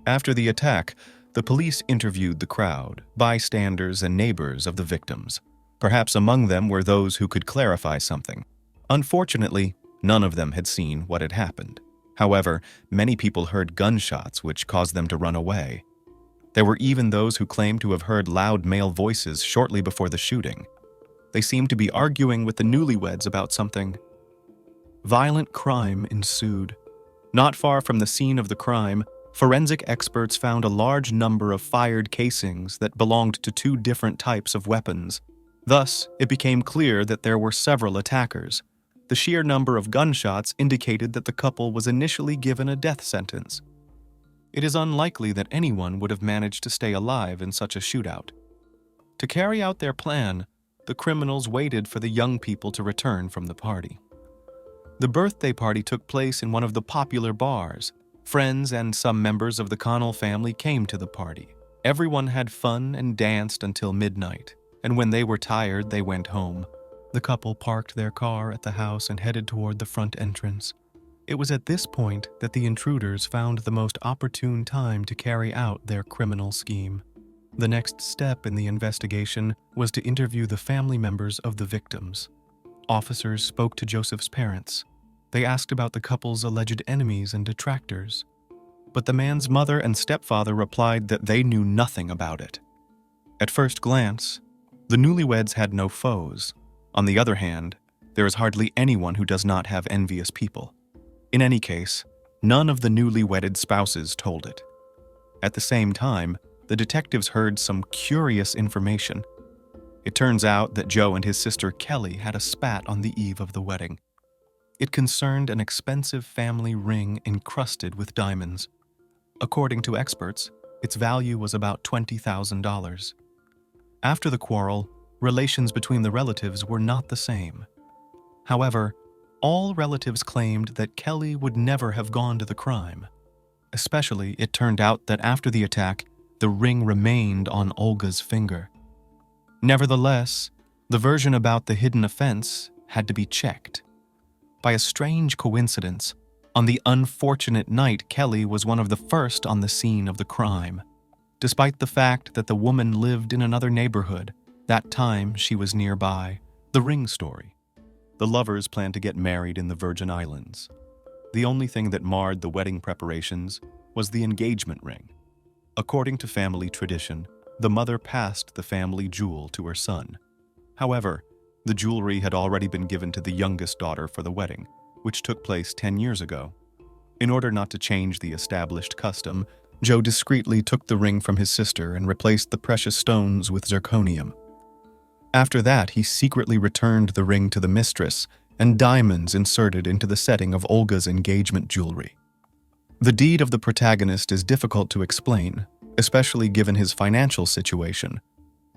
After the attack, the police interviewed the crowd, bystanders and neighbors of the victims. Perhaps among them were those who could clarify something. Unfortunately, none of them had seen what had happened. However, many people heard gunshots which caused them to run away. There were even those who claimed to have heard loud male voices shortly before the shooting. They seemed to be arguing with the newlyweds about something. Violent crime ensued. Not far from the scene of the crime, forensic experts found a large number of fired casings that belonged to two different types of weapons. Thus, it became clear that there were several attackers. The sheer number of gunshots indicated that the couple was initially given a death sentence. It is unlikely that anyone would have managed to stay alive in such a shootout. To carry out their plan, the criminals waited for the young people to return from the party. The birthday party took place in one of the popular bars. Friends and some members of the Connell family came to the party. Everyone had fun and danced until midnight, and when they were tired, they went home. The couple parked their car at the house and headed toward the front entrance. It was at this point that the intruders found the most opportune time to carry out their criminal scheme. The next step in the investigation was to interview the family members of the victims. Officers spoke to Joseph's parents. They asked about the couple's alleged enemies and detractors. But the man's mother and stepfather replied that they knew nothing about it. At first glance, the newlyweds had no foes. On the other hand, There is hardly anyone who does not have envious people. In any case, none of the newly wedded spouses told it. At the same time, the detectives heard some curious information. It turns out that Joe and his sister Kelly had a spat on the eve of the wedding. It concerned an expensive family ring encrusted with diamonds. According to experts, its value was about $20,000. After the quarrel, relations between the relatives were not the same. However, all relatives claimed that Kelly would never have gone to the crime. Especially, it turned out that after the attack, the ring remained on Olga's finger. Nevertheless, the version about the hidden offense had to be checked. By a strange coincidence, on the unfortunate night, Kelly was one of the first on the scene of the crime. Despite the fact that the woman lived in another neighborhood, that time she was nearby. The ring story. The lovers planned to get married in the Virgin Islands. The only thing that marred the wedding preparations was the engagement ring. According to family tradition, the mother passed the family jewel to her son. However, the jewelry had already been given to the youngest daughter for the wedding, which took place 10 years ago. In order not to change the established custom, Joe discreetly took the ring from his sister and replaced the precious stones with zirconium. After that, he secretly returned the ring to the mistress and diamonds inserted into the setting of Olga's engagement jewelry. The deed of the protagonist is difficult to explain, especially given his financial situation.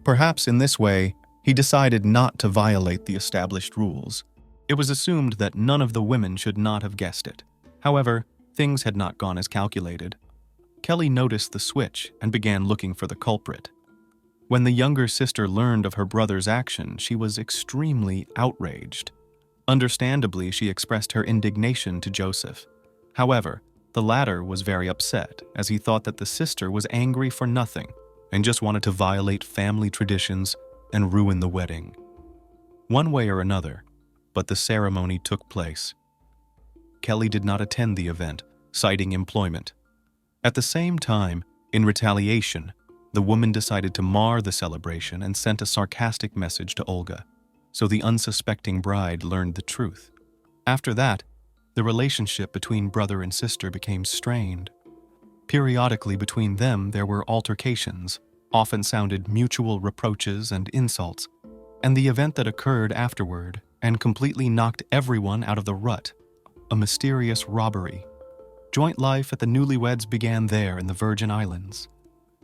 Perhaps in this way, he decided not to violate the established rules. It was assumed that none of the women should not have guessed it. However, things had not gone as calculated. Kelly noticed the switch and began looking for the culprit. When the younger sister learned of her brother's action, she was extremely outraged. Understandably, she expressed her indignation to Joseph. However, the latter was very upset, as he thought that the sister was angry for nothing and just wanted to violate family traditions and ruin the wedding. One way or another, but the ceremony took place. Kelly did not attend the event, citing employment. At the same time, in retaliation, the woman decided to mar the celebration and sent a sarcastic message to Olga, so the unsuspecting bride learned the truth. After that, the relationship between brother and sister became strained. Periodically between them there were altercations, often sounded mutual reproaches and insults, and the event that occurred afterward and completely knocked everyone out of the rut, a mysterious robbery. Joint life at the newlyweds began there in the Virgin Islands.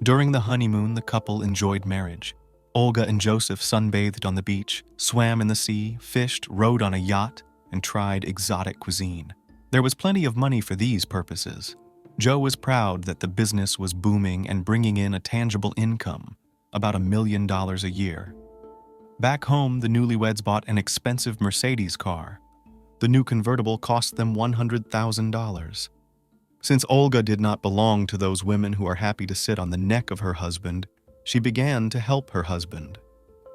During the honeymoon, the couple enjoyed marriage. Olga and Joseph sunbathed on the beach, swam in the sea, fished, rode on a yacht, and tried exotic cuisine. There was plenty of money for these purposes. Joe was proud that the business was booming and bringing in a tangible income, about $1 million a year. Back home, the newlyweds bought an expensive Mercedes car. The new convertible cost them $100,000. Since Olga did not belong to those women who are happy to sit on the neck of her husband, she began to help her husband.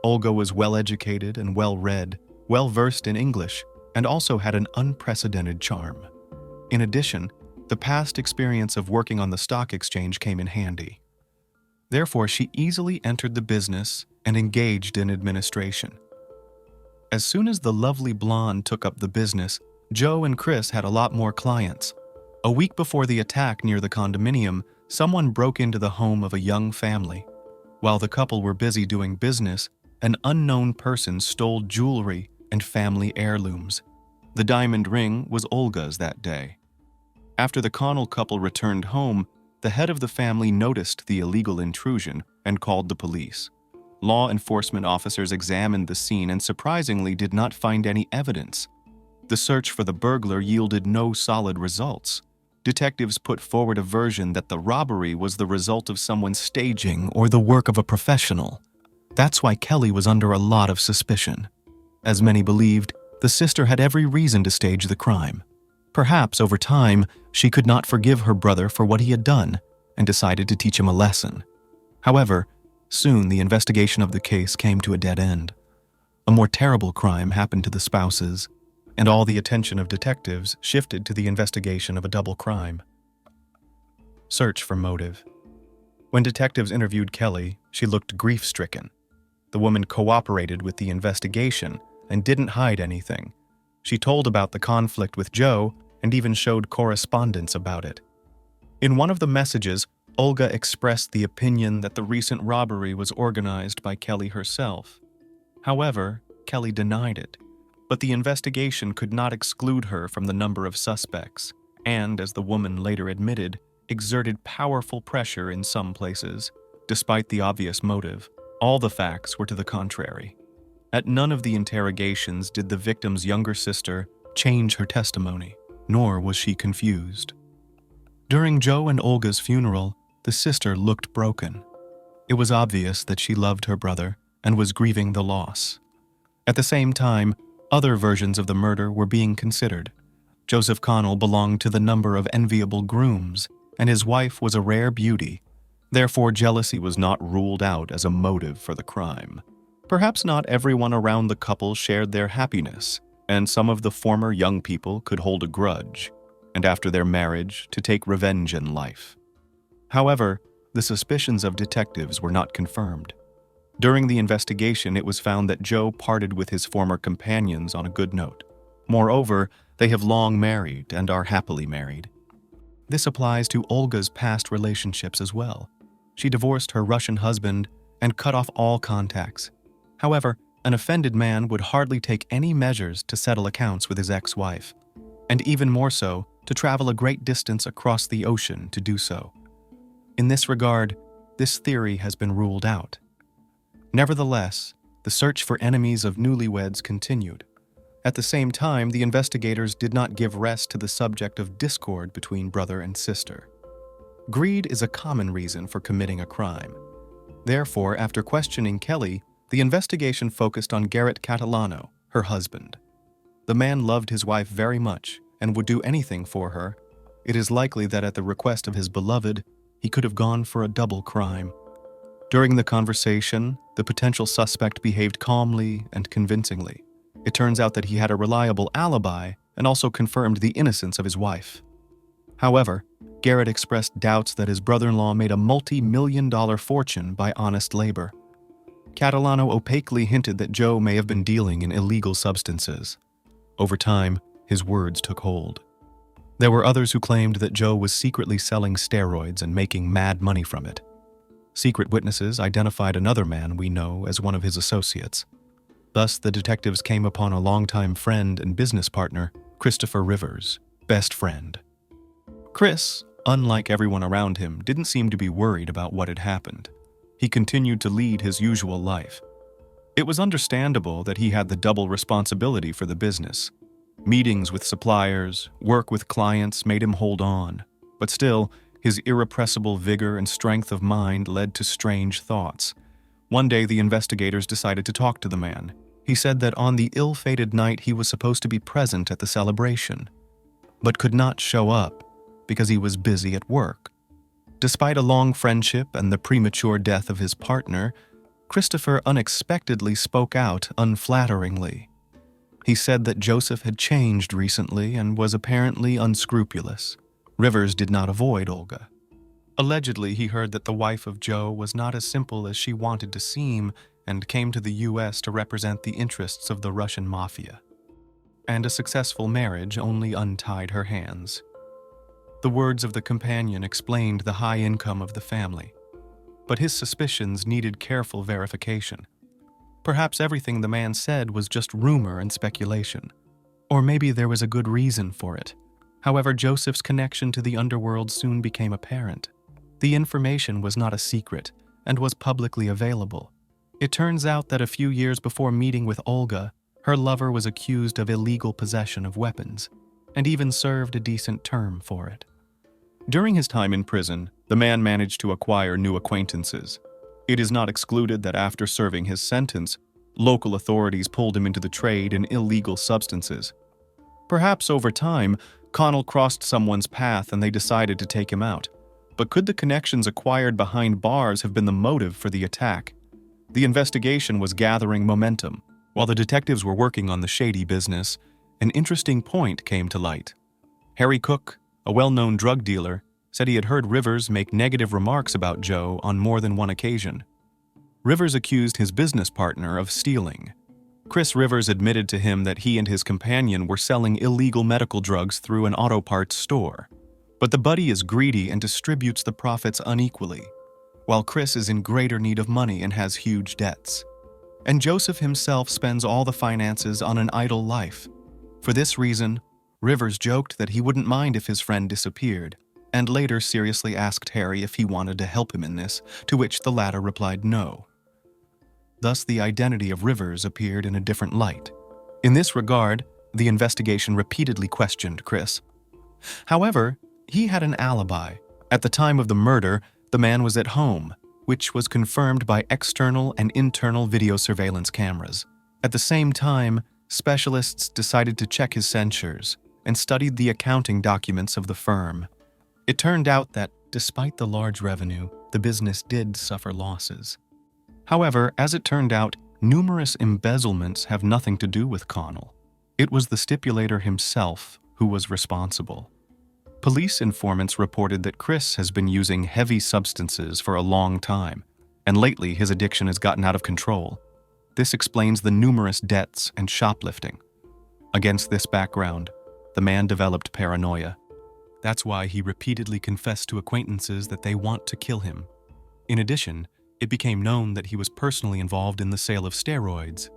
Olga was well-educated and well-read, well-versed in English, and also had an unprecedented charm. In addition, the past experience of working on the stock exchange came in handy. Therefore, she easily entered the business and engaged in administration. As soon as the lovely blonde took up the business, Joe and Chris had a lot more clients. A week before the attack near the condominium, someone broke into the home of a young family. While the couple were busy doing business, an unknown person stole jewelry and family heirlooms. The diamond ring was Olga's that day. After the Connell couple returned home, the head of the family noticed the illegal intrusion and called the police. Law enforcement officers examined the scene and surprisingly did not find any evidence. The search for the burglar yielded no solid results. Detectives put forward a version that the robbery was the result of someone staging or the work of a professional. That's why Kelly was under a lot of suspicion. As many believed, the sister had every reason to stage the crime. Perhaps over time, she could not forgive her brother for what he had done and decided to teach him a lesson. However, soon the investigation of the case came to a dead end. A more terrible crime happened to the spouses, and all the attention of detectives shifted to the investigation of a double crime. Search for motive. When detectives interviewed Kelly, she looked grief-stricken. The woman cooperated with the investigation, and didn't hide anything. She told about the conflict with Joe and even showed correspondence about it. In one of the messages, Olga expressed the opinion that the recent robbery was organized by Kelly herself. However, Kelly denied it, but the investigation could not exclude her from the number of suspects, and, as the woman later admitted, exerted powerful pressure in some places. Despite the obvious motive, all the facts were to the contrary. At none of the interrogations did the victim's younger sister change her testimony, nor was she confused. During Joe and Olga's funeral, the sister looked broken. It was obvious that she loved her brother and was grieving the loss. At the same time, other versions of the murder were being considered. Joseph Connell belonged to the number of enviable grooms, and his wife was a rare beauty. Therefore, jealousy was not ruled out as a motive for the crime. Perhaps not everyone around the couple shared their happiness, and some of the former young people could hold a grudge, and after their marriage, to take revenge in life. However, the suspicions of detectives were not confirmed. During the investigation, it was found that Joe parted with his former companions on a good note. Moreover, they have long married and are happily married. This applies to Olga's past relationships as well. She divorced her Russian husband and cut off all contacts. However, an offended man would hardly take any measures to settle accounts with his ex-wife, and even more so, to travel a great distance across the ocean to do so. In this regard, this theory has been ruled out. Nevertheless, the search for enemies of newlyweds continued. At the same time, the investigators did not give rest to the subject of discord between brother and sister. Greed is a common reason for committing a crime. Therefore, after questioning Kelly, the investigation focused on Garrett Catalano, her husband. The man loved his wife very much and would do anything for her. It is likely that at the request of his beloved, he could have gone for a double crime. During the conversation, the potential suspect behaved calmly and convincingly. It turns out that he had a reliable alibi and also confirmed the innocence of his wife. However, Garrett expressed doubts that his brother-in-law made a multi-million-dollar fortune by honest labor. Catalano opaquely hinted that Joe may have been dealing in illegal substances. Over time, his words took hold. There were others who claimed that Joe was secretly selling steroids and making mad money from it. Secret witnesses identified another man we know as one of his associates. Thus, the detectives came upon a longtime friend and business partner, Christopher Rivers, best friend. Chris, unlike everyone around him, didn't seem to be worried about what had happened. He continued to lead his usual life. It was understandable that he had the double responsibility for the business. Meetings with suppliers, work with clients made him hold on, but still, his irrepressible vigor and strength of mind led to strange thoughts. One day, the investigators decided to talk to the man. He said that on the ill-fated night he was supposed to be present at the celebration, but could not show up because he was busy at work. Despite a long friendship and the premature death of his partner, Christopher unexpectedly spoke out unflatteringly. He said that Joseph had changed recently and was apparently unscrupulous. Rivers did not avoid Olga. Allegedly, he heard that the wife of Joe was not as simple as she wanted to seem and came to the U.S. to represent the interests of the Russian mafia. And a successful marriage only untied her hands. The words of the companion explained the high income of the family, but his suspicions needed careful verification. Perhaps everything the man said was just rumor and speculation, or maybe there was a good reason for it. However, Joseph's connection to the underworld soon became apparent. The information was not a secret and was publicly available. It turns out that a few years before meeting with Olga, her lover was accused of illegal possession of weapons, and even served a decent term for it. During his time in prison, the man managed to acquire new acquaintances. It is not excluded that after serving his sentence, local authorities pulled him into the trade in illegal substances. Perhaps over time, Connell crossed someone's path and they decided to take him out. But could the connections acquired behind bars have been the motive for the attack? The investigation was gathering momentum. While the detectives were working on the shady business, an interesting point came to light. Harry Cook, a well-known drug dealer, said he had heard Rivers make negative remarks about Joe on more than one occasion. Rivers accused his business partner of stealing. Chris Rivers admitted to him that he and his companion were selling illegal medical drugs through an auto parts store. But the buddy is greedy and distributes the profits unequally, while Chris is in greater need of money and has huge debts. And Joseph himself spends all the finances on an idle life. For this reason, Rivers joked that he wouldn't mind if his friend disappeared, and later seriously asked Harry if he wanted to help him in this, to which the latter replied no. Thus, the identity of Rivers appeared in a different light. In this regard, the investigation repeatedly questioned Chris. However, he had an alibi. At the time of the murder, the man was at home, which was confirmed by external and internal video surveillance cameras. At the same time, specialists decided to check his censures and studied the accounting documents of the firm. It turned out that, despite the large revenue, the business did suffer losses. However, as it turned out, numerous embezzlements have nothing to do with Connell. It was the stipulator himself who was responsible. Police informants reported that Chris has been using heavy substances for a long time, and lately his addiction has gotten out of control. This explains the numerous debts and shoplifting. Against this background, the man developed paranoia. That's why he repeatedly confessed to acquaintances that they want to kill him. In addition, it became known that he was personally involved in the sale of steroids,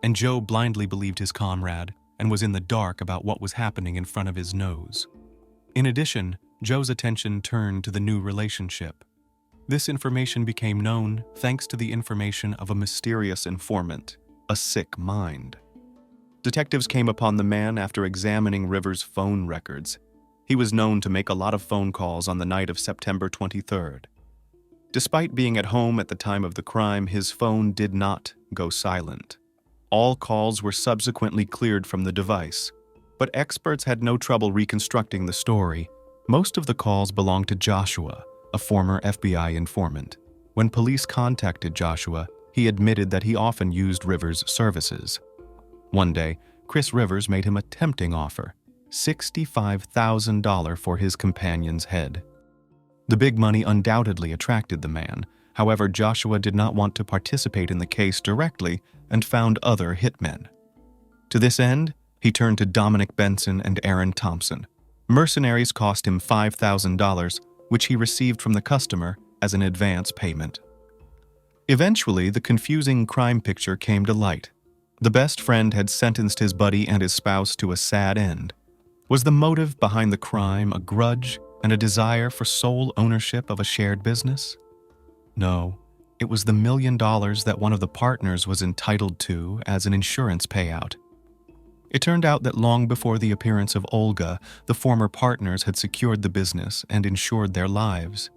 and Joe blindly believed his comrade and was in the dark about what was happening in front of his nose. In addition, Joe's attention turned to the new relationship. This information became known thanks to the information of a mysterious informant, a sick mind. Detectives came upon the man after examining Rivers' phone records. He was known to make a lot of phone calls on the night of September 23rd. Despite being at home at the time of the crime, his phone did not go silent. All calls were subsequently cleared from the device, but experts had no trouble reconstructing the story. Most of the calls belonged to Joshua, a former FBI informant. When police contacted Joshua, he admitted that he often used Rivers' services. One day, Chris Rivers made him a tempting offer, $65,000 for his companion's head. The big money undoubtedly attracted the man. However, Joshua did not want to participate in the case directly and found other hitmen. To this end, he turned to Dominic Benson and Aaron Thompson. Mercenaries cost him $5,000, which he received from the customer as an advance payment. Eventually, the confusing crime picture came to light. The best friend had sentenced his buddy and his spouse to a sad end. Was the motive behind the crime a grudge and a desire for sole ownership of a shared business? No, it was the $1 million that one of the partners was entitled to as an insurance payout. It turned out that long before the appearance of Olga, the former partners had secured the business and insured their lives.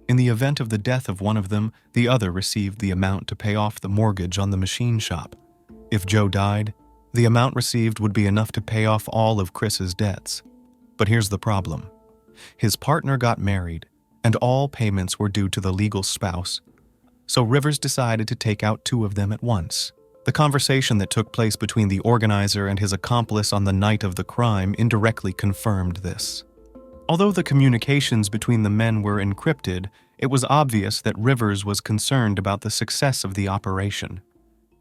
In the event of the death of one of them, the other received the amount to pay off the mortgage on the machine shop. If Joe died, the amount received would be enough to pay off all of Chris's debts. But here's the problem. His partner got married, and all payments were due to the legal spouse, so Rivers decided to take out two of them at once. The conversation that took place between the organizer and his accomplice on the night of the crime indirectly confirmed this. Although the communications between the men were encrypted, it was obvious that Rivers was concerned about the success of the operation.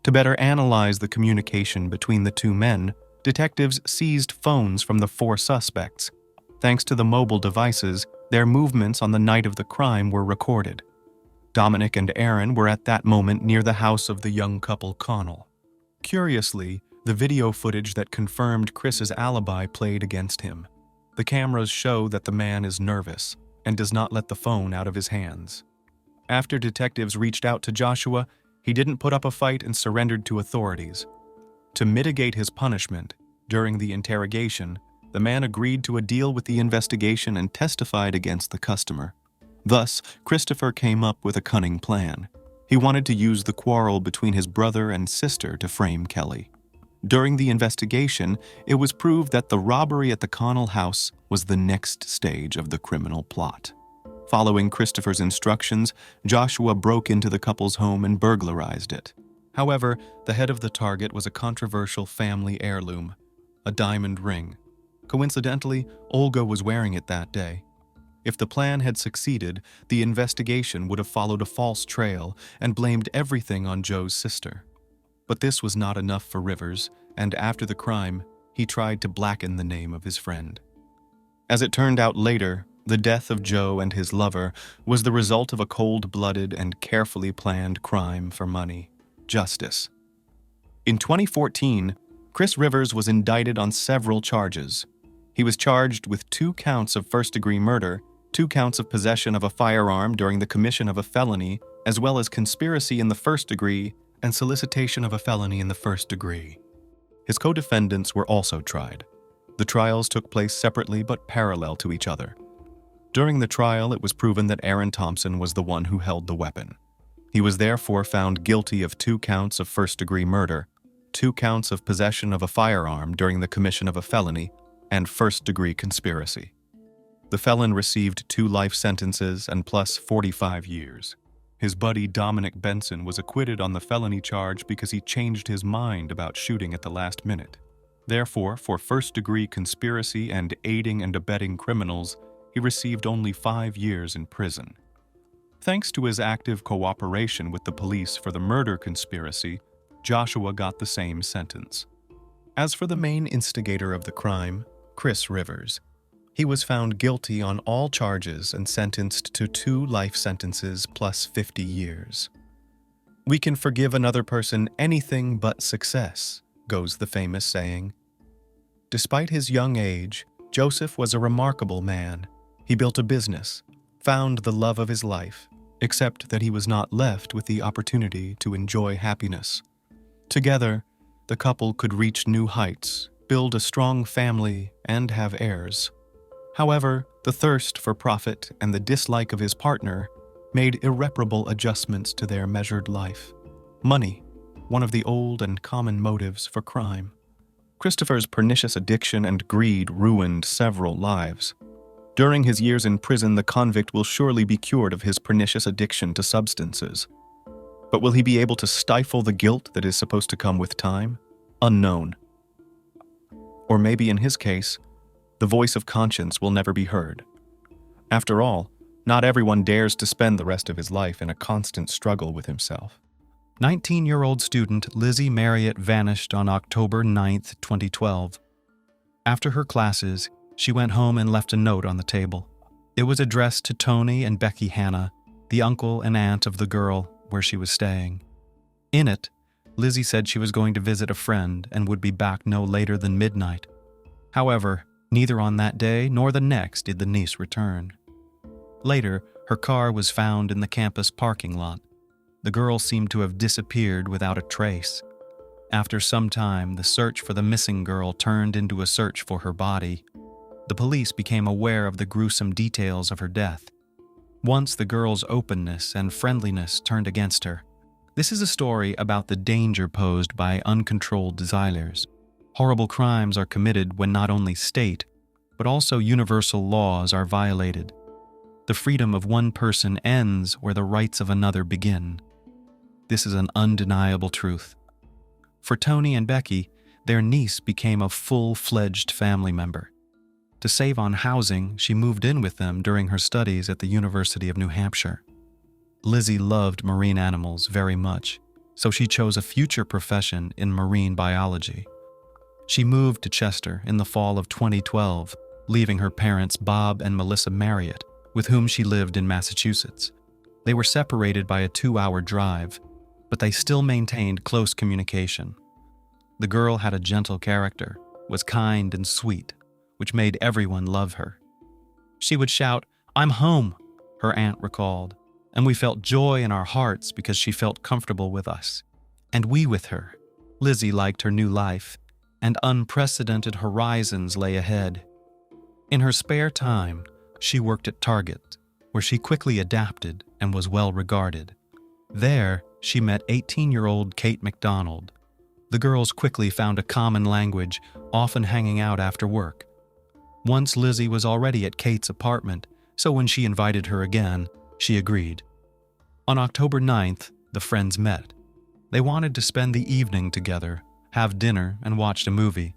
To better analyze the communication between the two men, detectives seized phones from the four suspects. Thanks to the mobile devices, their movements on the night of the crime were recorded. Dominic and Aaron were at that moment near the house of the young couple Connell. Curiously, the video footage that confirmed Chris's alibi played against him. The cameras show that the man is nervous and does not let the phone out of his hands. After detectives reached out to Joshua, he didn't put up a fight and surrendered to authorities. To mitigate his punishment, during the interrogation, the man agreed to a deal with the investigation and testified against the customer. Thus, Christopher came up with a cunning plan. He wanted to use the quarrel between his brother and sister to frame Kelly. During the investigation, it was proved that the robbery at the Connell house was the next stage of the criminal plot. Following Christopher's instructions, Joshua broke into the couple's home and burglarized it. However, the head of the target was a controversial family heirloom, a diamond ring. Coincidentally, Olga was wearing it that day. If the plan had succeeded, the investigation would have followed a false trail and blamed everything on Joe's sister. But this was not enough for Rivers, and after the crime, he tried to blacken the name of his friend. As it turned out later, the death of Joe and his lover was the result of a cold-blooded and carefully planned crime for money, justice. In 2014, Chris Rivers was indicted on several charges. He was charged with 2 counts of first-degree murder, 2 counts of possession of a firearm during the commission of a felony, as well as conspiracy in the first degree and solicitation of a felony in the first degree. His co-defendants were also tried. The trials took place separately but parallel to each other. During the trial, it was proven that Aaron Thompson was the one who held the weapon. He was therefore found guilty of 2 counts of first-degree murder, 2 counts of possession of a firearm during the commission of a felony, and first-degree conspiracy. The felon received 2 life sentences and plus 45 years. His buddy Dominic Benson was acquitted on the felony charge because he changed his mind about shooting at the last minute. Therefore, for first-degree conspiracy and aiding and abetting criminals, he received only 5 years in prison. Thanks to his active cooperation with the police for the murder conspiracy, Joshua got the same sentence. As for the main instigator of the crime, Chris Rivers, he was found guilty on all charges and sentenced to 2 life sentences plus 50 years. "We can forgive another person anything but success," goes the famous saying. Despite his young age, Joseph was a remarkable man. He built a business, found the love of his life, except that he was not left with the opportunity to enjoy happiness. Together, the couple could reach new heights, build a strong family, and have heirs. However, the thirst for profit and the dislike of his partner made irreparable adjustments to their measured life. Money, one of the old and common motives for crime. Christopher's pernicious addiction and greed ruined several lives. During his years in prison, the convict will surely be cured of his pernicious addiction to substances. But will he be able to stifle the guilt that is supposed to come with time? Unknown. Or maybe in his case, the voice of conscience will never be heard. After all, not everyone dares to spend the rest of his life in a constant struggle with himself. 19-year-old student Lizzie Marriott vanished on October 9, 2012. After her classes, she went home and left a note on the table. It was addressed to Tony and Becky Hanna, the uncle and aunt of the girl where she was staying. In it, Lizzie said she was going to visit a friend and would be back no later than midnight. However, neither on that day nor the next did the niece return. Later, her car was found in the campus parking lot. The girl seemed to have disappeared without a trace. After some time, the search for the missing girl turned into a search for her body. The police became aware of the gruesome details of her death. Once the girl's openness and friendliness turned against her. This is a story about the danger posed by uncontrolled desires. Horrible crimes are committed when not only state, but also universal laws are violated. The freedom of one person ends where the rights of another begin. This is an undeniable truth. For Tony and Becky, their niece became a full-fledged family member. To save on housing, she moved in with them during her studies at the University of New Hampshire. Lizzie loved marine animals very much, so she chose a future profession in marine biology. She moved to Chester in the fall of 2012, leaving her parents Bob and Melissa Marriott, with whom she lived in Massachusetts. They were separated by a 2-hour drive, but they still maintained close communication. The girl had a gentle character, was kind and sweet, which made everyone love her. She would shout, "I'm home," her aunt recalled, and we felt joy in our hearts because she felt comfortable with us. And we with her. Lizzie liked her new life, and unprecedented horizons lay ahead. In her spare time, she worked at Target, where she quickly adapted and was well regarded. There, she met 18-year-old Kate McDonald. The girls quickly found a common language, often hanging out after work. Once Lizzie was already at Kate's apartment, so when she invited her again, she agreed. On October 9th, the friends met. They wanted to spend the evening together, have dinner, and watch a movie.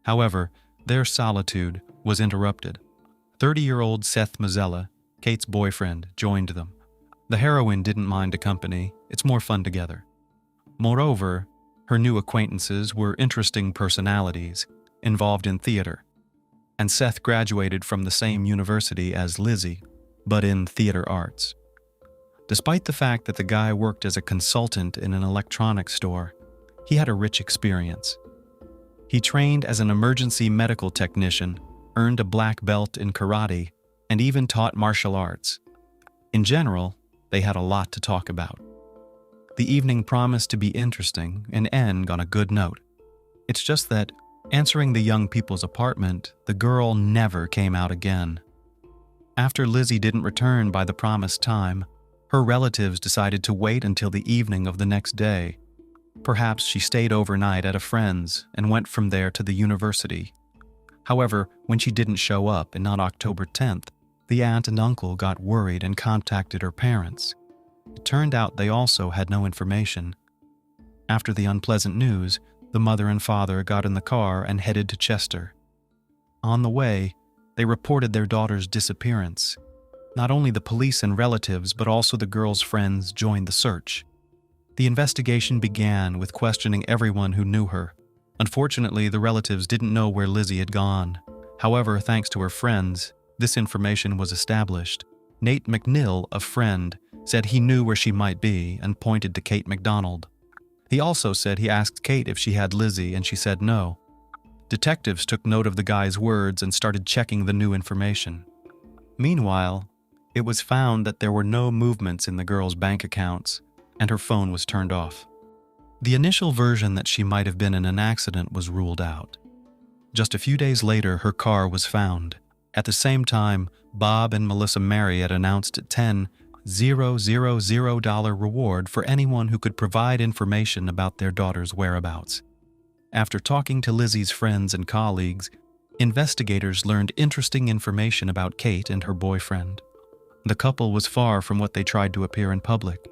However, their solitude was interrupted. 30-year-old Seth Mazzella, Kate's boyfriend, joined them. The heroine didn't mind a company. It's more fun together. Moreover, Her new acquaintances were interesting personalities involved in theater, and Seth graduated from the same university as Lizzie, but in theater arts. Despite the fact that the guy worked as a consultant in an electronics store, he had a rich experience. He trained as an emergency medical technician, earned a black belt in karate, and even taught martial arts. In general, they had a lot to talk about. The evening promised to be interesting and end on a good note. It's just that, answering the young people's apartment, the girl never came out again. After Lizzie didn't return by the promised time, her relatives decided to wait until the evening of the next day. Perhaps she stayed overnight at a friend's and went from there to the university. However, when she didn't show up and on October 10th, the aunt and uncle got worried and contacted her parents. It turned out they also had no information. After the unpleasant news, the mother and father got in the car and headed to Chester. On the way, they reported their daughter's disappearance. Not only the police and relatives, but also the girl's friends joined the search. The investigation began with questioning everyone who knew her. Unfortunately, the relatives didn't know where Lizzie had gone. However, thanks to her friends, this information was established. Nate McNill, a friend, said he knew where she might be and pointed to Kate McDonald. He also said he asked Kate if she had Lizzie and she said no. Detectives took note of the guy's words and started checking the new information. Meanwhile, it was found that there were no movements in the girl's bank accounts, and her phone was turned off. The initial version that she might have been in an accident was ruled out. Just a few days later, her car was found. At the same time, Bob and Melissa Marriott announced a $10,000 reward for anyone who could provide information about their daughter's whereabouts. After talking to Lizzie's friends and colleagues, investigators learned interesting information about Kate and her boyfriend. The couple was far from what they tried to appear in public.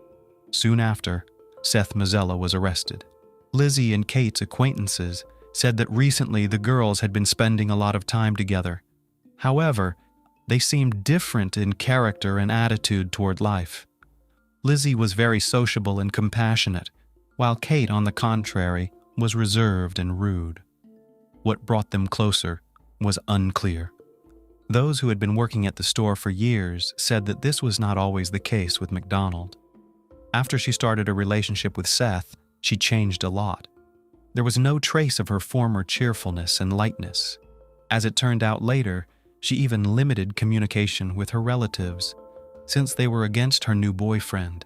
Soon after, Seth Mazzella was arrested. Lizzie and Kate's acquaintances said that recently the girls had been spending a lot of time together. However, they seemed different in character and attitude toward life. Lizzie was very sociable and compassionate, while Kate, on the contrary, was reserved and rude. What brought them closer was unclear. Those who had been working at the store for years said that this was not always the case with McDonald. After she started a relationship with Seth, she changed a lot. There was no trace of her former cheerfulness and lightness. As it turned out later, she even limited communication with her relatives, since they were against her new boyfriend.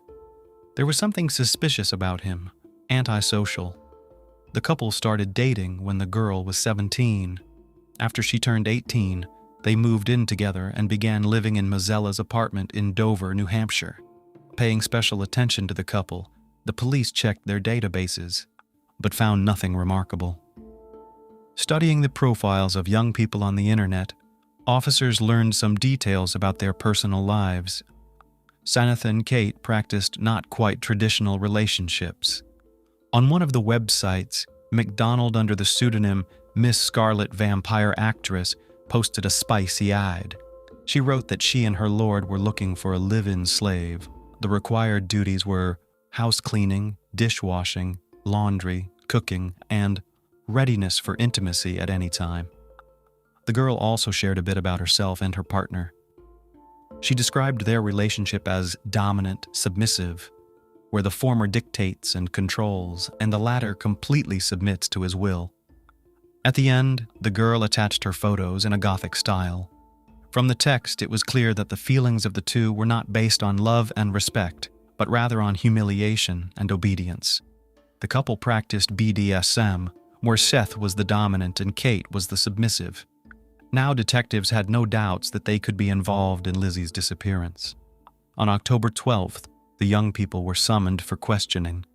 There was something suspicious about him, antisocial. The couple started dating when the girl was 17. After she turned 18, they moved in together and began living in Mazzella's apartment in Dover, New Hampshire. Paying special attention to the couple, the police checked their databases, but found nothing remarkable. Studying the profiles of young people on the internet, officers learned some details about their personal lives. Sanatha and Kate practiced not quite traditional relationships. On one of the websites, McDonald, under the pseudonym Miss Scarlet Vampire Actress, posted a spicy ad. She wrote that she and her lord were looking for a live-in slave. The required duties were house cleaning, dishwashing, laundry, cooking, and readiness for intimacy at any time. The girl also shared a bit about herself and her partner. She described their relationship as dominant, submissive, where the former dictates and controls, and the latter completely submits to his will. At the end, the girl attached her photos in a Gothic style. From the text, it was clear that the feelings of the two were not based on love and respect, but rather on humiliation and obedience. The couple practiced BDSM, where Seth was the dominant and Kate was the submissive. Now detectives had no doubts that they could be involved in Lizzie's disappearance. On October 12th, the young people were summoned for questioning.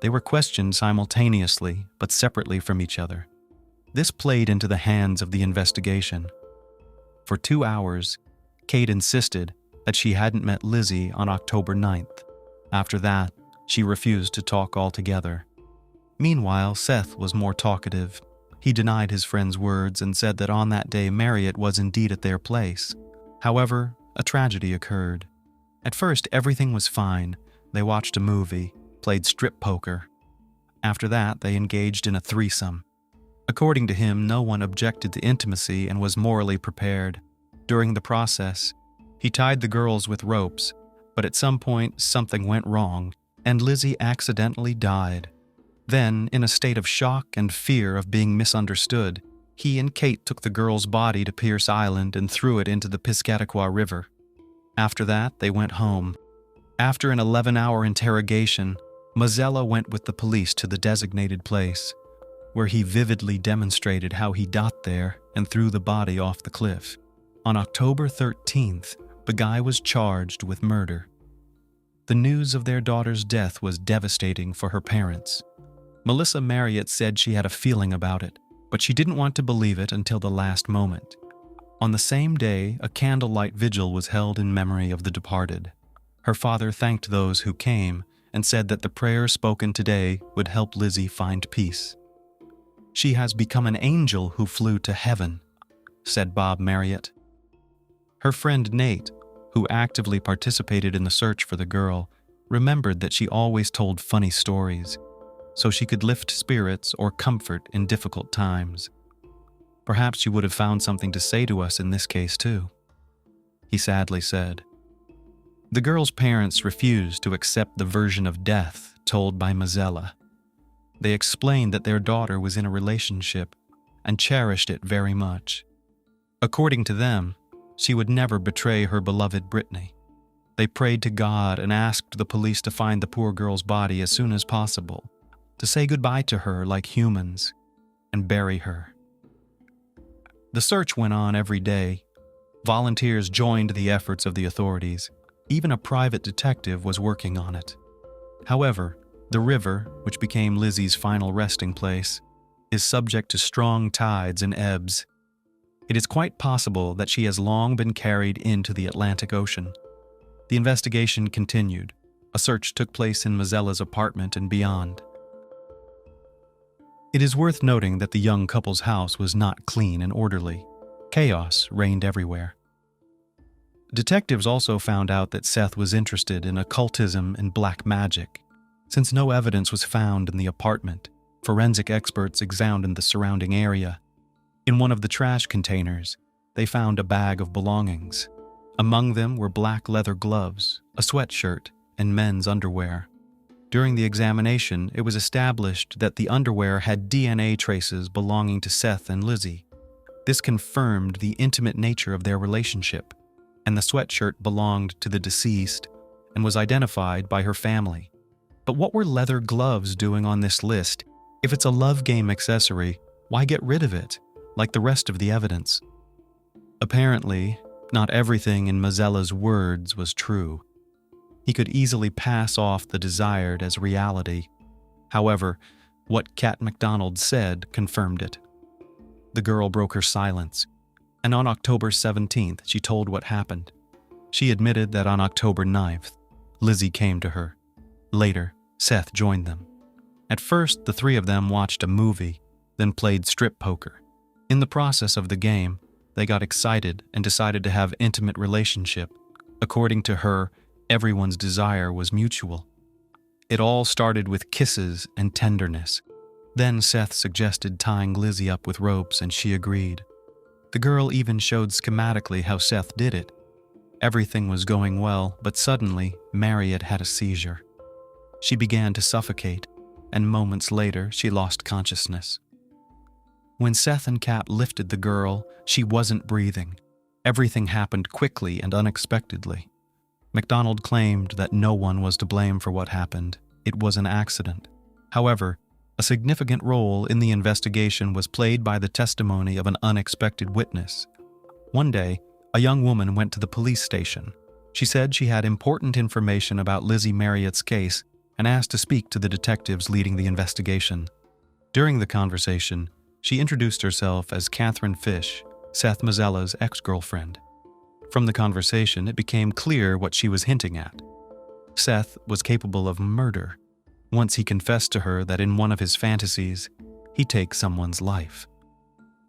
They were questioned simultaneously, but separately from each other. This played into the hands of the investigation. For 2 hours, Kate insisted that she hadn't met Lizzie on October 9th. After that, she refused to talk altogether. Meanwhile, Seth was more talkative. He denied his friend's words and said that on that day Marriott was indeed at their place. However, a tragedy occurred. At first, everything was fine. They watched a movie, played strip poker. After that, they engaged in a threesome. According to him, no one objected to intimacy and was morally prepared. During the process, he tied the girls with ropes, but at some point something went wrong, and Lizzie accidentally died. Then, in a state of shock and fear of being misunderstood, he and Kate took the girl's body to Pierce Island and threw it into the Piscataqua River. After that, they went home. After an 11-hour interrogation, Mazzella went with the police to the designated place, where he vividly demonstrated how he got there and threw the body off the cliff. On October 13th, the guy was charged with murder. The news of their daughter's death was devastating for her parents. Melissa Marriott said she had a feeling about it, but she didn't want to believe it until the last moment. On the same day, a candlelight vigil was held in memory of the departed. Her father thanked those who came and said that the prayer spoken today would help Lizzie find peace. "She has become an angel who flew to heaven," said Bob Marriott. Her friend Nate, who actively participated in the search for the girl, remembered that she always told funny stories, so she could lift spirits or comfort in difficult times. "Perhaps she would have found something to say to us in this case too," he sadly said. The girl's parents refused to accept the version of death told by Mazzella. They explained that their daughter was in a relationship and cherished it very much. According to them, she would never betray her beloved Brittany. They prayed to God and asked the police to find the poor girl's body as soon as possible, to say goodbye to her like humans, and bury her. The search went on every day. Volunteers joined the efforts of the authorities. Even a private detective was working on it. However, the river, which became Lizzie's final resting place, is subject to strong tides and ebbs. It is quite possible that she has long been carried into the Atlantic Ocean. The investigation continued. A search took place in Mazzella's apartment and beyond. It is worth noting that the young couple's house was not clean and orderly. Chaos reigned everywhere. Detectives also found out that Seth was interested in occultism and black magic. Since no evidence was found in the apartment, forensic experts examined the surrounding area. In one of the trash containers, they found a bag of belongings. Among them were black leather gloves, a sweatshirt, and men's underwear. During the examination, it was established that the underwear had DNA traces belonging to Seth and Lizzie. This confirmed the intimate nature of their relationship, and the sweatshirt belonged to the deceased and was identified by her family. But what were leather gloves doing on this list? If it's a love game accessory, why get rid of it, like the rest of the evidence? Apparently, not everything in Mazzella's words was true. He could easily pass off the desired as reality. However, what Kat McDonald said confirmed it. The girl broke her silence, and on October 17th, she told what happened. She admitted that on October 9th, Lizzie came to her. Later, Seth joined them. At first, the three of them watched a movie, then played strip poker. In the process of the game, they got excited and decided to have intimate relationship. According to her, everyone's desire was mutual. It all started with kisses and tenderness. Then Seth suggested tying Lizzie up with ropes, and she agreed. The girl even showed schematically how Seth did it. Everything was going well, but suddenly, Marriott had a seizure. She began to suffocate, and moments later, she lost consciousness. When Seth and Kat lifted the girl, she wasn't breathing. Everything happened quickly and unexpectedly. McDonald claimed that no one was to blame for what happened. It was an accident. However, a significant role in the investigation was played by the testimony of an unexpected witness. One day, a young woman went to the police station. She said she had important information about Lizzie Marriott's case and asked to speak to the detectives leading the investigation. During the conversation, she introduced herself as Catherine Fish, Seth Mazzella's ex-girlfriend. From the conversation, it became clear what she was hinting at. Seth was capable of murder. Once he confessed to her that in one of his fantasies, he takes someone's life.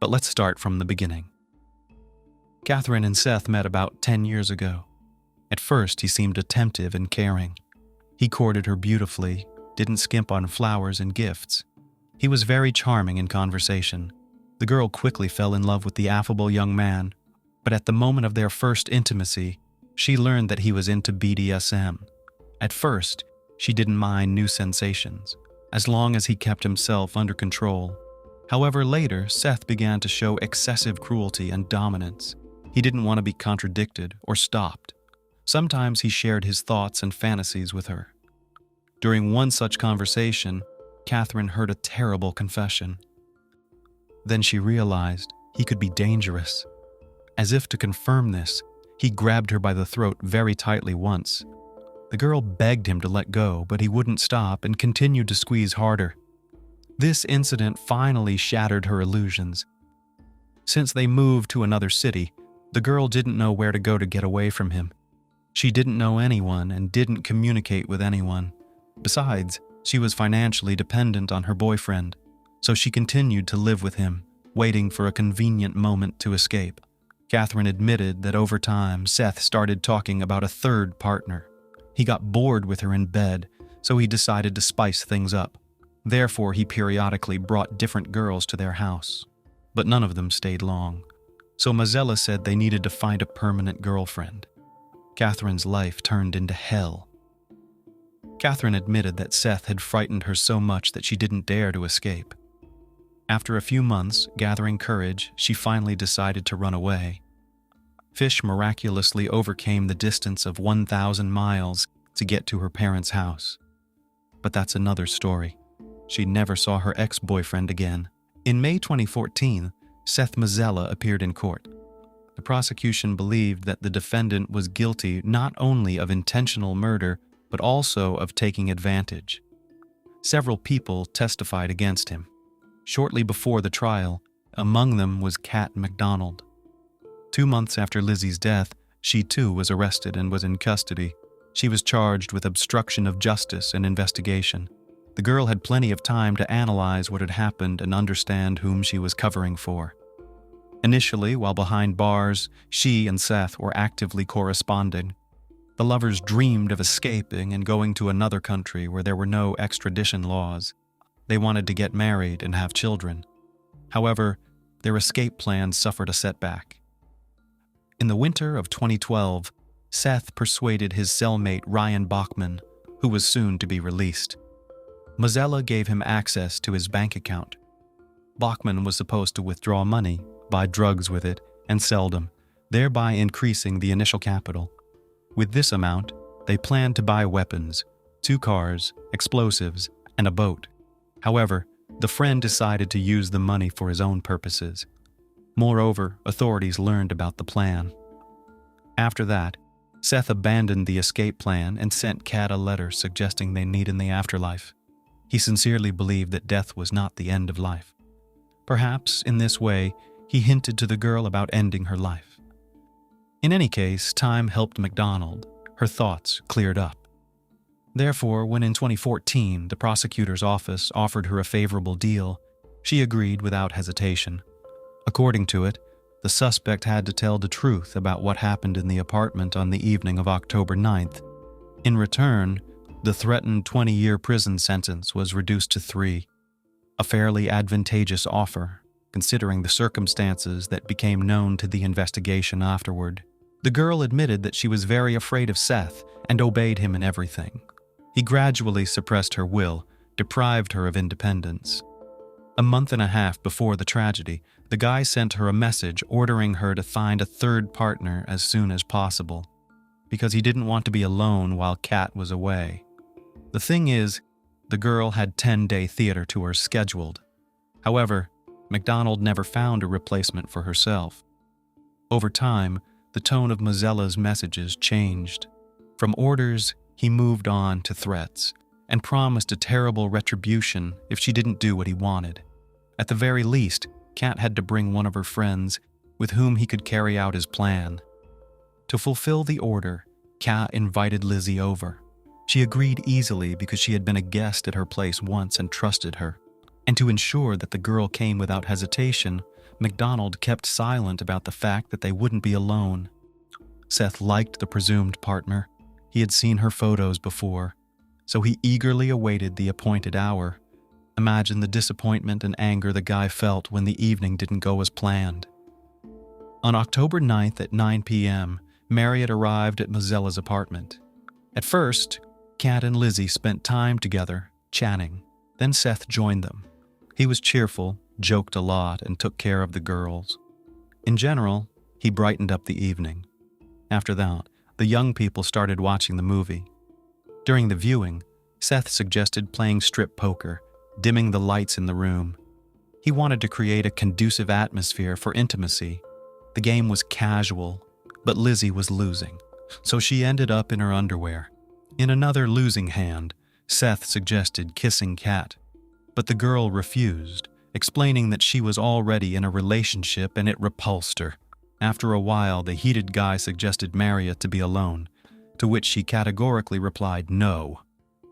But let's start from the beginning. Catherine and Seth met about 10 years ago. At first, he seemed attentive and caring. He courted her beautifully, didn't skimp on flowers and gifts. He was very charming in conversation. The girl quickly fell in love with the affable young man, but at the moment of their first intimacy, she learned that he was into BDSM. At first, she didn't mind new sensations, as long as he kept himself under control. However, later, Seth began to show excessive cruelty and dominance. He didn't want to be contradicted or stopped. Sometimes he shared his thoughts and fantasies with her. During one such conversation, Catherine heard a terrible confession. Then she realized he could be dangerous. As if to confirm this, he grabbed her by the throat very tightly once. The girl begged him to let go, but he wouldn't stop and continued to squeeze harder. This incident finally shattered her illusions. Since they moved to another city, the girl didn't know where to go to get away from him. She didn't know anyone and didn't communicate with anyone. Besides, she was financially dependent on her boyfriend, so she continued to live with him, waiting for a convenient moment to escape. Catherine admitted that over time, Seth started talking about a third partner. He got bored with her in bed, so he decided to spice things up. Therefore, he periodically brought different girls to their house. But none of them stayed long, so Mazzella said they needed to find a permanent girlfriend. Catherine's life turned into hell. Catherine admitted that Seth had frightened her so much that she didn't dare to escape. After a few months, gathering courage, she finally decided to run away. Fish miraculously overcame the distance of 1,000 miles to get to her parents' house. But that's another story. She never saw her ex-boyfriend again. In May 2014, Seth Mazzella appeared in court. The prosecution believed that the defendant was guilty not only of intentional murder, but also of taking advantage. Several people testified against him. Shortly before the trial, among them was Kat McDonald. 2 months after Lizzie's death, she too was arrested and was in custody. She was charged with obstruction of justice and investigation. The girl had plenty of time to analyze what had happened and understand whom she was covering for. Initially, while behind bars, she and Seth were actively corresponding. The lovers dreamed of escaping and going to another country where there were no extradition laws. They wanted to get married and have children. However, their escape plans suffered a setback. In the winter of 2012, Seth persuaded his cellmate Ryan Bachman, who was soon to be released. Mazzella gave him access to his bank account. Bachman was supposed to withdraw money, buy drugs with it, and sell them, thereby increasing the initial capital. With this amount, they planned to buy weapons, 2 cars, explosives, and a boat. However, the friend decided to use the money for his own purposes. Moreover, authorities learned about the plan. After that, Seth abandoned the escape plan and sent Kat a letter suggesting they meet in the afterlife. He sincerely believed that death was not the end of life. Perhaps, in this way, he hinted to the girl about ending her life. In any case, time helped McDonald. Her thoughts cleared up. Therefore, when in 2014 the prosecutor's office offered her a favorable deal, she agreed without hesitation. According to it, the suspect had to tell the truth about what happened in the apartment on the evening of October 9th. In return, the threatened 20-year prison sentence was reduced to 3, a fairly advantageous offer, considering the circumstances that became known to the investigation afterward. The girl admitted that she was very afraid of Seth and obeyed him in everything. He gradually suppressed her will, deprived her of independence. A month and a half before the tragedy, the guy sent her a message ordering her to find a third partner as soon as possible, because he didn't want to be alone while Kat was away. The thing is, the girl had 10-day theater tours scheduled. However, McDonald never found a replacement for herself. Over time, the tone of Mazzella's messages changed. From orders, he moved on to threats, and promised a terrible retribution if she didn't do what he wanted. At the very least, Kat had to bring one of her friends with whom he could carry out his plan. To fulfill the order, Kat invited Lizzie over. She agreed easily because she had been a guest at her place once and trusted her. And to ensure that the girl came without hesitation, McDonald kept silent about the fact that they wouldn't be alone. Seth liked the presumed partner. He had seen her photos before. so he eagerly awaited the appointed hour. Imagine the disappointment and anger the guy felt when the evening didn't go as planned. On October 9th at 9 p.m., Marriott arrived at Mozella's apartment. At first, Kat and Lizzie spent time together, chatting. Then Seth joined them. He was cheerful, joked a lot, and took care of the girls. In general, he brightened up the evening. After that, the young people started watching the movie. During the viewing, Seth suggested playing strip poker, dimming the lights in the room. He wanted to create a conducive atmosphere for intimacy. The game was casual, but Lizzie was losing, so she ended up in her underwear. In another losing hand, Seth suggested kissing Kat, but the girl refused, explaining that she was already in a relationship and it repulsed her. After a while, the heated guy suggested Marriott to be alone, to which she categorically replied no.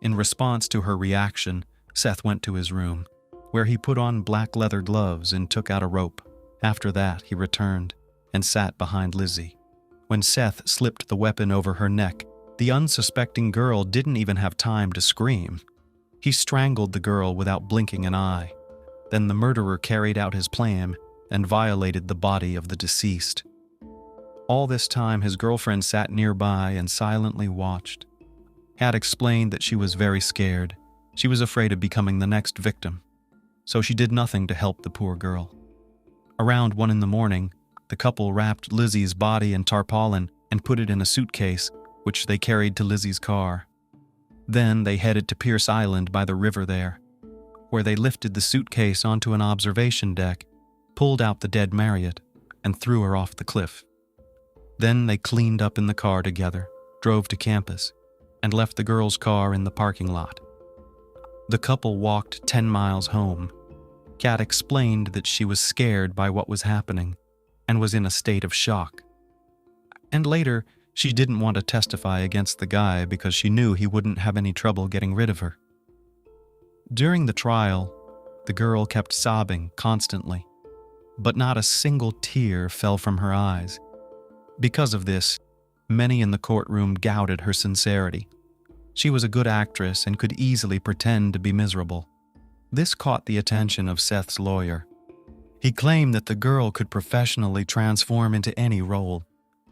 In response to her reaction, Seth went to his room, where he put on black leather gloves and took out a rope. After that, he returned and sat behind Lizzie. When Seth slipped the weapon over her neck, the unsuspecting girl didn't even have time to scream. He strangled the girl without blinking an eye. Then the murderer carried out his plan and violated the body of the deceased. All this time, his girlfriend sat nearby and silently watched. Kat explained that she was very scared. She was afraid of becoming the next victim, so she did nothing to help the poor girl. Around 1 a.m, the couple wrapped Lizzie's body in tarpaulin and put it in a suitcase, which they carried to Lizzie's car. Then they headed to Pierce Island by the river there, where they lifted the suitcase onto an observation deck, pulled out the dead Marriott, and threw her off the cliff. Then they cleaned up in the car together, drove to campus, and left the girl's car in the parking lot. The couple walked 10 miles home. Kat explained that she was scared by what was happening and was in a state of shock. And later, she didn't want to testify against the guy because she knew he wouldn't have any trouble getting rid of her. During the trial, the girl kept sobbing constantly, but not a single tear fell from her eyes. Because of this, many in the courtroom doubted her sincerity. She was a good actress and could easily pretend to be miserable. This caught the attention of Seth's lawyer. He claimed that the girl could professionally transform into any role.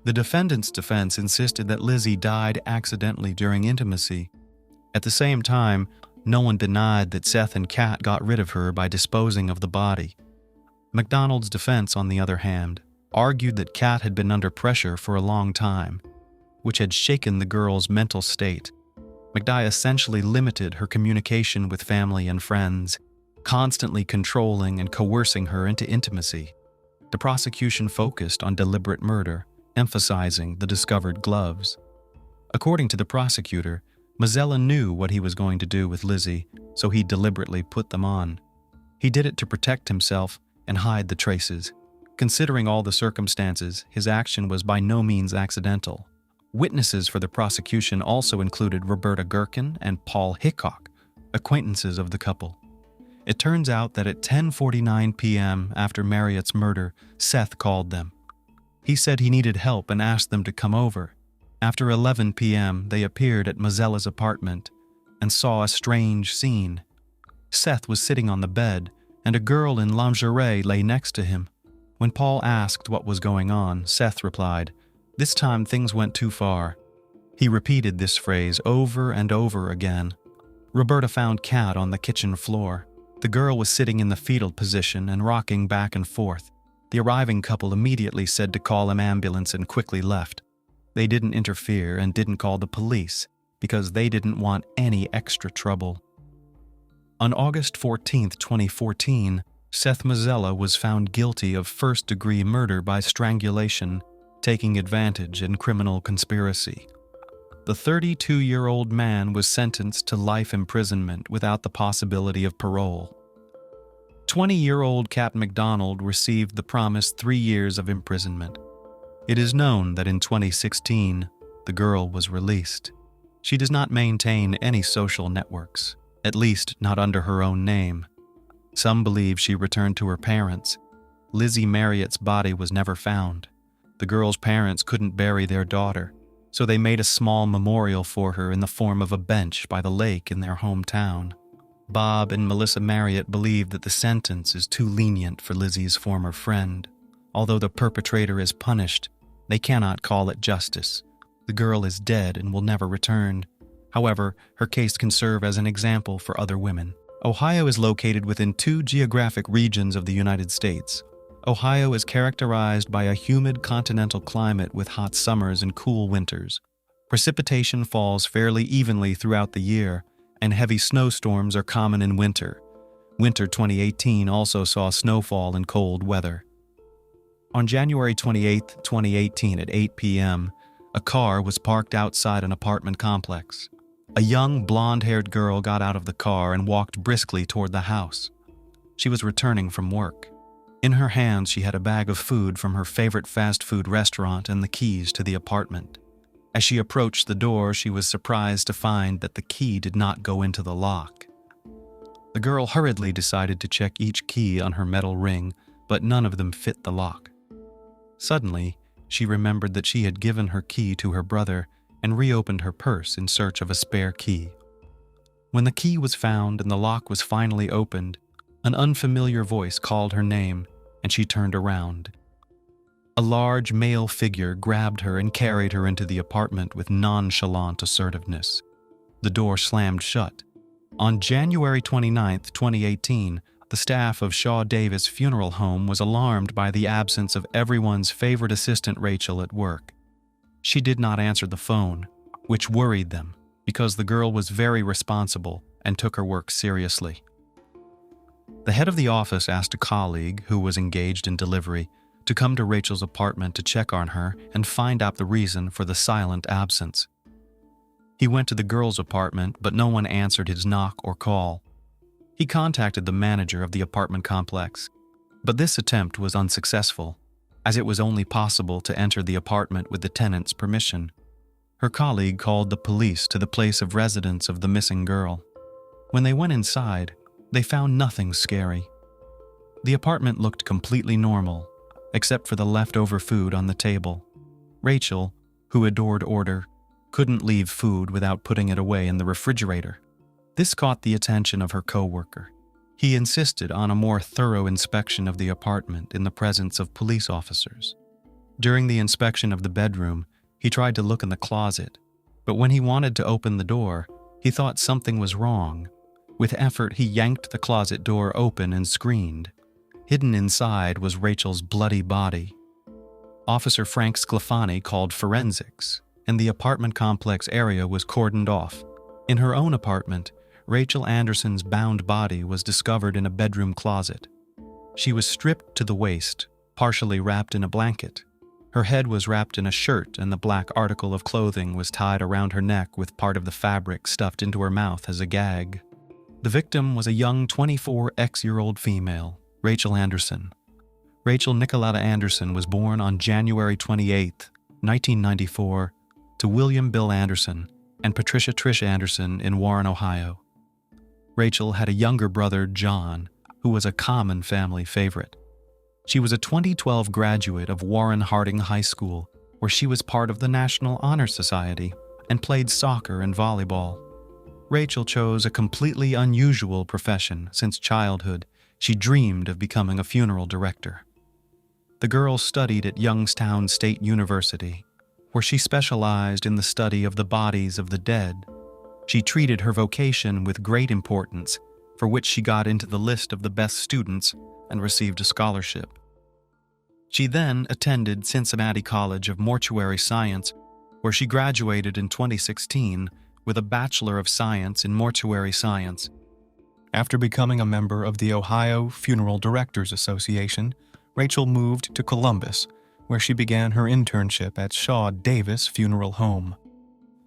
The defendant's defense insisted that Lizzie died accidentally during intimacy. At the same time, no one denied that Seth and Kat got rid of her by disposing of the body. McDonald's defense, on the other hand, argued that Kat had been under pressure for a long time, which had shaken the girl's mental state. McDye essentially limited her communication with family and friends, constantly controlling and coercing her into intimacy. The prosecution focused on deliberate murder, emphasizing the discovered gloves. According to the prosecutor, Mozella knew what he was going to do with Lizzie, so he deliberately put them on. He did it to protect himself and hide the traces. Considering all the circumstances, his action was by no means accidental. Witnesses for the prosecution also included Roberta Gherkin and Paul Hickok, acquaintances of the couple. It turns out that at 10:49 p.m. after Marriott's murder, Seth called them. He said he needed help and asked them to come over. After 11 p.m., they appeared at Mozella's apartment and saw a strange scene. Seth was sitting on the bed, and a girl in lingerie lay next to him. When Paul asked what was going on, Seth replied, "This time things went too far." He repeated this phrase over and over again. Roberta found Kat on the kitchen floor. The girl was sitting in the fetal position and rocking back and forth. The arriving couple immediately said to call an ambulance and quickly left. They didn't interfere and didn't call the police because they didn't want any extra trouble. On August 14, 2014, Seth Mozella was found guilty of first-degree murder by strangulation, taking advantage, and criminal conspiracy. The 32-year-old man was sentenced to life imprisonment without the possibility of parole. 20-year-old Kat McDonald received the promised 3 years of imprisonment. It is known that in 2016, the girl was released. She does not maintain any social networks, at least not under her own name. Some believe she returned to her parents. Lizzie Marriott's body was never found. The girl's parents couldn't bury their daughter. so they made a small memorial for her in the form of a bench by the lake in their hometown. Bob and Melissa Marriott believe that the sentence is too lenient for Lizzie's former friend. Although the perpetrator is punished, they cannot call it justice. The girl is dead and will never return. However, her case can serve as an example for other women. Ohio is located within 2 geographic regions of the United States. Ohio is characterized by a humid continental climate with hot summers and cool winters. Precipitation falls fairly evenly throughout the year, and heavy snowstorms are common in winter. Winter 2018 also saw snowfall and cold weather. On January 28, 2018 at 8 p.m., a car was parked outside an apartment complex. A young, blonde-haired girl got out of the car and walked briskly toward the house. She was returning from work. In her hands, she had a bag of food from her favorite fast food restaurant and the keys to the apartment. As she approached the door, she was surprised to find that the key did not go into the lock. The girl hurriedly decided to check each key on her metal ring, but none of them fit the lock. Suddenly, she remembered that she had given her key to her brother and reopened her purse in search of a spare key. When the key was found and the lock was finally opened, an unfamiliar voice called her name, and she turned around. A large male figure grabbed her and carried her into the apartment with nonchalant assertiveness. The door slammed shut. On January 29, 2018, the staff of Shaw Davis Funeral Home was alarmed by the absence of everyone's favorite assistant Rachel at work. She did not answer the phone, which worried them because the girl was very responsible and took her work seriously. The head of the office asked a colleague, who was engaged in delivery, to come to Rachel's apartment to check on her and find out the reason for the silent absence. He went to the girl's apartment, but no one answered his knock or call. He contacted the manager of the apartment complex, but this attempt was unsuccessful, as it was only possible to enter the apartment with the tenant's permission. Her colleague called the police to the place of residence of the missing girl. When they went inside, they found nothing scary. The apartment looked completely normal, except for the leftover food on the table. Rachel, who adored order, couldn't leave food without putting it away in the refrigerator. This caught the attention of her coworker. He insisted on a more thorough inspection of the apartment in the presence of police officers. During the inspection of the bedroom, he tried to look in the closet, but when he wanted to open the door, he thought something was wrong. With effort, he yanked the closet door open and screamed. Hidden inside was Rachel's bloody body. Officer Frank Sclafani called forensics, and the apartment complex area was cordoned off. In her own apartment, Rachel Anderson's bound body was discovered in a bedroom closet. She was stripped to the waist, partially wrapped in a blanket. Her head was wrapped in a shirt, and the black article of clothing was tied around her neck with part of the fabric stuffed into her mouth as a gag. The victim was a young 24-year-old female, Rachel Anderson. Rachel Nicoletta Anderson was born on January 28, 1994, to William Bill Anderson and Patricia Trish Anderson in Warren, Ohio. Rachel had a younger brother, John, who was a common family favorite. She was a 2012 graduate of Warren Harding High School, where she was part of the National Honor Society and played soccer and volleyball. Rachel chose a completely unusual profession. Since childhood, she dreamed of becoming a funeral director. The girl studied at Youngstown State University, where she specialized in the study of the bodies of the dead. She treated her vocation with great importance, for which she got into the list of the best students and received a scholarship. She then attended Cincinnati College of Mortuary Science, where she graduated in 2016 with a Bachelor of Science in Mortuary Science. After becoming a member of the Ohio Funeral Directors Association, Rachel moved to Columbus, where she began her internship at Shaw Davis Funeral Home.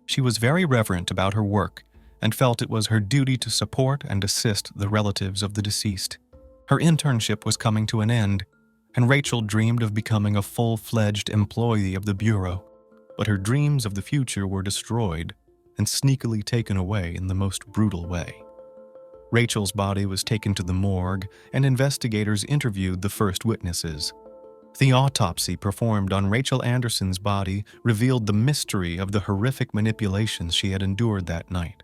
She was very reverent about her work and felt it was her duty to support and assist the relatives of the deceased. Her internship was coming to an end, and Rachel dreamed of becoming a full-fledged employee of the Bureau, but her dreams of the future were destroyed and sneakily taken away in the most brutal way. Rachel's body was taken to the morgue, and investigators interviewed the first witnesses. The autopsy performed on Rachel Anderson's body revealed the mystery of the horrific manipulations she had endured that night.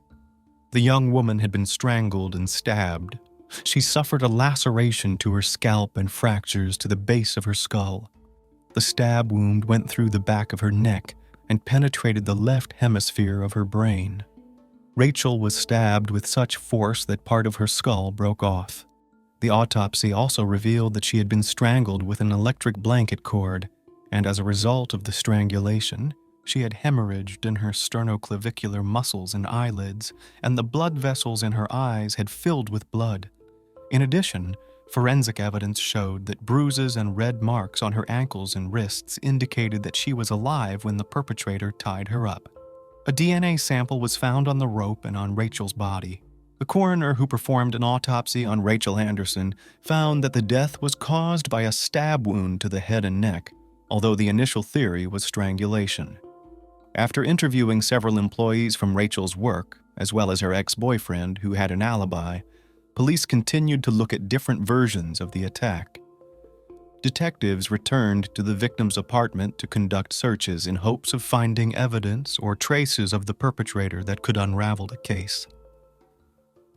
The young woman had been strangled and stabbed. She suffered a laceration to her scalp and fractures to the base of her skull. The stab wound went through the back of her neck and penetrated the left hemisphere of her brain. Rachel was stabbed with such force that part of her skull broke off. The autopsy also revealed that she had been strangled with an electric blanket cord, and as a result of the strangulation, she had hemorrhaged in her sternoclavicular muscles and eyelids, and the blood vessels in her eyes had filled with blood. In addition, forensic evidence showed that bruises and red marks on her ankles and wrists indicated that she was alive when the perpetrator tied her up. A DNA sample was found on the rope and on Rachel's body. The coroner who performed an autopsy on Rachel Anderson found that the death was caused by a stab wound to the head and neck, although the initial theory was strangulation. After interviewing several employees from Rachel's work, as well as her ex-boyfriend who had an alibi, police continued to look at different versions of the attack. Detectives returned to the victim's apartment to conduct searches in hopes of finding evidence or traces of the perpetrator that could unravel the case.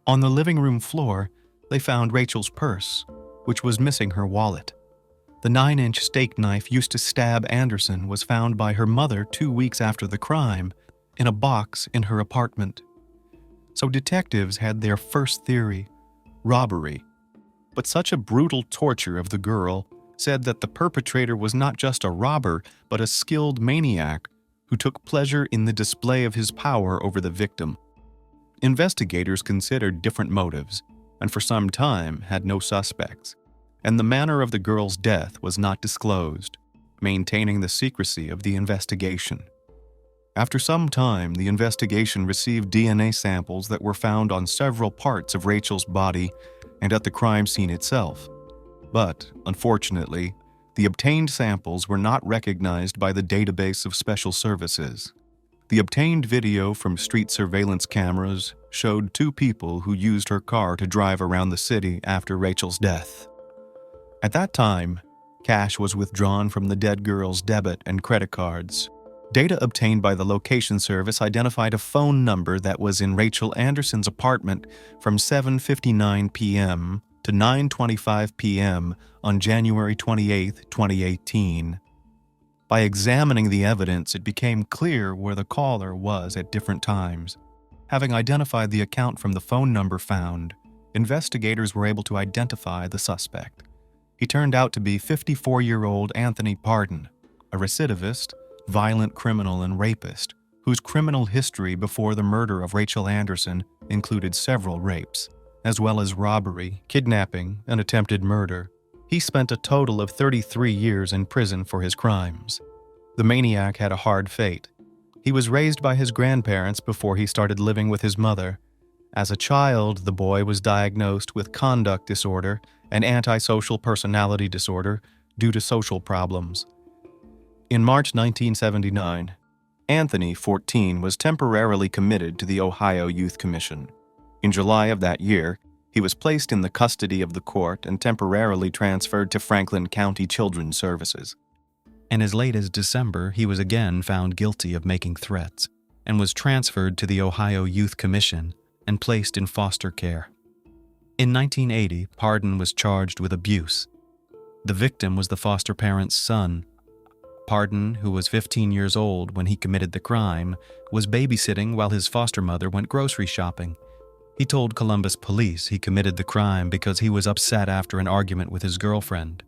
On the living room floor, they found Rachel's purse, which was missing her wallet. The 9-inch steak knife used to stab Anderson was found by her mother 2 weeks after the crime in a box in her apartment. So detectives had their first theory, robbery. But such a brutal torture of the girl said that the perpetrator was not just a robber, but a skilled maniac who took pleasure in the display of his power over the victim. Investigators considered different motives, and for some time had no suspects, and the manner of the girl's death was not disclosed, maintaining the secrecy of the investigation. After some time, the investigation received DNA samples that were found on several parts of Rachel's body and at the crime scene itself. But, unfortunately, the obtained samples were not recognized by the database of special services. The obtained video from street surveillance cameras showed 2 people who used her car to drive around the city after Rachel's death. At that time, cash was withdrawn from the dead girl's debit and credit cards. Data obtained by the location service identified a phone number that was in Rachel Anderson's apartment from 7:59 p.m. to 9:25 p.m. on January 28, 2018. By examining the evidence, it became clear where the caller was at different times. Having identified the account from the phone number found, investigators were able to identify the suspect. He turned out to be 54-year-old Anthony Pardon, a recidivist, violent criminal and rapist, whose criminal history before the murder of Rachel Anderson included several rapes, as well as robbery, kidnapping, and attempted murder. He spent a total of 33 years in prison for his crimes. The maniac had a hard fate. He was raised by his grandparents before he started living with his mother. As a child, the boy was diagnosed with conduct disorder and antisocial personality disorder due to social problems. In March 1979, Anthony, 14, was temporarily committed to the Ohio Youth Commission. In July of that year, he was placed in the custody of the court and temporarily transferred to Franklin County Children's Services. And as late as December, he was again found guilty of making threats and was transferred to the Ohio Youth Commission and placed in foster care. In 1980, Pardon was charged with abuse. The victim was the foster parent's son. Pardon, who was 15 years old when he committed the crime, was babysitting while his foster mother went grocery shopping. He told Columbus police he committed the crime because he was upset after an argument with his girlfriend.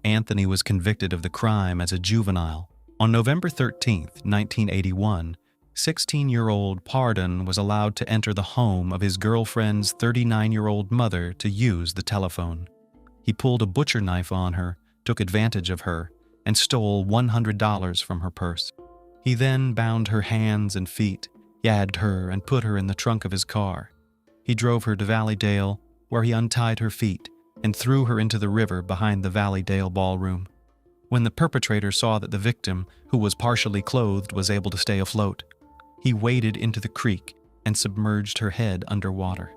Anthony was convicted of the crime as a juvenile. On November 13, 1981, 16-year-old Pardon was allowed to enter the home of his girlfriend's 39-year-old mother to use the telephone. He pulled a butcher knife on her, took advantage of her, and stole $100 from her purse. He then bound her hands and feet, gagged her, and put her in the trunk of his car. He drove her to Valleydale, where he untied her feet and threw her into the river behind the Valleydale ballroom. When the perpetrator saw that the victim, who was partially clothed, was able to stay afloat, he waded into the creek and submerged her head underwater.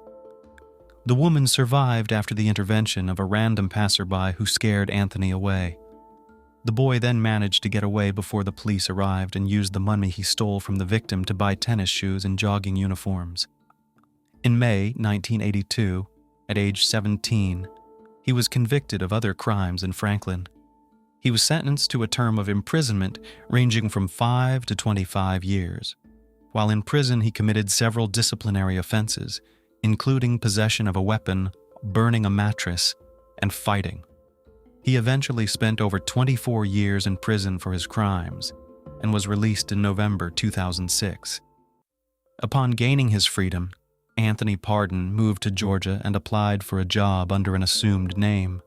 The woman survived after the intervention of a random passerby who scared Anthony away. The boy then managed to get away before the police arrived and used the money he stole from the victim to buy tennis shoes and jogging uniforms. In May 1982, at age 17, he was convicted of other crimes in Franklin. He was sentenced to a term of imprisonment ranging from 5 to 25 years. While in prison, he committed several disciplinary offenses, including possession of a weapon, burning a mattress, and fighting. He eventually spent over 24 years in prison for his crimes and was released in November 2006. Upon gaining his freedom, Anthony Pardon moved to Georgia and applied for a job under an assumed name.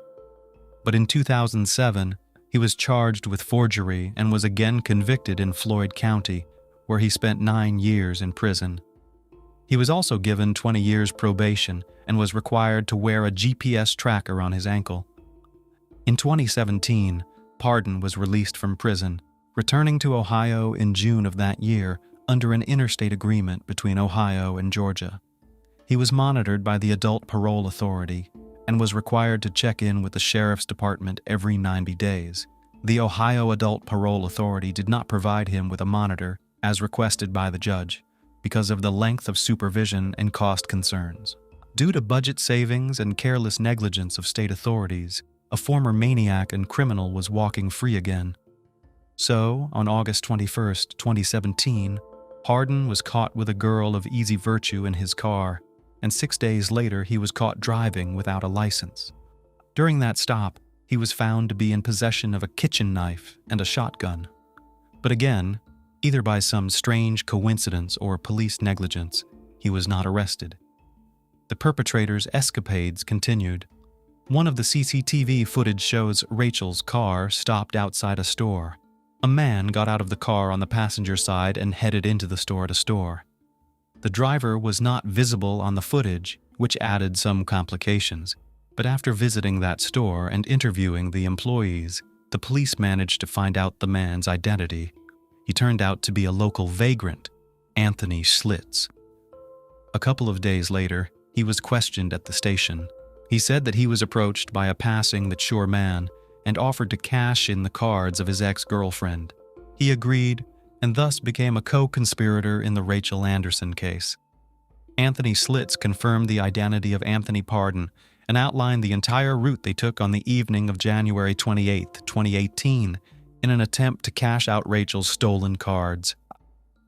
But in 2007, he was charged with forgery and was again convicted in Floyd County, where he spent 9 years in prison. He was also given 20 years probation and was required to wear a GPS tracker on his ankle. In 2017, Pardon was released from prison, returning to Ohio in June of that year under an interstate agreement between Ohio and Georgia. He was monitored by the Adult Parole Authority and was required to check in with the Sheriff's Department every 90 days. The Ohio Adult Parole Authority did not provide him with a monitor, as requested by the judge, because of the length of supervision and cost concerns. Due to budget savings and careless negligence of state authorities, a former maniac and criminal was walking free again. So, on August 21, 2017, Pardon was caught with a girl of easy virtue in his car, and 6 days later he was caught driving without a license. During that stop, he was found to be in possession of a kitchen knife and a shotgun. But again, either by some strange coincidence or police negligence, he was not arrested. The perpetrator's escapades continued. One of the CCTV footage shows Rachel's car stopped outside a store. A man got out of the car on the passenger side and headed into the store to store. The driver was not visible on the footage, which added some complications. But after visiting that store and interviewing the employees, the police managed to find out the man's identity. He turned out to be a local vagrant, Anthony Schlitz. A couple of days later, he was questioned at the station. He said that he was approached by a passing mature man and offered to cash in the cards of his ex-girlfriend. He agreed and thus became a co-conspirator in the Rachel Anderson case. Anthony Schlitz confirmed the identity of Anthony Pardon and outlined the entire route they took on the evening of January 28, 2018, in an attempt to cash out Rachel's stolen cards.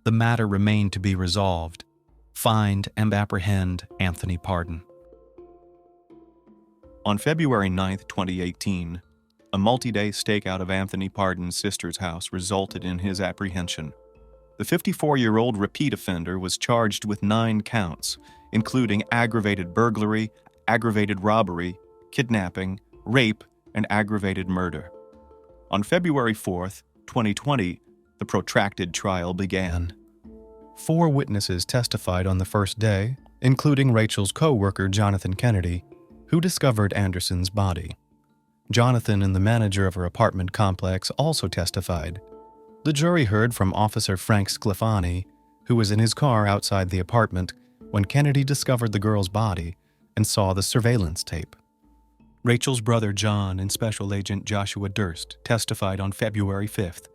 The matter remained to be resolved. Find and apprehend Anthony Pardon. On February 9, 2018, a multi-day stakeout of Anthony Pardon's sister's house resulted in his apprehension. The 54-year-old repeat offender was charged with 9 counts, including aggravated burglary, aggravated robbery, kidnapping, rape, and aggravated murder. On February 4, 2020, the protracted trial began. 4 witnesses testified on the first day, including Rachel's co-worker Jonathan Kennedy, who discovered Anderson's body. Jonathan and the manager of her apartment complex also testified. The jury heard from Officer Frank Sclafani, who was in his car outside the apartment when Kennedy discovered the girl's body and saw the surveillance tape. Rachel's brother John and Special Agent Joshua Durst testified on February 5th,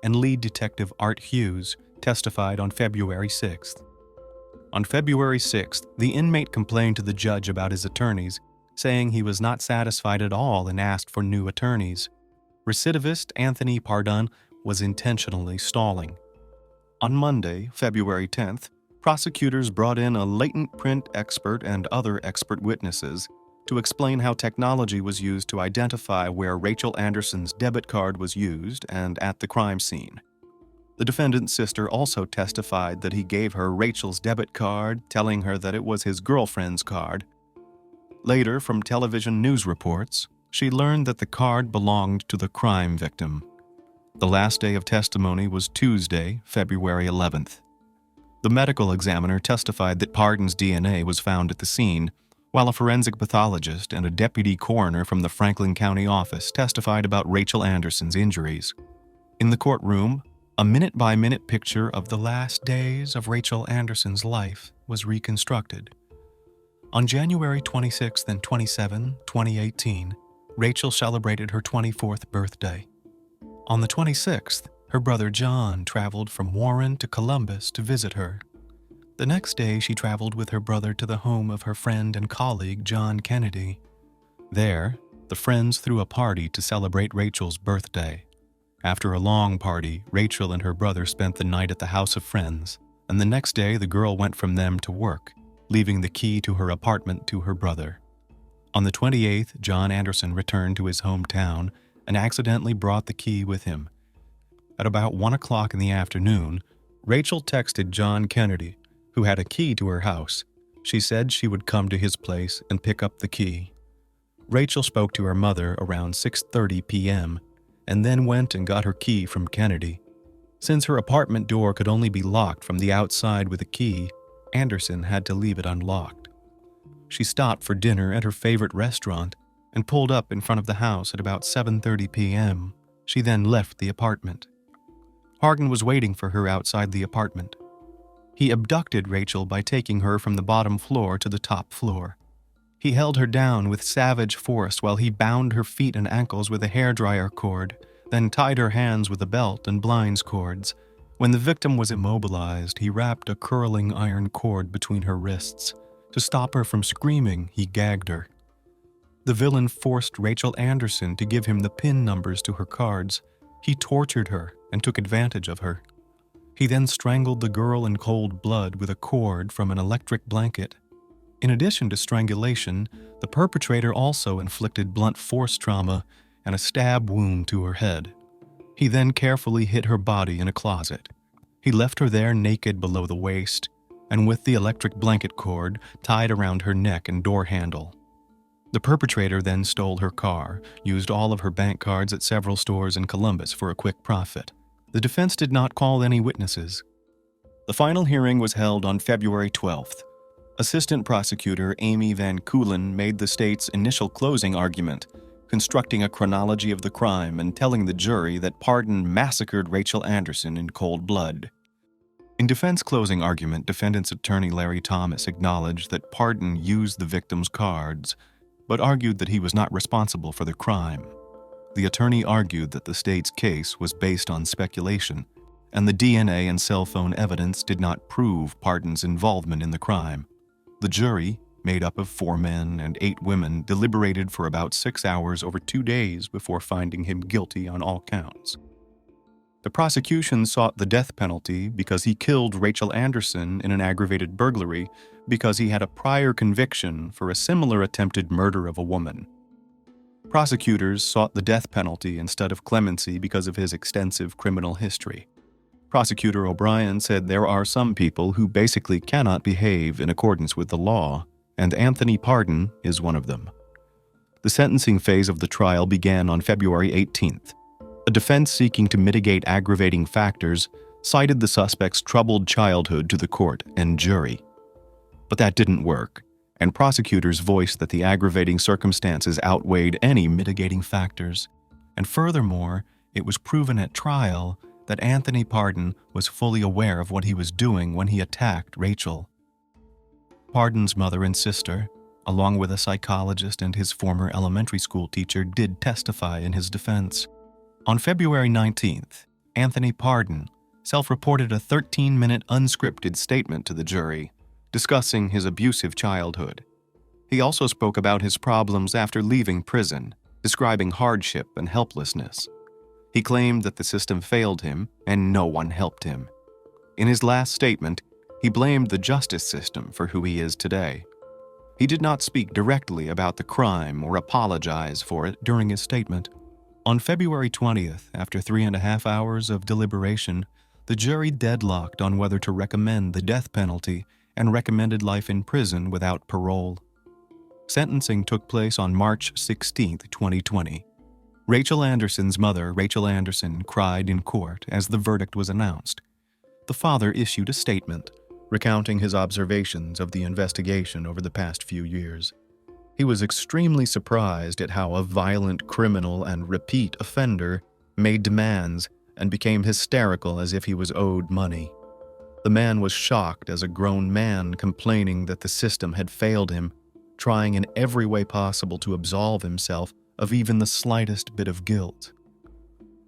and lead detective Art Hughes testified on February 6th. On February 6th, the inmate complained to the judge about his attorneys, saying he was not satisfied at all and asked for new attorneys. Recidivist Anthony Pardon was intentionally stalling. On Monday, February 10th, prosecutors brought in a latent print expert and other expert witnesses to explain how technology was used to identify where Rachel Anderson's debit card was used and at the crime scene. The defendant's sister also testified that he gave her Rachel's debit card, telling her that it was his girlfriend's card. Later, from television news reports, she learned that the card belonged to the crime victim. The last day of testimony was Tuesday, February 11th. The medical examiner testified that Pardon's DNA was found at the scene, while a forensic pathologist and a deputy coroner from the Franklin County office testified about Rachel Anderson's injuries. In the courtroom, a minute-by-minute picture of the last days of Rachel Anderson's life was reconstructed. On January 26 and 27, 2018, Rachel celebrated her 24th birthday. On the 26th, her brother John traveled from Warren to Columbus to visit her. The next day, she traveled with her brother to the home of her friend and colleague John Kennedy. There, the friends threw a party to celebrate Rachel's birthday. After a long party, Rachel and her brother spent the night at the house of friends, and the next day the girl went from them to work, leaving the key to her apartment to her brother. On the 28th, John Anderson returned to his hometown and accidentally brought the key with him. At about 1 o'clock in the afternoon, Rachel texted John Kennedy, who had a key to her house. She said she would come to his place and pick up the key. Rachel spoke to her mother around 6:30 p.m., and then went and got her key from Kennedy. Since her apartment door could only be locked from the outside with a key, Anderson had to leave it unlocked. She stopped for dinner at her favorite restaurant and pulled up in front of the house at about 7:30 p.m. She then left the apartment. Hargan was waiting for her outside the apartment. He abducted Rachel by taking her from the bottom floor to the top floor. He held her down with savage force while he bound her feet and ankles with a hairdryer cord, then tied her hands with a belt and blinds cords. When the victim was immobilized, he wrapped a curling iron cord between her wrists. To stop her from screaming, he gagged her. The villain forced Rachel Anderson to give him the PIN numbers to her cards. He tortured her and took advantage of her. He then strangled the girl in cold blood with a cord from an electric blanket. In addition to strangulation, the perpetrator also inflicted blunt force trauma and a stab wound to her head. He then carefully hid her body in a closet. He left her there naked below the waist, and with the electric blanket cord tied around her neck and door handle. The perpetrator then stole her car, used all of her bank cards at several stores in Columbus for a quick profit. The defense did not call any witnesses. The final hearing was held on February 12th. Assistant Prosecutor Amy Van Keulen made the state's initial closing argument, constructing a chronology of the crime and telling the jury that Pardon massacred Rachel Anderson in cold blood. In defense closing argument, defendant's attorney Larry Thomas acknowledged that Pardon used the victim's cards, but argued that he was not responsible for the crime. The attorney argued that the state's case was based on speculation, and the DNA and cell phone evidence did not prove Pardon's involvement in the crime. The jury, made up of 4 men and 8 women, deliberated for about 6 hours over 2 days before finding him guilty on all counts. The prosecution sought the death penalty because he killed Rachel Anderson in an aggravated burglary because he had a prior conviction for a similar attempted murder of a woman. Prosecutors sought the death penalty instead of clemency because of his extensive criminal history. Prosecutor O'Brien said there are some people who basically cannot behave in accordance with the law, and Anthony Pardon is one of them. The sentencing phase of the trial began on February 18th. A defense seeking to mitigate aggravating factors cited the suspect's troubled childhood to the court and jury. But that didn't work, and prosecutors voiced that the aggravating circumstances outweighed any mitigating factors. And furthermore, it was proven at trial that Anthony Pardon was fully aware of what he was doing when he attacked Rachel. Pardon's mother and sister, along with a psychologist and his former elementary school teacher, did testify in his defense. On February 19th, Anthony Pardon self-reported a 13-minute unscripted statement to the jury, discussing his abusive childhood. He also spoke about his problems after leaving prison, describing hardship and helplessness. He claimed that the system failed him and no one helped him. In his last statement, he blamed the justice system for who he is today. He did not speak directly about the crime or apologize for it during his statement. On February 20th, after 3.5 hours of deliberation, the jury deadlocked on whether to recommend the death penalty and recommended life in prison without parole. Sentencing took place on March 16, 2020. Rachel Anderson's mother, Rachel Anderson, cried in court as the verdict was announced. The father issued a statement, recounting his observations of the investigation over the past few years. He was extremely surprised at how a violent criminal and repeat offender made demands and became hysterical as if he was owed money. The man was shocked as a grown man, complaining that the system had failed him, trying in every way possible to absolve himself of even the slightest bit of guilt.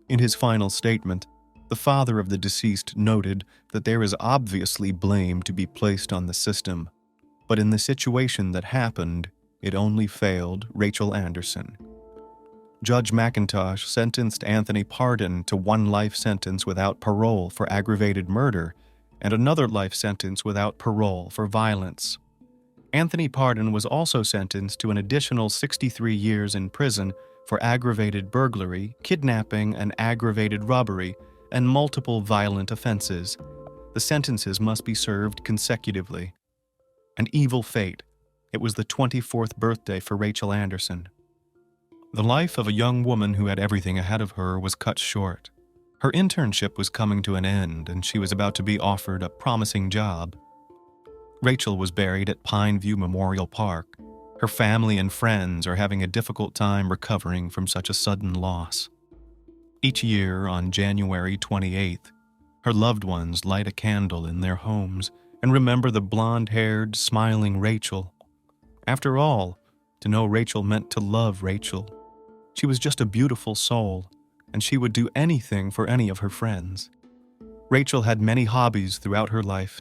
In his final statement, the father of the deceased noted that there is obviously blame to be placed on the system, but in the situation that happened, it only failed Rachel Anderson. Judge McIntosh sentenced Anthony Pardon to 1 life sentence without parole for aggravated murder and another life sentence without parole for violence. Anthony Pardon was also sentenced to an additional 63 years in prison for aggravated burglary, kidnapping, and aggravated robbery, and multiple violent offenses. The sentences must be served consecutively. An evil fate. It was the 24th birthday for Rachel Anderson. The life of a young woman who had everything ahead of her was cut short. Her internship was coming to an end, and she was about to be offered a promising job. Rachel was buried at Pineview Memorial Park. Her family and friends are having a difficult time recovering from such a sudden loss. Each year, on January 28th, her loved ones light a candle in their homes and remember the blonde-haired, smiling Rachel. After all, to know Rachel meant to love Rachel. She was just a beautiful soul, and she would do anything for any of her friends. Rachel had many hobbies throughout her life.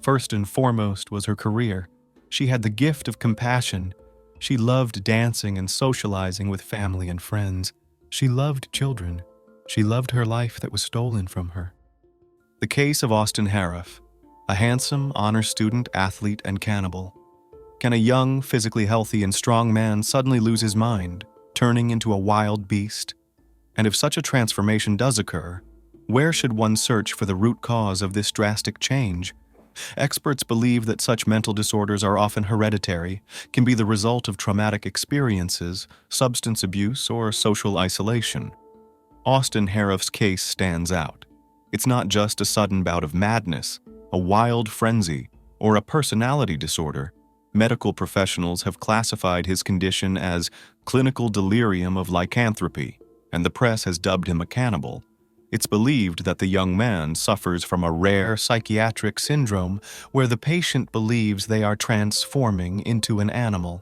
First and foremost was her career. She had the gift of compassion. She loved dancing and socializing with family and friends. She loved children. She loved her life that was stolen from her. The case of Austin Herff, a handsome honor student, athlete, and cannibal. Can a young, physically healthy, and strong man suddenly lose his mind, turning into a wild beast? And if such a transformation does occur, where should one search for the root cause of this drastic change? Experts believe that such mental disorders are often hereditary, can be the result of traumatic experiences, substance abuse, or social isolation. Austin Herff's case stands out. It's not just a sudden bout of madness, a wild frenzy, or a personality disorder. Medical professionals have classified his condition as clinical delirium of lycanthropy, and the press has dubbed him a cannibal. It's believed that the young man suffers from a rare psychiatric syndrome where the patient believes they are transforming into an animal.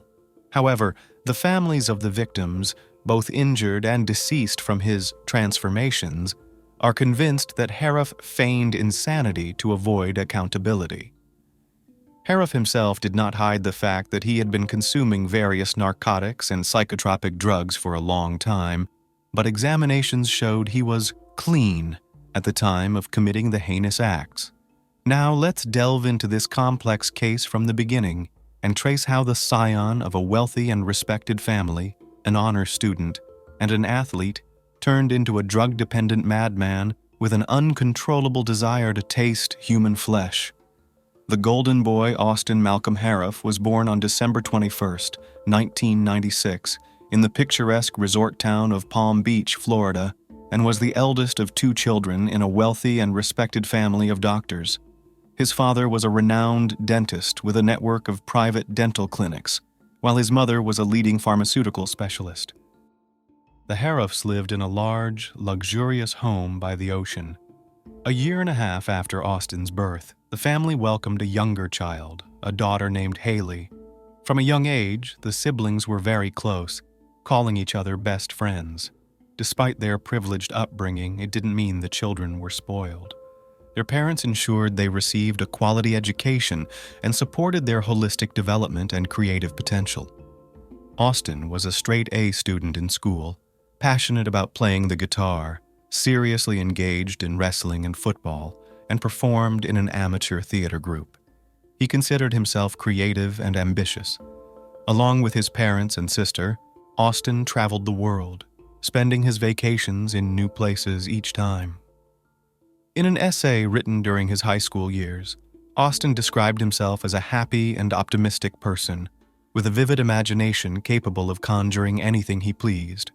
However, the families of the victims, both injured and deceased from his transformations, are convinced that Herff feigned insanity to avoid accountability. Herff himself did not hide the fact that he had been consuming various narcotics and psychotropic drugs for a long time, but examinations showed he was clean at the time of committing the heinous acts. Now let's delve into this complex case from the beginning and trace how the scion of a wealthy and respected family, an honor student, and an athlete turned into a drug-dependent madman with an uncontrollable desire to taste human flesh. The golden boy Austin Malcolm Herff was born on December 21, 1996, in the picturesque resort town of Palm Beach, Florida, and was the eldest of 2 children in a wealthy and respected family of doctors. His father was a renowned dentist with a network of private dental clinics, while his mother was a leading pharmaceutical specialist. The Herffs lived in a large, luxurious home by the ocean. A year and a half after Austin's birth, the family welcomed a younger child, a daughter named Haley. From a young age, the siblings were very close, calling each other best friends. Despite their privileged upbringing, it didn't mean the children were spoiled. Their parents ensured they received a quality education and supported their holistic development and creative potential. Austin was a straight-A student in school, passionate about playing the guitar, seriously engaged in wrestling and football, and performed in an amateur theater group. He considered himself creative and ambitious. Along with his parents and sister, Austin traveled the world, spending his vacations in new places each time. In an essay written during his high school years, Austin described himself as a happy and optimistic person, with a vivid imagination capable of conjuring anything he pleased.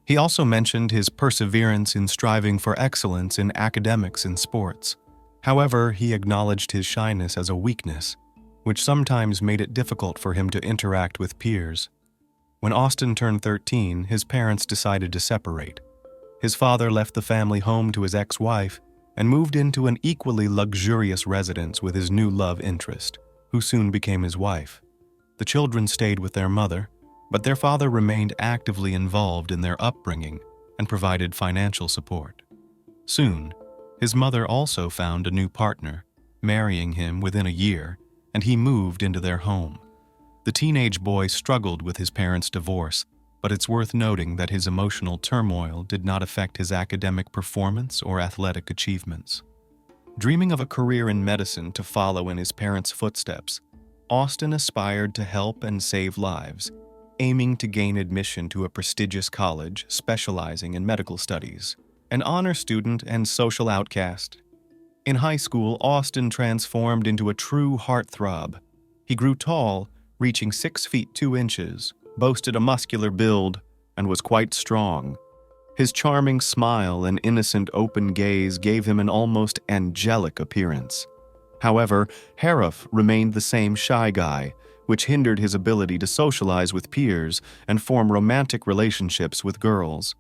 He also mentioned his perseverance in striving for excellence in academics and sports. However, he acknowledged his shyness as a weakness, which sometimes made it difficult for him to interact with peers. When Austin turned 13, his parents decided to separate. His father left the family home to his ex-wife and moved into an equally luxurious residence with his new love interest, who soon became his wife. The children stayed with their mother, but their father remained actively involved in their upbringing and provided financial support. Soon, his mother also found a new partner, marrying him within a year, and he moved into their home. The teenage boy struggled with his parents' divorce, but it's worth noting that his emotional turmoil did not affect his academic performance or athletic achievements. Dreaming of a career in medicine to follow in his parents' footsteps, Austin aspired to help and save lives, aiming to gain admission to a prestigious college specializing in medical studies. An honor student and social outcast. In high school, Austin transformed into a true heartthrob. He grew tall, reaching 6 feet 2 inches, boasted a muscular build, and was quite strong. His charming smile and innocent open gaze gave him an almost angelic appearance. However, Herff remained the same shy guy, which hindered his ability to socialize with peers and form romantic relationships with girls.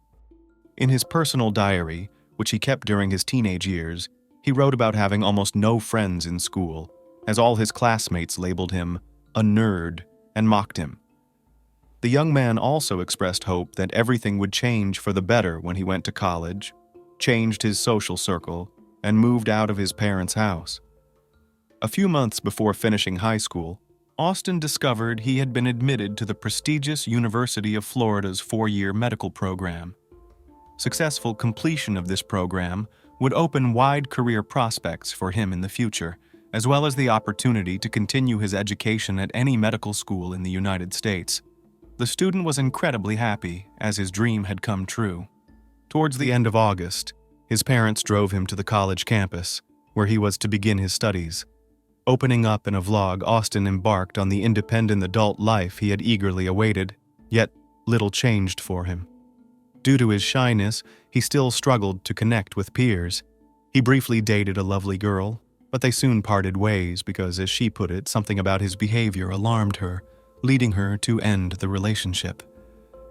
In his personal diary, which he kept during his teenage years, he wrote about having almost no friends in school, as all his classmates labeled him a nerd and mocked him. The young man also expressed hope that everything would change for the better when he went to college, changed his social circle, and moved out of his parents' house. A few months before finishing high school, Austin discovered he had been admitted to the prestigious University of Florida's 4-year medical program. Successful completion of this program would open wide career prospects for him in the future, as well as the opportunity to continue his education at any medical school in the United States. The student was incredibly happy, as his dream had come true. Towards the end of August, his parents drove him to the college campus, where he was to begin his studies. Opening up in a vlog, Austin embarked on the independent adult life he had eagerly awaited, yet little changed for him. Due to his shyness, he still struggled to connect with peers. He briefly dated a lovely girl, but they soon parted ways because, as she put it, something about his behavior alarmed her, leading her to end the relationship.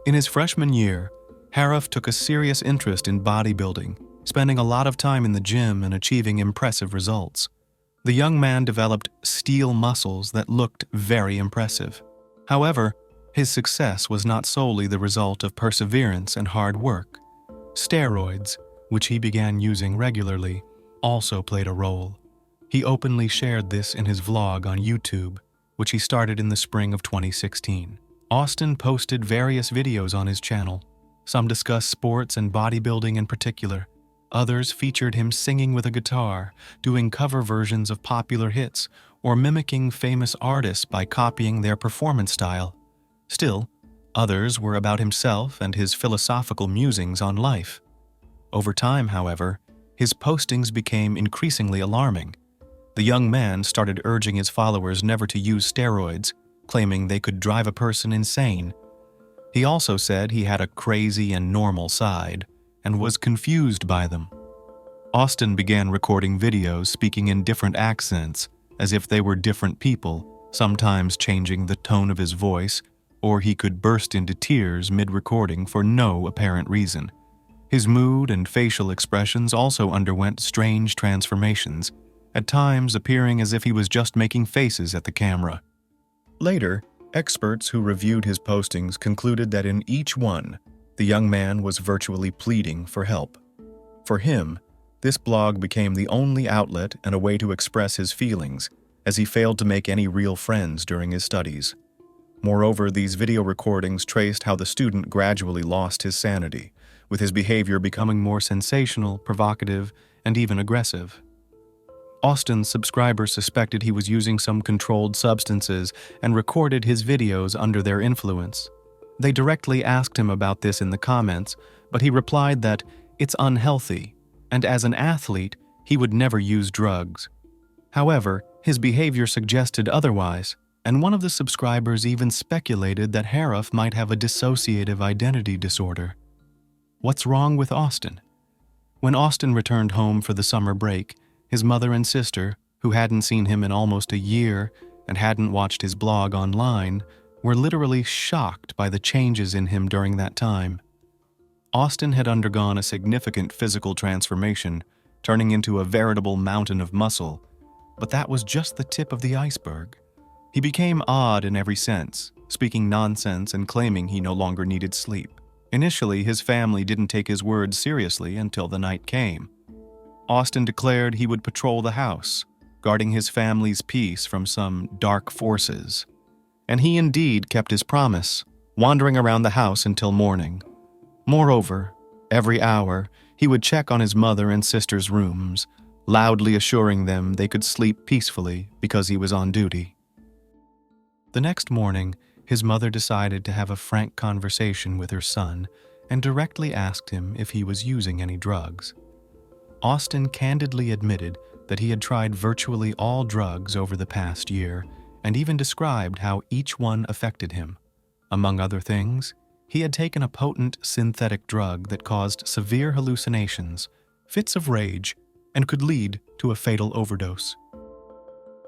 In his freshman year, Herff took a serious interest in bodybuilding, spending a lot of time in the gym and achieving impressive results. The young man developed steel muscles that looked very impressive. However, his success was not solely the result of perseverance and hard work. Steroids, which he began using regularly, also played a role. He openly shared this in his vlog on YouTube, which he started in the spring of 2016. Austin posted various videos on his channel. Some discussed sports and bodybuilding in particular. Others featured him singing with a guitar, doing cover versions of popular hits, or mimicking famous artists by copying their performance style. Still, others were about himself and his philosophical musings on life. Over time, however, his postings became increasingly alarming. The young man started urging his followers never to use steroids, claiming they could drive a person insane. He also said he had a crazy and normal side, and was confused by them. Austin began recording videos speaking in different accents, as if they were different people, sometimes changing the tone of his voice, or he could burst into tears mid-recording for no apparent reason. His mood and facial expressions also underwent strange transformations, at times appearing as if he was just making faces at the camera. Later, experts who reviewed his postings concluded that in each one, the young man was virtually pleading for help. For him, this blog became the only outlet and a way to express his feelings, as he failed to make any real friends during his studies. Moreover, these video recordings traced how the student gradually lost his sanity, with his behavior becoming more sensational, provocative, and even aggressive. Austin's subscribers suspected he was using some controlled substances and recorded his videos under their influence. They directly asked him about this in the comments, but he replied that it's unhealthy, and as an athlete, he would never use drugs. However, his behavior suggested otherwise, and one of the subscribers even speculated that Herff might have a dissociative identity disorder. What's wrong with Austin? When Austin returned home for the summer break, his mother and sister, who hadn't seen him in almost a year and hadn't watched his blog online, were literally shocked by the changes in him during that time. Austin had undergone a significant physical transformation, turning into a veritable mountain of muscle, but that was just the tip of the iceberg. He became odd in every sense, speaking nonsense and claiming he no longer needed sleep. Initially, his family didn't take his words seriously until the night came. Austin declared he would patrol the house, guarding his family's peace from some dark forces. And he indeed kept his promise, wandering around the house until morning. Moreover, every hour, he would check on his mother and sister's rooms, loudly assuring them they could sleep peacefully because he was on duty. The next morning, his mother decided to have a frank conversation with her son and directly asked him if he was using any drugs. Austin candidly admitted that he had tried virtually all drugs over the past year and even described how each one affected him. Among other things, he had taken a potent synthetic drug that caused severe hallucinations, fits of rage, and could lead to a fatal overdose.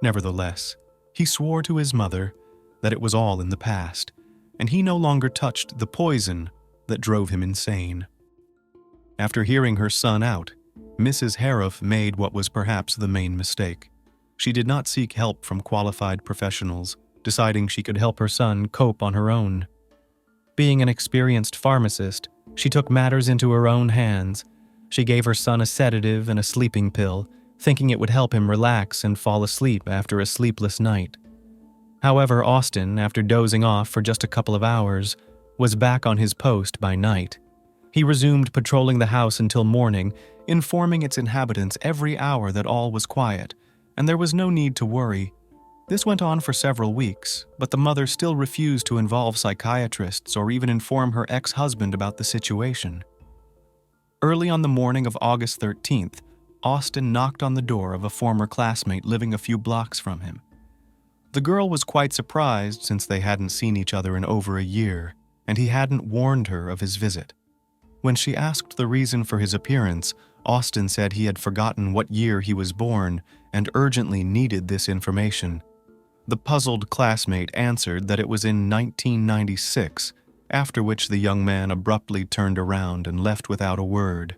Nevertheless, he swore to his mother that it was all in the past, and he no longer touched the poison that drove him insane. After hearing her son out, Mrs. Herff made what was perhaps the main mistake. She did not seek help from qualified professionals, deciding she could help her son cope on her own. Being an experienced pharmacist, she took matters into her own hands. She gave her son a sedative and a sleeping pill, thinking it would help him relax and fall asleep after a sleepless night. However, Austin, after dozing off for just a couple of hours, was back on his post by night. He resumed patrolling the house until morning, informing its inhabitants every hour that all was quiet, and there was no need to worry. This went on for several weeks, but the mother still refused to involve psychiatrists or even inform her ex-husband about the situation. Early on the morning of August 13th, Austin knocked on the door of a former classmate living a few blocks from him. The girl was quite surprised since they hadn't seen each other in over a year, and he hadn't warned her of his visit. When she asked the reason for his appearance, Austin said he had forgotten what year he was born and urgently needed this information. The puzzled classmate answered that it was in 1996, after which the young man abruptly turned around and left without a word.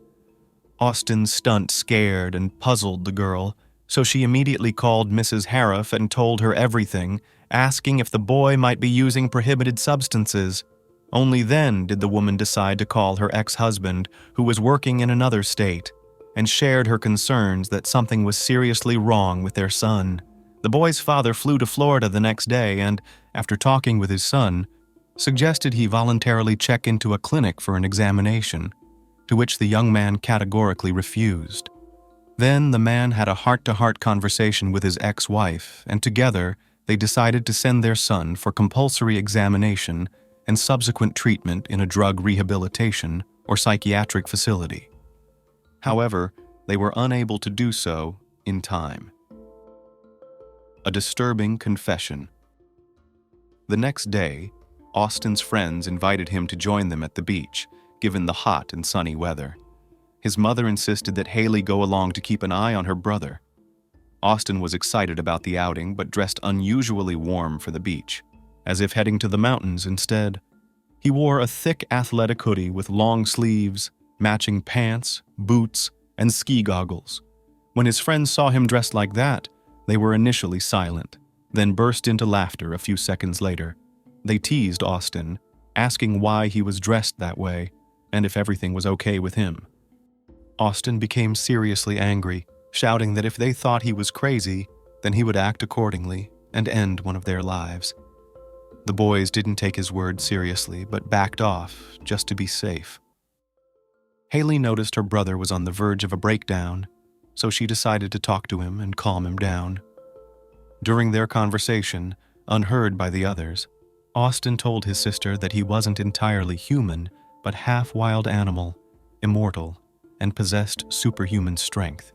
Austin's stunt scared and puzzled the girl, so she immediately called Mrs. Herff and told her everything, asking if the boy might be using prohibited substances. Only then did the woman decide to call her ex-husband, who was working in another state, and shared her concerns that something was seriously wrong with their son. The boy's father flew to Florida the next day and, after talking with his son, suggested he voluntarily check into a clinic for an examination, to which the young man categorically refused. Then the man had a heart-to-heart conversation with his ex-wife, and together they decided to send their son for compulsory examination and subsequent treatment in a drug rehabilitation or psychiatric facility. However, they were unable to do so in time. A disturbing confession. The next day, Austin's friends invited him to join them at the beach, given the hot and sunny weather. His mother insisted that Haley go along to keep an eye on her brother. Austin was excited about the outing but dressed unusually warm for the beach, as if heading to the mountains instead. He wore a thick athletic hoodie with long sleeves, matching pants, boots, and ski goggles. When his friends saw him dressed like that, they were initially silent, then burst into laughter a few seconds later. They teased Austin, asking why he was dressed that way and if everything was okay with him. Austin became seriously angry, shouting that if they thought he was crazy, then he would act accordingly and end one of their lives. The boys didn't take his words seriously, but backed off just to be safe. Haley noticed her brother was on the verge of a breakdown, so she decided to talk to him and calm him down. During their conversation, unheard by the others, Austin told his sister that he wasn't entirely human, but half wild animal, immortal, and possessed superhuman strength.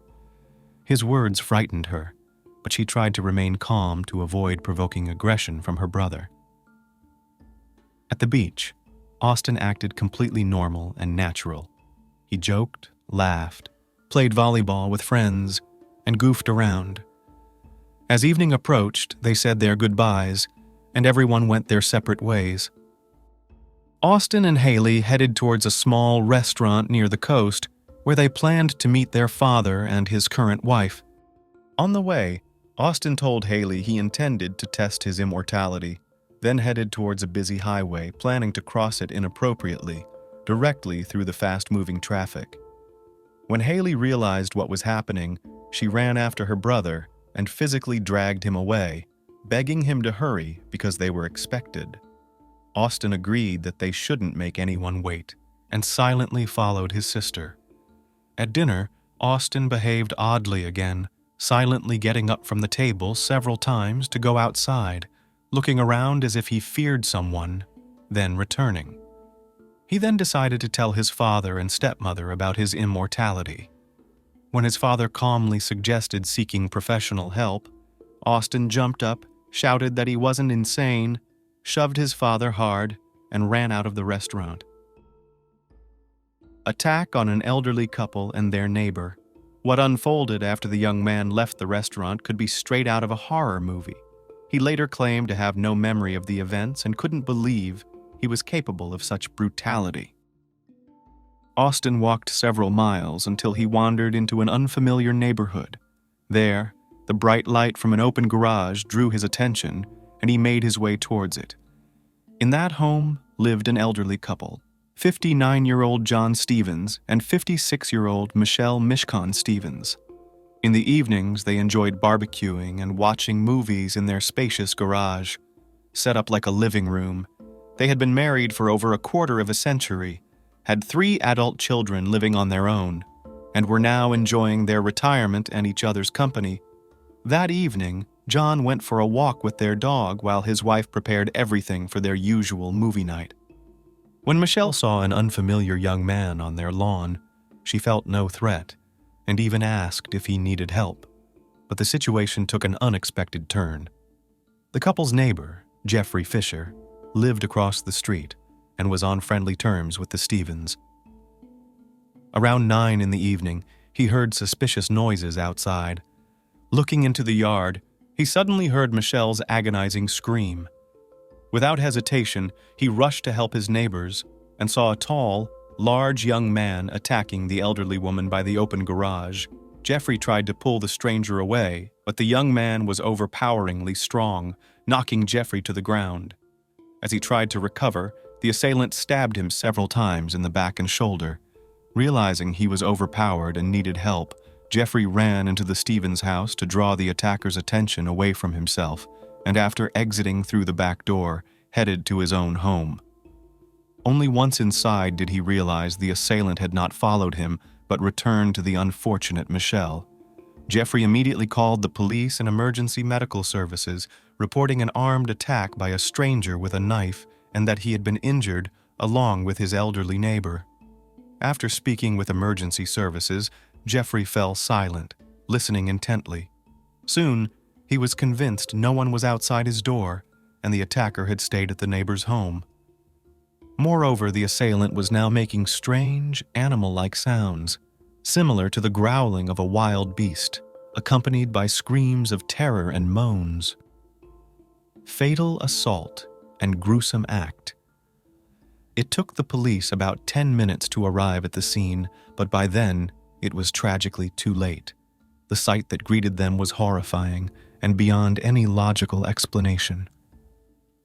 His words frightened her, but she tried to remain calm to avoid provoking aggression from her brother. At the beach, Austin acted completely normal and natural. He joked, laughed, played volleyball with friends, and goofed around. As evening approached, they said their goodbyes, and everyone went their separate ways. Austin and Haley headed towards a small restaurant near the coast where they planned to meet their father and his current wife. On the way, Austin told Haley he intended to test his immortality, then headed towards a busy highway, planning to cross it inappropriately, directly through the fast-moving traffic. When Haley realized what was happening, she ran after her brother and physically dragged him away, begging him to hurry because they were expected. Austin agreed that they shouldn't make anyone wait and silently followed his sister. At dinner, Austin behaved oddly again, silently getting up from the table several times to go outside, looking around as if he feared someone, then returning. He then decided to tell his father and stepmother about his immortality. When his father calmly suggested seeking professional help, Austin jumped up, shouted that he wasn't insane, shoved his father hard, and ran out of the restaurant. Attack on an elderly couple and their neighbor. What unfolded after the young man left the restaurant could be straight out of a horror movie. He later claimed to have no memory of the events and couldn't believe he was capable of such brutality. Austin walked several miles until he wandered into an unfamiliar neighborhood. There, the bright light from an open garage drew his attention, and he made his way towards it. In that home lived an elderly couple, 59-year-old John Stevens and 56-year-old Michelle Mishcon Stevens. In the evenings, they enjoyed barbecuing and watching movies in their spacious garage. Set up like a living room, they had been married for over a quarter of a century, had 3 adult children living on their own, and were now enjoying their retirement and each other's company. That evening, John went for a walk with their dog while his wife prepared everything for their usual movie night. When Michelle saw an unfamiliar young man on their lawn, she felt no threat and even asked if he needed help. But the situation took an unexpected turn. The couple's neighbor, Jeffrey Fisher, lived across the street and was on friendly terms with the Stevens. Around 9 in the evening, he heard suspicious noises outside. Looking into the yard, he suddenly heard Michelle's agonizing scream. Without hesitation, he rushed to help his neighbors and saw a tall, large young man attacking the elderly woman by the open garage. Jeffrey tried to pull the stranger away, but the young man was overpoweringly strong, knocking Jeffrey to the ground. As he tried to recover, the assailant stabbed him several times in the back and shoulder. Realizing he was overpowered and needed help, Jeffrey ran into the Stevens house to draw the attacker's attention away from himself, and after exiting through the back door, headed to his own home. Only once inside did he realize the assailant had not followed him, but returned to the unfortunate Michelle. Jeffrey immediately called the police and emergency medical services, reporting an armed attack by a stranger with a knife and that he had been injured along with his elderly neighbor. After speaking with emergency services, Jeffrey fell silent, listening intently. Soon, he was convinced no one was outside his door, and the attacker had stayed at the neighbor's home. Moreover, the assailant was now making strange, animal-like sounds, similar to the growling of a wild beast, accompanied by screams of terror and moans. Fatal assault and gruesome act. It took the police about 10 minutes to arrive at the scene, but by then, it was tragically too late. The sight that greeted them was horrifying and beyond any logical explanation.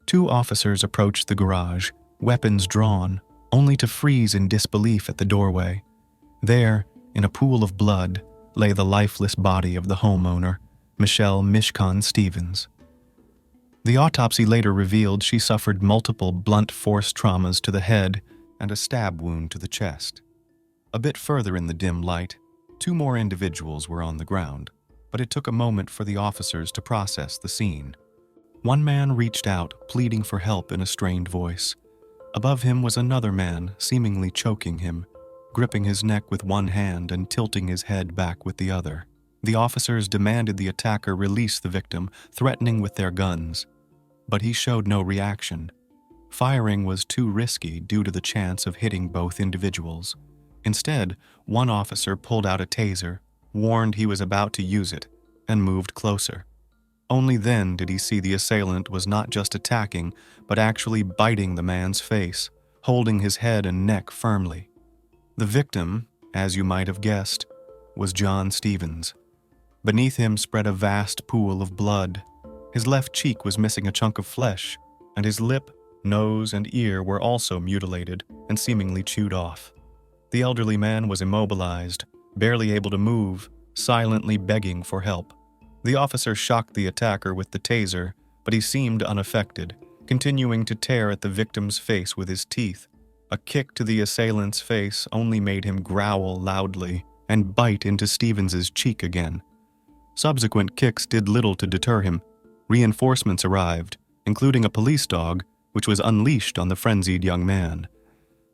2 officers approached the garage, weapons drawn, only to freeze in disbelief at the doorway. There, in a pool of blood, lay the lifeless body of the homeowner, Michelle Mishcon Stevens. The autopsy later revealed she suffered multiple blunt force traumas to the head and a stab wound to the chest. A bit further in the dim light, 2 more individuals were on the ground, but it took a moment for the officers to process the scene. One man reached out, pleading for help in a strained voice. Above him was another man, seemingly choking him, gripping his neck with one hand and tilting his head back with the other. The officers demanded the attacker release the victim, threatening with their guns. But he showed no reaction. Firing was too risky due to the chance of hitting both individuals. Instead, one officer pulled out a taser, warned he was about to use it, and moved closer. Only then did he see the assailant was not just attacking, but actually biting the man's face, holding his head and neck firmly. The victim, as you might have guessed, was John Stevens. Beneath him spread a vast pool of blood. His left cheek was missing a chunk of flesh, and his lip, Nose and ear were also mutilated and seemingly chewed off. The elderly man was immobilized, barely able to move, silently begging for help. The officer shocked the attacker with the taser, but he seemed unaffected, continuing to tear at the victim's face with his teeth. A kick to the assailant's face only made him growl loudly and bite into Stevens's cheek again. Subsequent kicks did little to deter him. Reinforcements arrived, including a police dog, which was unleashed on the frenzied young man.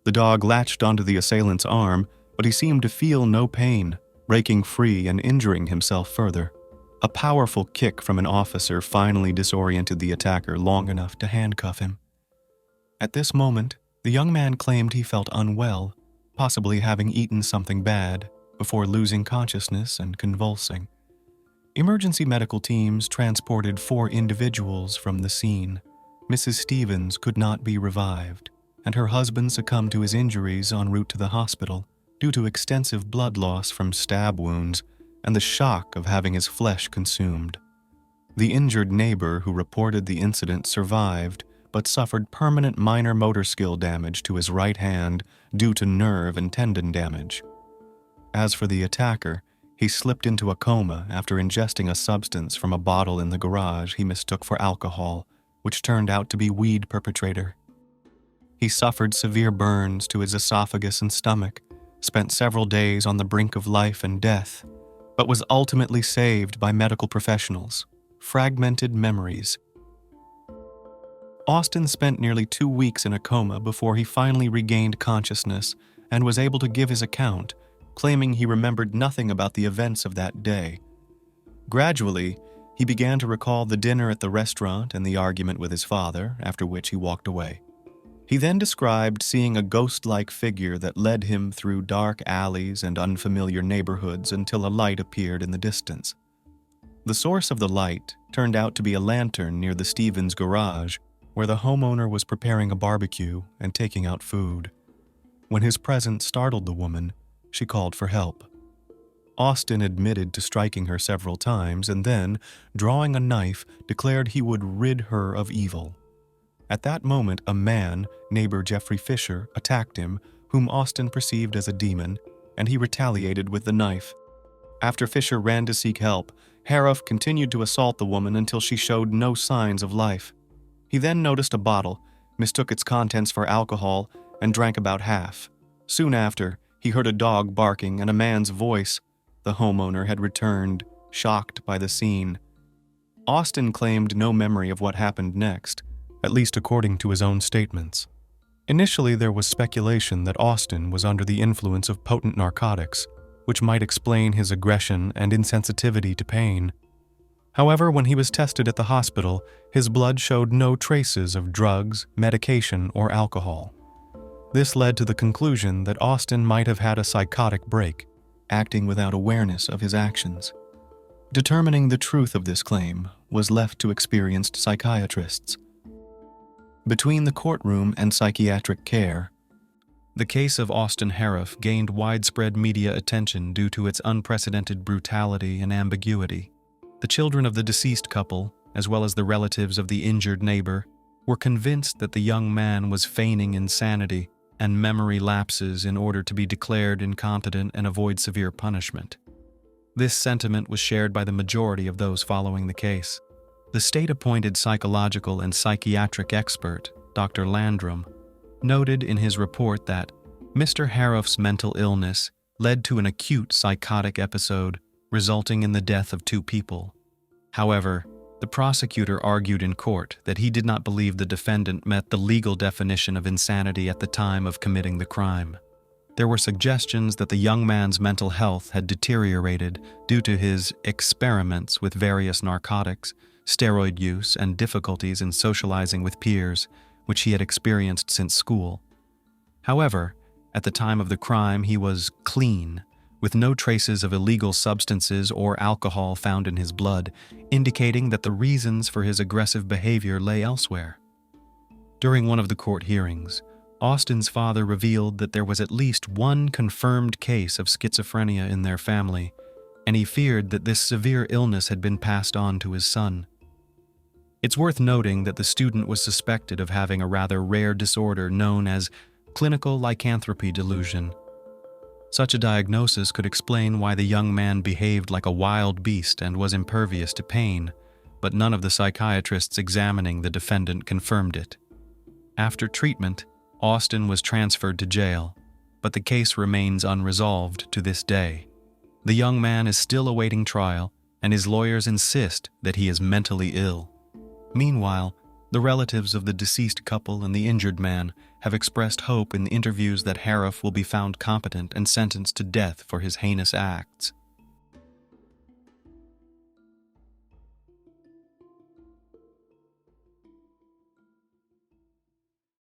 The dog latched onto the assailant's arm, but he seemed to feel no pain, breaking free and injuring himself further. A powerful kick from an officer finally disoriented the attacker long enough to handcuff him. At this moment, the young man claimed he felt unwell, possibly having eaten something bad, before losing consciousness and convulsing. Emergency medical teams transported 4 individuals from the scene. Mrs. Stevens could not be revived, and her husband succumbed to his injuries en route to the hospital due to extensive blood loss from stab wounds and the shock of having his flesh consumed. The injured neighbor who reported the incident survived, but suffered permanent minor motor skill damage to his right hand due to nerve and tendon damage. As for the attacker, he slipped into a coma after ingesting a substance from a bottle in the garage he mistook for alcohol, which turned out to be weed perpetrator. He suffered severe burns to his esophagus and stomach, spent several days on the brink of life and death, but was ultimately saved by medical professionals. Fragmented memories. Austin spent nearly 2 weeks in a coma before he finally regained consciousness and was able to give his account, claiming he remembered nothing about the events of that day. Gradually, he began to recall the dinner at the restaurant and the argument with his father, after which he walked away. He then described seeing a ghost-like figure that led him through dark alleys and unfamiliar neighborhoods until a light appeared in the distance. The source of the light turned out to be a lantern near the Stevens garage, where the homeowner was preparing a barbecue and taking out food. When his presence startled the woman, she called for help. Austin admitted to striking her several times and then, drawing a knife, declared he would rid her of evil. At that moment, a man, neighbor Jeffrey Fisher, attacked him, whom Austin perceived as a demon, and he retaliated with the knife. After Fisher ran to seek help, Herff continued to assault the woman until she showed no signs of life. He then noticed a bottle, mistook its contents for alcohol, and drank about half. Soon after, he heard a dog barking and a man's voice. The homeowner had returned, shocked by the scene. Austin claimed no memory of what happened next, at least according to his own statements. Initially, there was speculation that Austin was under the influence of potent narcotics, which might explain his aggression and insensitivity to pain. However, when he was tested at the hospital, his blood showed no traces of drugs, medication, or alcohol. This led to the conclusion that Austin might have had a psychotic break, acting without awareness of his actions. Determining the truth of this claim was left to experienced psychiatrists. Between the courtroom and psychiatric care, the case of Austin Herff gained widespread media attention due to its unprecedented brutality and ambiguity. The children of the deceased couple, as well as the relatives of the injured neighbor, were convinced that the young man was feigning insanity and memory lapses in order to be declared incompetent and avoid severe punishment. This sentiment was shared by the majority of those following the case. The state-appointed psychological and psychiatric expert, Dr. Landrum, noted in his report that Mr. Herff's mental illness led to an acute psychotic episode, resulting in the death of 2 people. However, the prosecutor argued in court that he did not believe the defendant met the legal definition of insanity at the time of committing the crime. There were suggestions that the young man's mental health had deteriorated due to his experiments with various narcotics, steroid use, and difficulties in socializing with peers, which he had experienced since school. However, at the time of the crime, he was clean, with no traces of illegal substances or alcohol found in his blood, indicating that the reasons for his aggressive behavior lay elsewhere. During one of the court hearings, Austin's father revealed that there was at least one confirmed case of schizophrenia in their family, and he feared that this severe illness had been passed on to his son. It's worth noting that the student was suspected of having a rather rare disorder known as clinical lycanthropy delusion. Such a diagnosis could explain why the young man behaved like a wild beast and was impervious to pain, but none of the psychiatrists examining the defendant confirmed it. After treatment, Austin was transferred to jail, but the case remains unresolved to this day. The young man is still awaiting trial, and his lawyers insist that he is mentally ill. Meanwhile, the relatives of the deceased couple and the injured man have expressed hope in the interviews that Herff will be found competent and sentenced to death for his heinous acts.